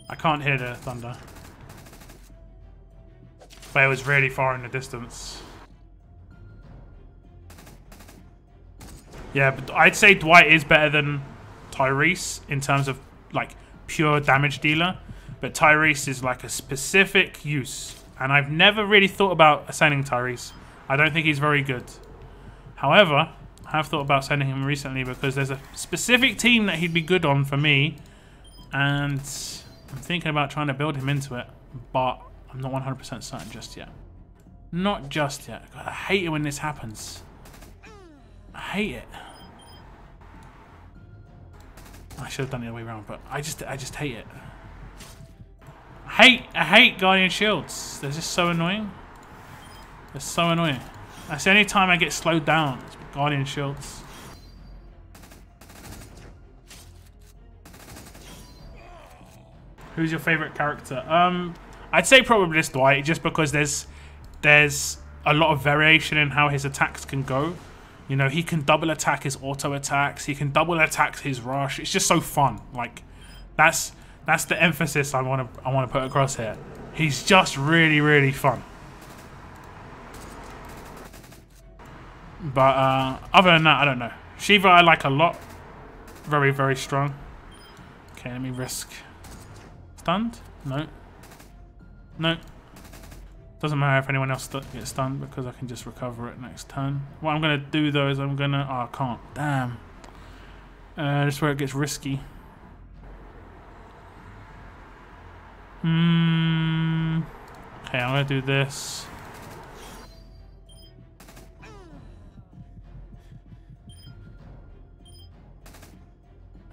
I can't hear the thunder. But it was really far in the distance. Yeah, but I'd say Dwight is better than Tyrese in terms of, like, pure damage dealer. But Tyrese is, like, a specific use. And I've never really thought about assigning Tyrese. I don't think he's very good. However, I have thought about sending him recently because there's a specific team that he'd be good on for me. And I'm thinking about trying to build him into it. But I'm not 100% certain just yet. Not just yet. God, I hate it when this happens. I hate it. I should have done it the other way around, but I just hate it. I hate Guardian Shields. They're just so annoying. They're so annoying. That's the only time I get slowed down. It's with Guardian Shields. Who's your favorite character? I'd say probably this Dwight, just because there's a lot of variation in how his attacks can go. You know, he can double attack his auto attacks. He can double attack his rush. It's just so fun. Like, that's the emphasis I want to put across here. He's just really, really fun. But other than that, I don't know. Shiva I like a lot. Very, very strong. Okay, let me risk. Stunned? No. No. Doesn't matter if anyone else gets stunned because I can just recover it next turn. What I'm going to do though is I'm going to... Oh, I can't. Damn. This is where it gets risky. Okay, I'm going to do this.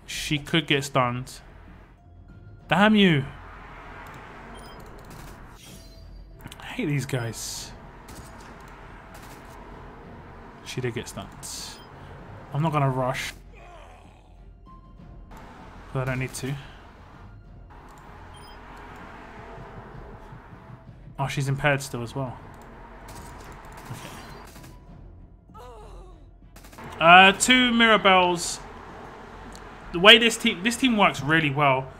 She could get stunned. Damn you. I hate these guys. She did get stunned. I'm not going to rush. Because I don't need to. Oh, she's impaired still as well. Okay. 2 Mirabelles. The way this team works really well,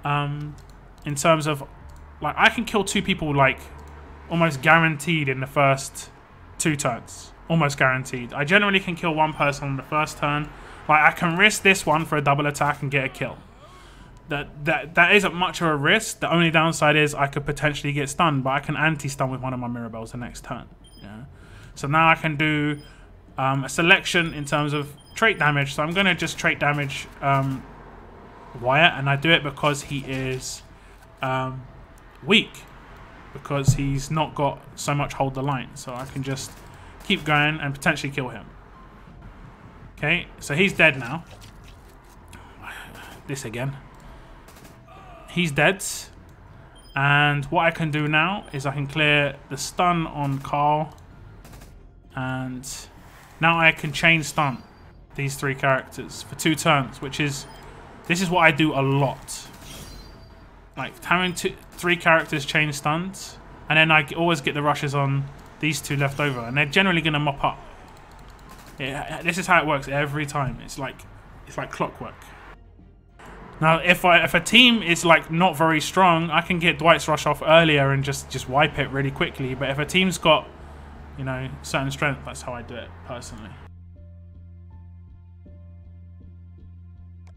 in terms of, like, I can kill 2 people like almost guaranteed in the first 2 turns. Almost guaranteed. I generally can kill 1 person on the first turn. Like, I can risk this one for a double attack and get a kill. That isn't much of a risk. The only downside is I could potentially get stunned, but I can anti-stun with one of my Mirabelles the next turn. Yeah. So now I can do a selection in terms of trait damage. So I'm going to just trait damage Wyatt, and I do it because he is weak, because he's not got so much hold the line. So I can just keep going and potentially kill him. Okay, so he's dead now. This again. He's dead. And what I can do now is I can clear the stun on Carl. And now I can chain stun these 3 characters for 2 turns, which is... This is what I do a lot. Like, having 3 characters chain stunned, and then I always get the rushes on these 2 left over, and they're generally going to mop up. This is how it works every time. It's like clockwork. Now, if a team is like not very strong, I can get Dwight's rush off earlier and just wipe it really quickly. But if a team's got, you know, certain strength, that's how I do it personally.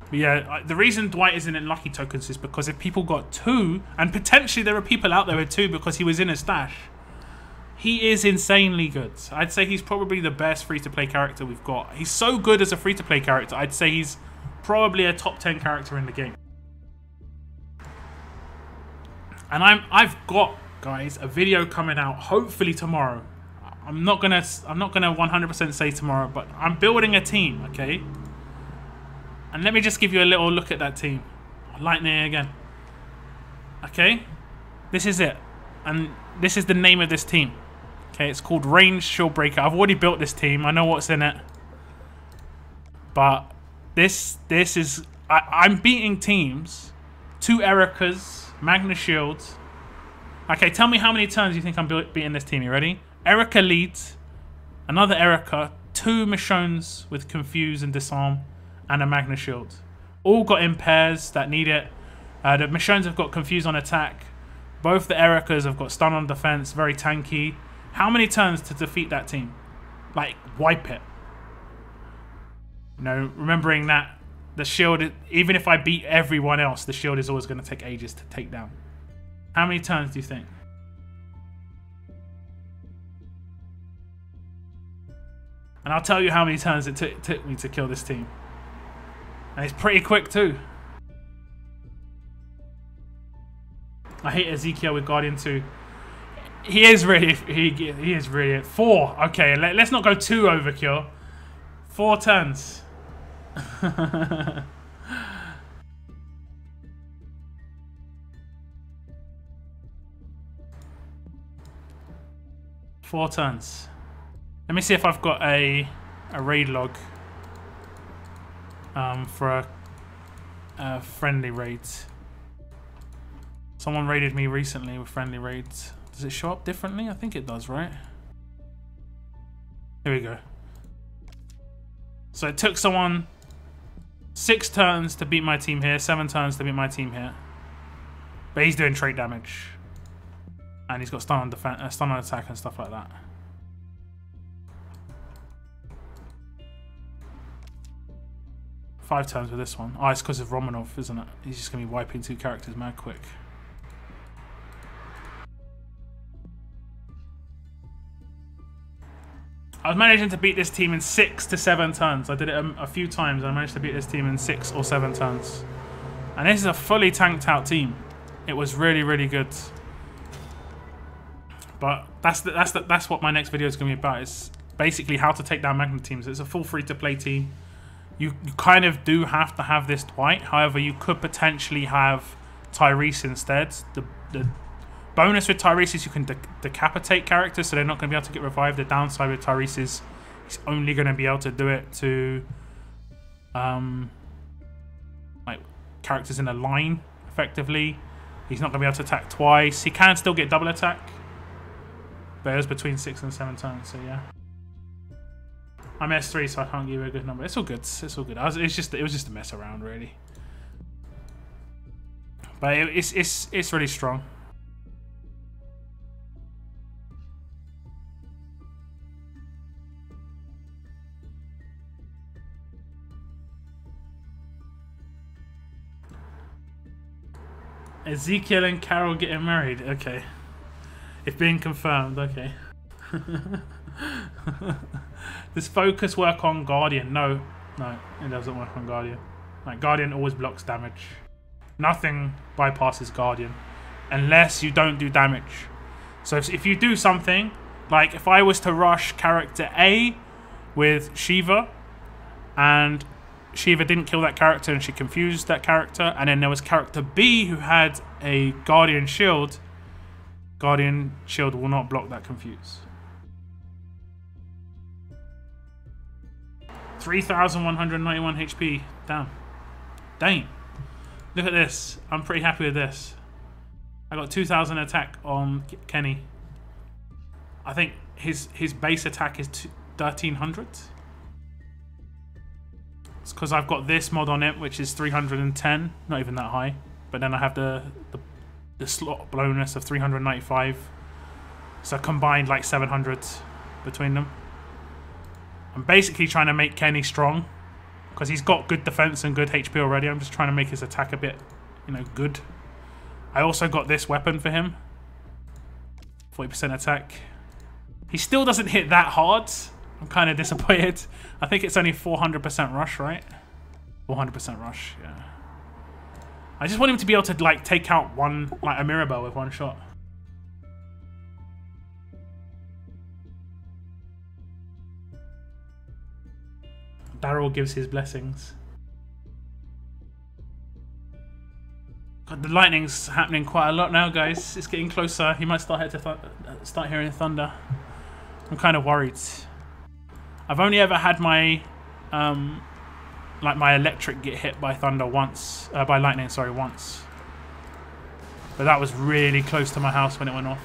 But yeah, the reason Dwight isn't in lucky tokens is because if people got 2, and potentially there are people out there with 2 because he was in a stash, he is insanely good. I'd say he's probably the best free-to-play character we've got. He's so good as a free-to-play character. I'd say he's probably a top 10 character in the game. And I've got, guys, a video coming out hopefully tomorrow. I'm not gonna 100% say tomorrow, but I'm building a team, okay? And let me just give you a little look at that team. Lightning again. Okay? This is it. And this is the name of this team. Okay, it's called Range Shieldbreaker. I've already built this team. I know what's in it. But this is... I'm beating teams. 2 Ericas, Magna Shields. Okay, tell me how many turns you think I'm beating this team. You ready? Erica leads. Another Erica. 2 Michonnes with Confuse and Disarm. And a Magna Shield. All got in pairs that need it. The Michonnes have got Confuse on attack. Both the Ericas have got Stun on defense. Very tanky. How many turns to defeat that team? Like, wipe it. You know, remembering that the shield, even if I beat everyone else, the shield is always going to take ages to take down. How many turns do you think? And I'll tell you how many turns it took me to kill this team. And it's pretty quick too. I hate Ezekiel with Guardian 2. He is really, he is really 4. Okay, let's not go too overkill. 4 turns. 4 turns. Let me see if I've got a raid log for a friendly raid. Someone raided me recently with friendly raids. Does it show up differently? I think it does, right? Here we go. So it took someone 6 turns to beat my team here, 7 turns to beat my team here. But he's doing trait damage. And he's got stun on defense, stun on attack and stuff like that. Five turns with this one. Oh, it's because of Romanov, isn't it? He's just going to be wiping 2 characters mad quick. I was managing to beat this team in 6 to 7 turns. I did it a few times. I managed to beat this team in 6 or 7 turns. And this is a fully tanked out team. It was really, really good. But that's what my next video is going to be about. It's basically how to take down Magna teams. It's a full free-to-play team. You kind of do have to have this Dwight. However, you could potentially have Tyrese instead. The bonus with Tyrese is you can decapitate characters, so they're not going to be able to get revived. The downside with Tyrese is he's only going to be able to do it to like characters in a line, effectively. He's not going to be able to attack twice. He can still get double attack, but it was between 6 and 7 turns, so yeah. I'm S3, so I can't give you a good number. It's all good. It's all good. It was just a mess around, really. But it's really strong. Ezekiel and Carol getting married. Okay. It's been confirmed. Okay. Does focus work on Guardian? No, it doesn't work on Guardian. Like, Guardian always blocks damage. Nothing bypasses Guardian unless you don't do damage. So if you do something, like if I was to rush character A with Shiva and Shiva didn't kill that character and she confused that character, and then there was character B who had a Guardian shield will not block that confuse. 3,191 HP. Damn. Dang. Look at this. I'm pretty happy with this. I got 2,000 attack on Kenny. I think his base attack is 1,300. It's because I've got this mod on it, which is 310. Not even that high. But then I have the slot bonus of 395. So combined like 700 between them. I'm basically trying to make Kenny strong because he's got good defense and good HP already. I'm just trying to make his attack a bit, you know, good. I also got this weapon for him. 40% attack. He still doesn't hit that hard. I'm kind of disappointed. I think it's only 400% rush, right? 400% rush, yeah. I just want him to be able to, like, take out a Mirabelle with one shot. Daryl gives his blessings. God, the lightning's happening quite a lot now, guys. It's getting closer. He might start hearing thunder. I'm kind of worried. I've only ever had my like my electric get hit by thunder once, by lightning, sorry, once. But that was really close to my house when it went off.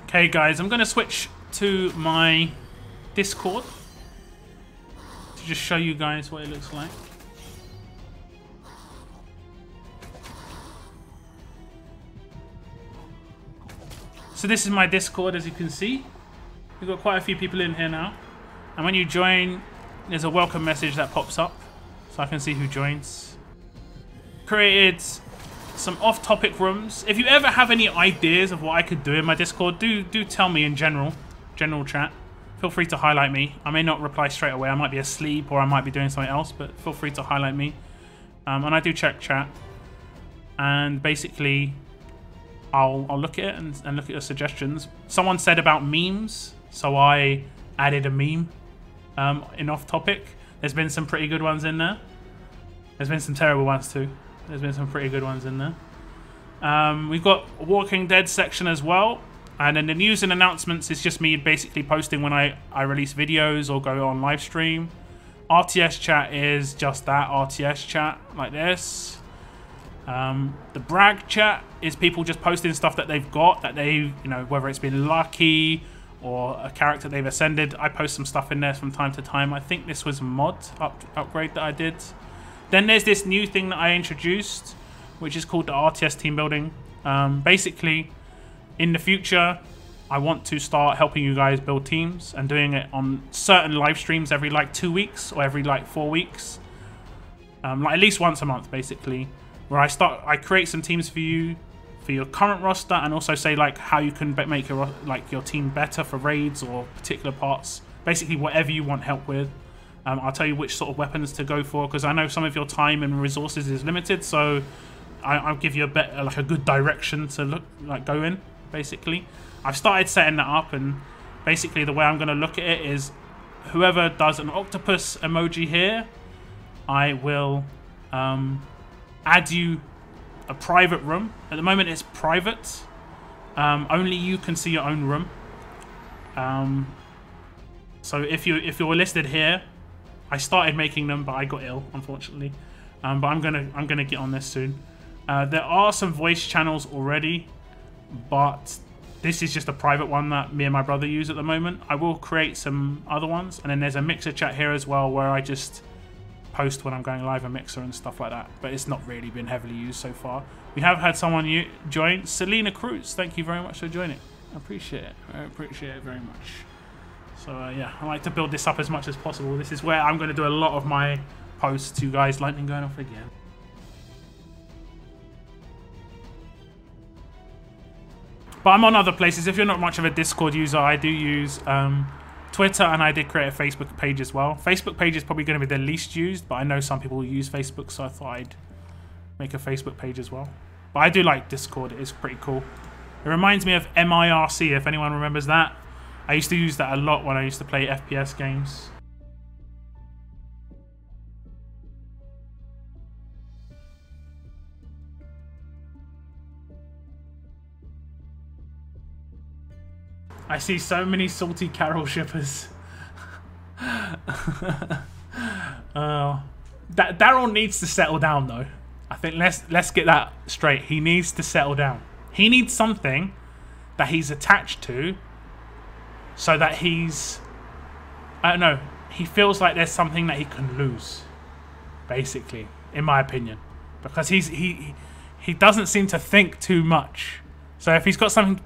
Okay guys, I'm going to switch to my Discord to just show you guys what it looks like. So this is my Discord, as you can see. We've got quite a few people in here now. And when you join, there's a welcome message that pops up, so I can see who joins. Created some off-topic rooms. If you ever have any ideas of what I could do in my Discord, do tell me in general chat. Feel free to highlight me. I may not reply straight away. I might be asleep or I might be doing something else, but feel free to highlight me. And I do check chat. And basically, I'll look at it and look at your suggestions. Someone said about memes, so I added a meme in off-topic. There's been some pretty good ones in there. There's been some terrible ones too. There's been some pretty good ones in there. We've got a Walking Dead section as well. And then the news and announcements is just me basically posting when I release videos or go on live stream. RTS chat is just that, RTS chat, like this. The brag chat is people just posting stuff that they've got, that they, you know, whether it's been lucky or a character they've ascended. I post some stuff in there from time to time. I think this was a mod upgrade that I did. Then there's this new thing that I introduced, which is called the RTS team building. Basically, in the future, I want to start helping you guys build teams and doing it on certain live streams every like 2 weeks or every like 4 weeks. Like at least once a month, basically, where I create some teams for you, for your current roster, and also say like how you can make your team better for raids or particular parts. Basically, whatever you want help with. I'll tell you which sort of weapons to go for, because I know some of your time and resources is limited, so I'll give you a good direction to go in. Basically, I've started setting that up, and basically the way I'm going to look at it is whoever does an octopus emoji here, I will add you a private room. At the moment it's private. Only you can see your own room. So if you're listed here, I started making them, but I got ill, unfortunately. But I'm gonna get on this soon. There are some voice channels already, but this is just a private one that me and my brother use at the moment. I will create some other ones, and then there's a Mixer chat here as well, where I just post when I'm going live on Mixer and stuff like that. But it's not really been heavily used so far. We have had someone join, Selena Cruz. Thank you very much for joining. I appreciate it. I appreciate it very much. So yeah, I like to build this up as much as possible. This is where I'm going to do a lot of my posts to guys. Lightning going off again. But I'm on other places. If you're not much of a Discord user, I do use Twitter, and I did create a Facebook page as well. Facebook page is probably going to be the least used, but I know some people use Facebook, so I thought I'd make a Facebook page as well. But I do like Discord. It is pretty cool. It reminds me of MIRC, if anyone remembers that. I used to use that a lot when I used to play FPS games. I see so many salty Carol shippers. Daryl needs to settle down, though. I think let's get that straight. He needs to settle down. He needs something that he's attached to, so that he's, I don't know, he feels like there's something that he can lose, basically, in my opinion, because he doesn't seem to think too much. So if he's got something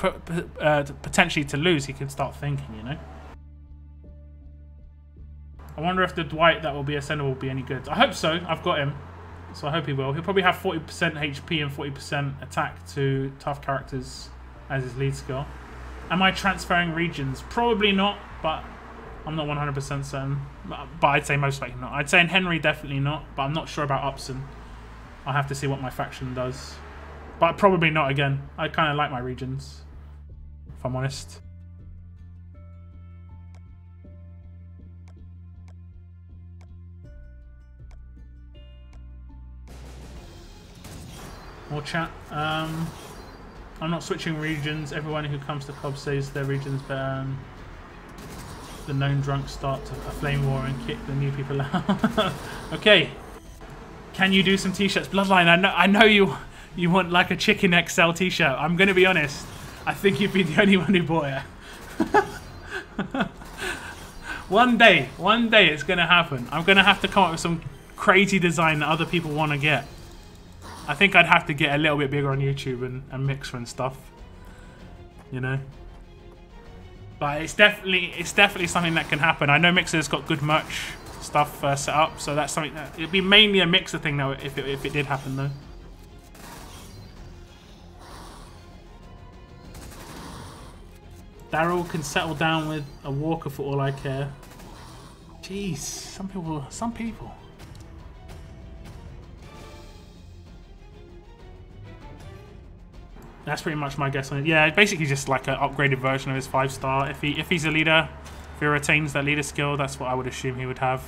potentially to lose, he could start thinking, you know. I wonder if the Dwight that will be ascendable will be any good. I hope so. I've got him, so I hope he will. He'll probably have 40% HP and 40% attack to tough characters as his lead skill. Am I transferring regions? Probably not, but I'm not 100% certain. But I'd say most likely not. I'd say in Henry definitely not, but I'm not sure about Upson. I'll have to see what my faction does. But probably not again. I kind of like my regions, if I'm honest. More chat. I'm not switching regions. Everyone who comes to club says their region's better. The known drunks start a flame war and kick the new people out. Okay. Can you do some t-shirts? Bloodline, I know you want like a Chicken XL t-shirt. I'm gonna be honest. I think you'd be the only one who bought it. One day it's gonna happen. I'm gonna have to come up with some crazy design that other people want to get. I think I'd have to get a little bit bigger on YouTube and Mixer and stuff, you know. But it's definitely something that can happen. I know Mixer's got good merch stuff set up, so that's something that it'd be mainly a Mixer thing though if it did happen though. Daryl can settle down with a walker for all I care. Jeez, some people. That's pretty much my guess on it. Yeah, basically just like an upgraded version of his 5-star. If he's a leader, if he retains that leader skill, that's what I would assume he would have.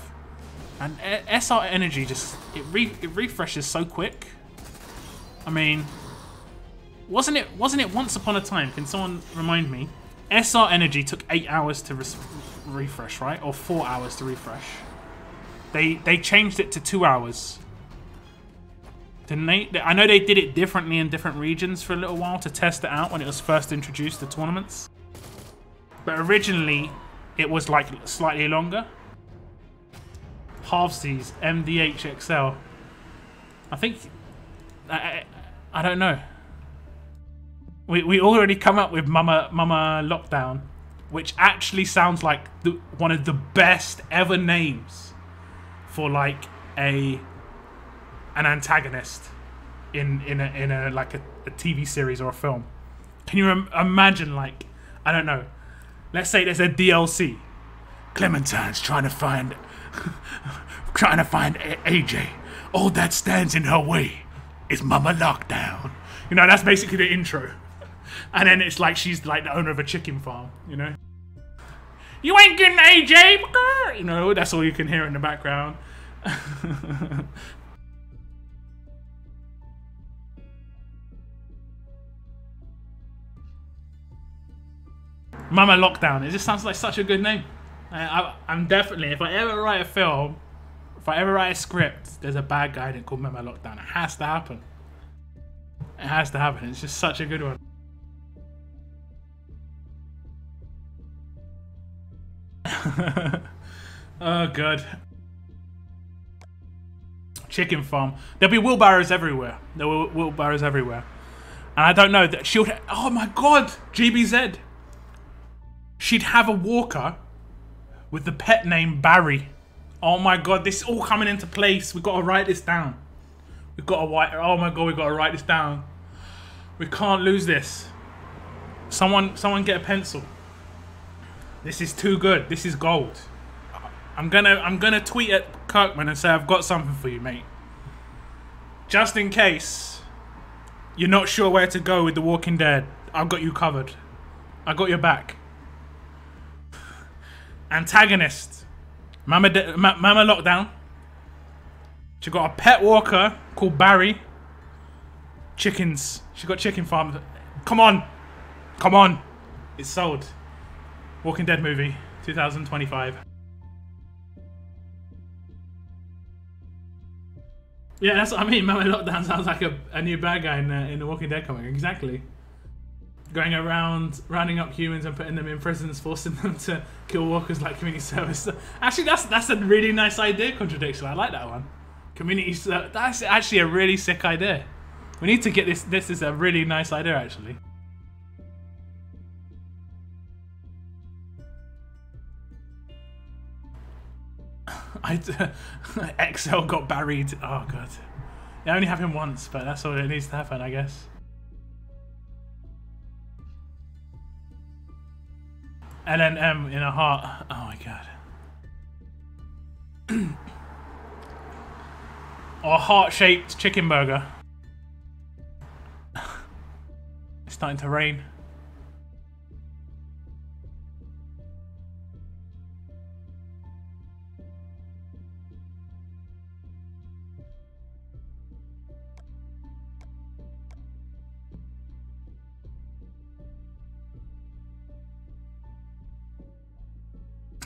And SR energy just it refreshes so quick. I mean, wasn't it once upon a time? Can someone remind me? SR energy took 8 hours to refresh, right? Or 4 hours to refresh. They changed it to 2 hours. Didn't they? I know they did it differently in different regions for a little while to test it out when it was first introduced to tournaments. But originally, it was like slightly longer. Halfsies, MDHXL. I think... I don't know. We already come up with Mama Lockdown, which actually sounds like one of the best ever names for like an antagonist in a like a TV series or a film. Can you imagine, like, I don't know, let's say there's a DLC. Clementine's trying to find AJ. All that stands in her way is Mama Lockdown. You know, that's basically the intro. And then it's like she's like the owner of a chicken farm, you know. You ain't getting AJ! You know, that's all you can hear in the background. Mama Lockdown. It just sounds like such a good name. I'm definitely, if I ever write a film, if I ever write a script, there's a bad guy called Mama Lockdown. It has to happen. It has to happen. It's just such a good one. Oh god. Chicken farm. There'll be wheelbarrows everywhere. There will wheelbarrows everywhere. And I don't know that she'll. Oh my god, GBZ. She'd have a walker with the pet name Barry. Oh my god, this is all coming into place. We've got to write this down. We've got to oh my god, we've got to write this down. We can't lose this. Someone get a pencil. This is too good. This is gold. I'm gonna tweet at Kirkman and say I've got something for you, mate. Just in case you're not sure where to go with The Walking Dead, I've got you covered. I got your back. Antagonist. Mama Lockdown. She got a pet walker called Barry. Chickens. She got chicken farms. Come on. Come on. It's sold. Walking Dead movie, 2025. Yeah, that's what I mean. Mama Lockdown sounds like a new bad guy in the Walking Dead comic. Exactly. Going around, rounding up humans and putting them in prisons, forcing them to kill walkers like community service. Actually, that's a really nice idea contradiction. I like that one. Community service. That's actually a really sick idea. We need to get this. This is a really nice idea, actually. XL got buried. Oh god. I only have him once, but that's all that needs to happen, I guess. LNM in a heart. Oh my god. Or heart-shaped chicken burger. It's starting to rain.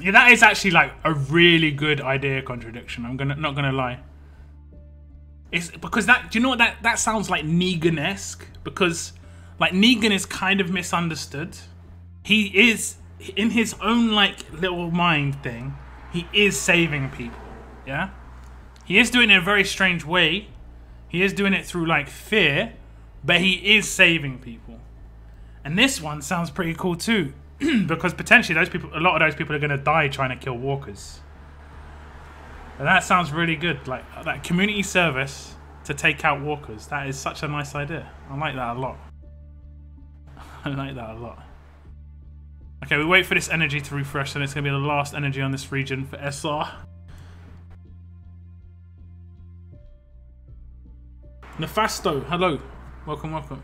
Yeah, that is actually like a really good idea contradiction. Not gonna lie. It's because that, do you know what that sounds like Negan-esque? Because like Negan is kind of misunderstood. He is, in his own like little mind thing, he is saving people. Yeah? He is doing it in a very strange way. He is doing it through like fear, but he is saving people. And this one sounds pretty cool too. because potentially a lot of those people are going to die trying to kill walkers. And that sounds really good. Like that community service to take out walkers. That is such a nice idea. I like that a lot. I like that a lot. Okay, we wait for this energy to refresh, and it's going to be the last energy on this region for SR. Nefasto, hello. Welcome, welcome.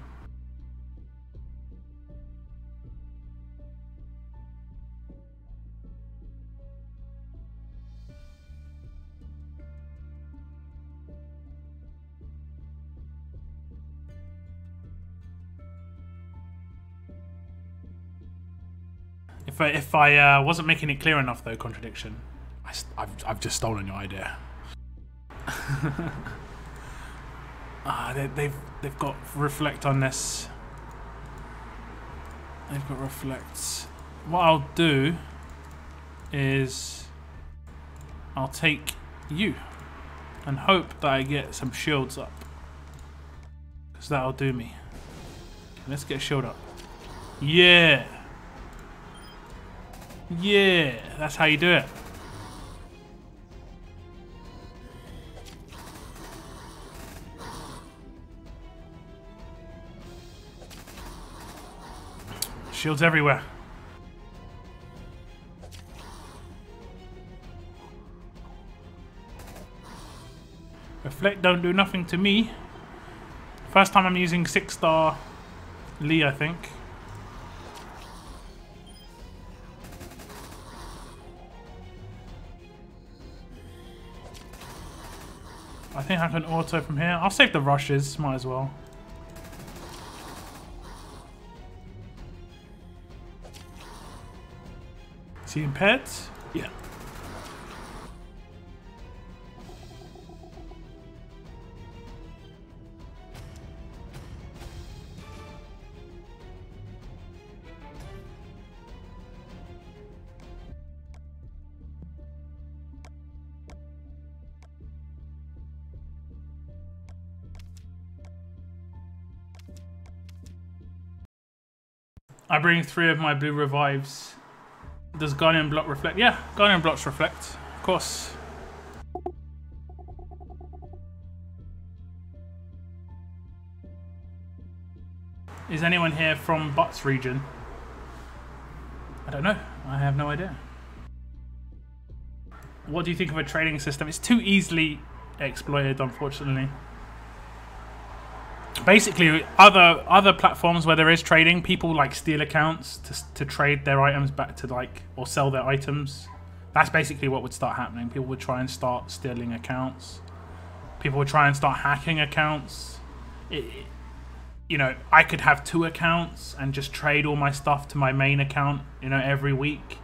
If I wasn't making it clear enough, though, contradiction, I've just stolen your idea. They've got reflect on this. They've got reflect. What I'll do is I'll take you and hope that I get some shields up, because that'll do me. Let's get a shield up. Yeah. Yeah, that's how you do it. Shields everywhere. Reflect don't do nothing to me. First time I'm using 6-star Lee, I think. I think I can auto from here. I'll save the rushes, might as well. Is he impaired? Yeah. I bring 3 of my blue revives. Does Guardian block reflect? Yeah, Guardian blocks reflect, of course. Is anyone here from Butts region? I don't know. I have no idea. What do you think of a trading system? It's too easily exploited, unfortunately. Basically, other platforms where there is trading, people like steal accounts to trade their items back to or sell their items. That's basically what would start happening. People would try and start stealing accounts. People would try and start hacking accounts. You know, I could have 2 accounts and just trade all my stuff to my main account, you know, every week.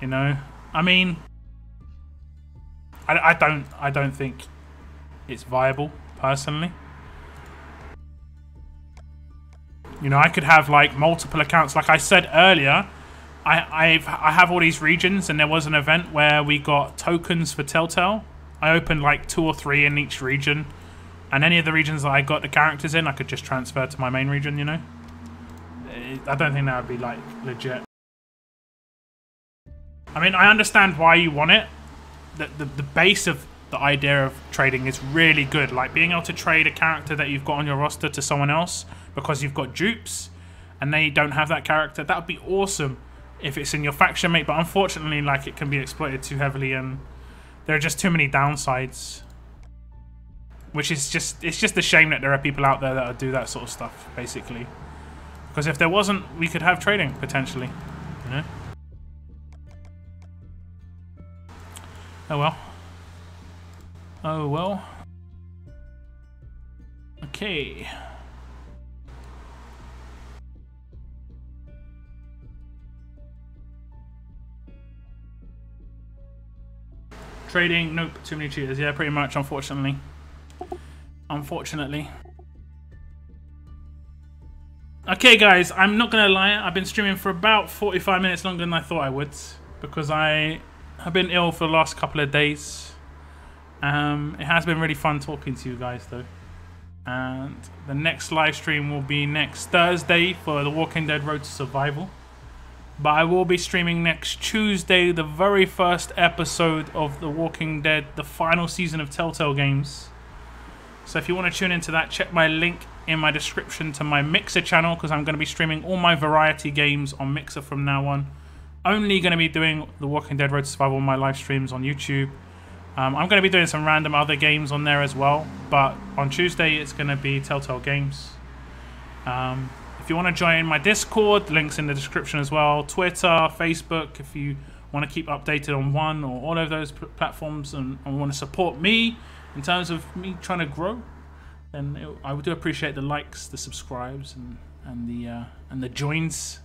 You know, I mean, I don't think it's viable personally. You know, I could have like multiple accounts. Like I said earlier, I have all these regions, and there was an event where we got tokens for Telltale. I opened like 2 or 3 in each region, and any of the regions that I got the characters in, I could just transfer to my main region, you know. I don't think that would be like legit. I mean, I understand why you want it. The base of the idea of trading is really good. Like being able to trade a character that you've got on your roster to someone else because you've got dupes and they don't have that character. That would be awesome if it's in your faction, mate. But unfortunately, like, it can be exploited too heavily, and there are just too many downsides. Which is just, it's just a shame that there are people out there that do that sort of stuff, basically. Because if there wasn't, we could have trading potentially, you know. Oh well. Oh well. Okay. Trading, nope, too many cheaters. Yeah, pretty much, unfortunately. Unfortunately. Okay, guys, I'm not gonna lie. I've been streaming for about 45 minutes longer than I thought I would, because I have been ill for the last couple of days. It has been really fun talking to you guys, though. And the next live stream will be next Thursday for The Walking Dead Road to Survival. But I will be streaming next Tuesday the very first episode of The Walking Dead, the final season of Telltale games. So if you want to tune into that, check my link in my description to my Mixer channel, because I'm going to be streaming all my variety games on Mixer from now on. Only going to be doing The Walking Dead Road to Survival on my live streams on YouTube. I'm going to be doing some random other games on there as well, but on Tuesday it's going to be Telltale games. If you want to join my Discord, links in the description as well. Twitter, Facebook, if you want to keep updated on one or all of those platforms and want to support me in terms of me trying to grow, then I would do appreciate the likes, the subscribes, and the joins.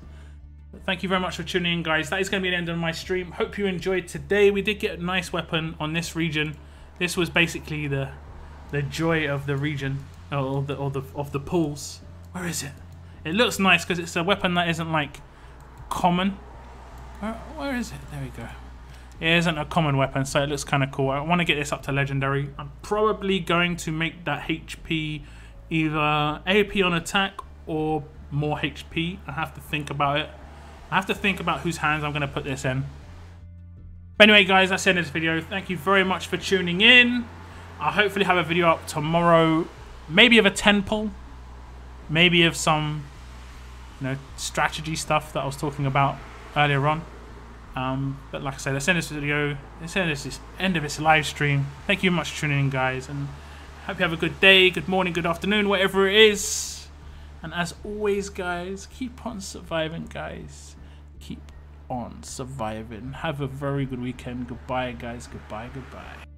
But thank you very much for tuning in, guys. That is going to be the end of my stream. Hope you enjoyed today. We did get a nice weapon on this region. This was basically the joy of the region, of the pools. Where is it? It looks nice because it's a weapon that isn't like common. Where is it? There we go. It isn't a common weapon, so it looks kind of cool. I want to get this up to legendary. I'm probably going to make that HP either AP on attack or more HP. I have to think about it. I have to think about whose hands I'm going to put this in. But anyway, guys, that's the end of this video. Thank you very much for tuning in. I'll hopefully have a video up tomorrow, maybe of a 10 pull, maybe of some, strategy stuff that I was talking about earlier on. But like I said, let's end this video. Let's end this end of this live stream. Thank you very much for tuning in, guys, and hope you have a good day, good morning, good afternoon, whatever it is. And as always, guys, keep on surviving, guys. Keep on surviving. Have a very good weekend. Goodbye, guys. Goodbye, goodbye.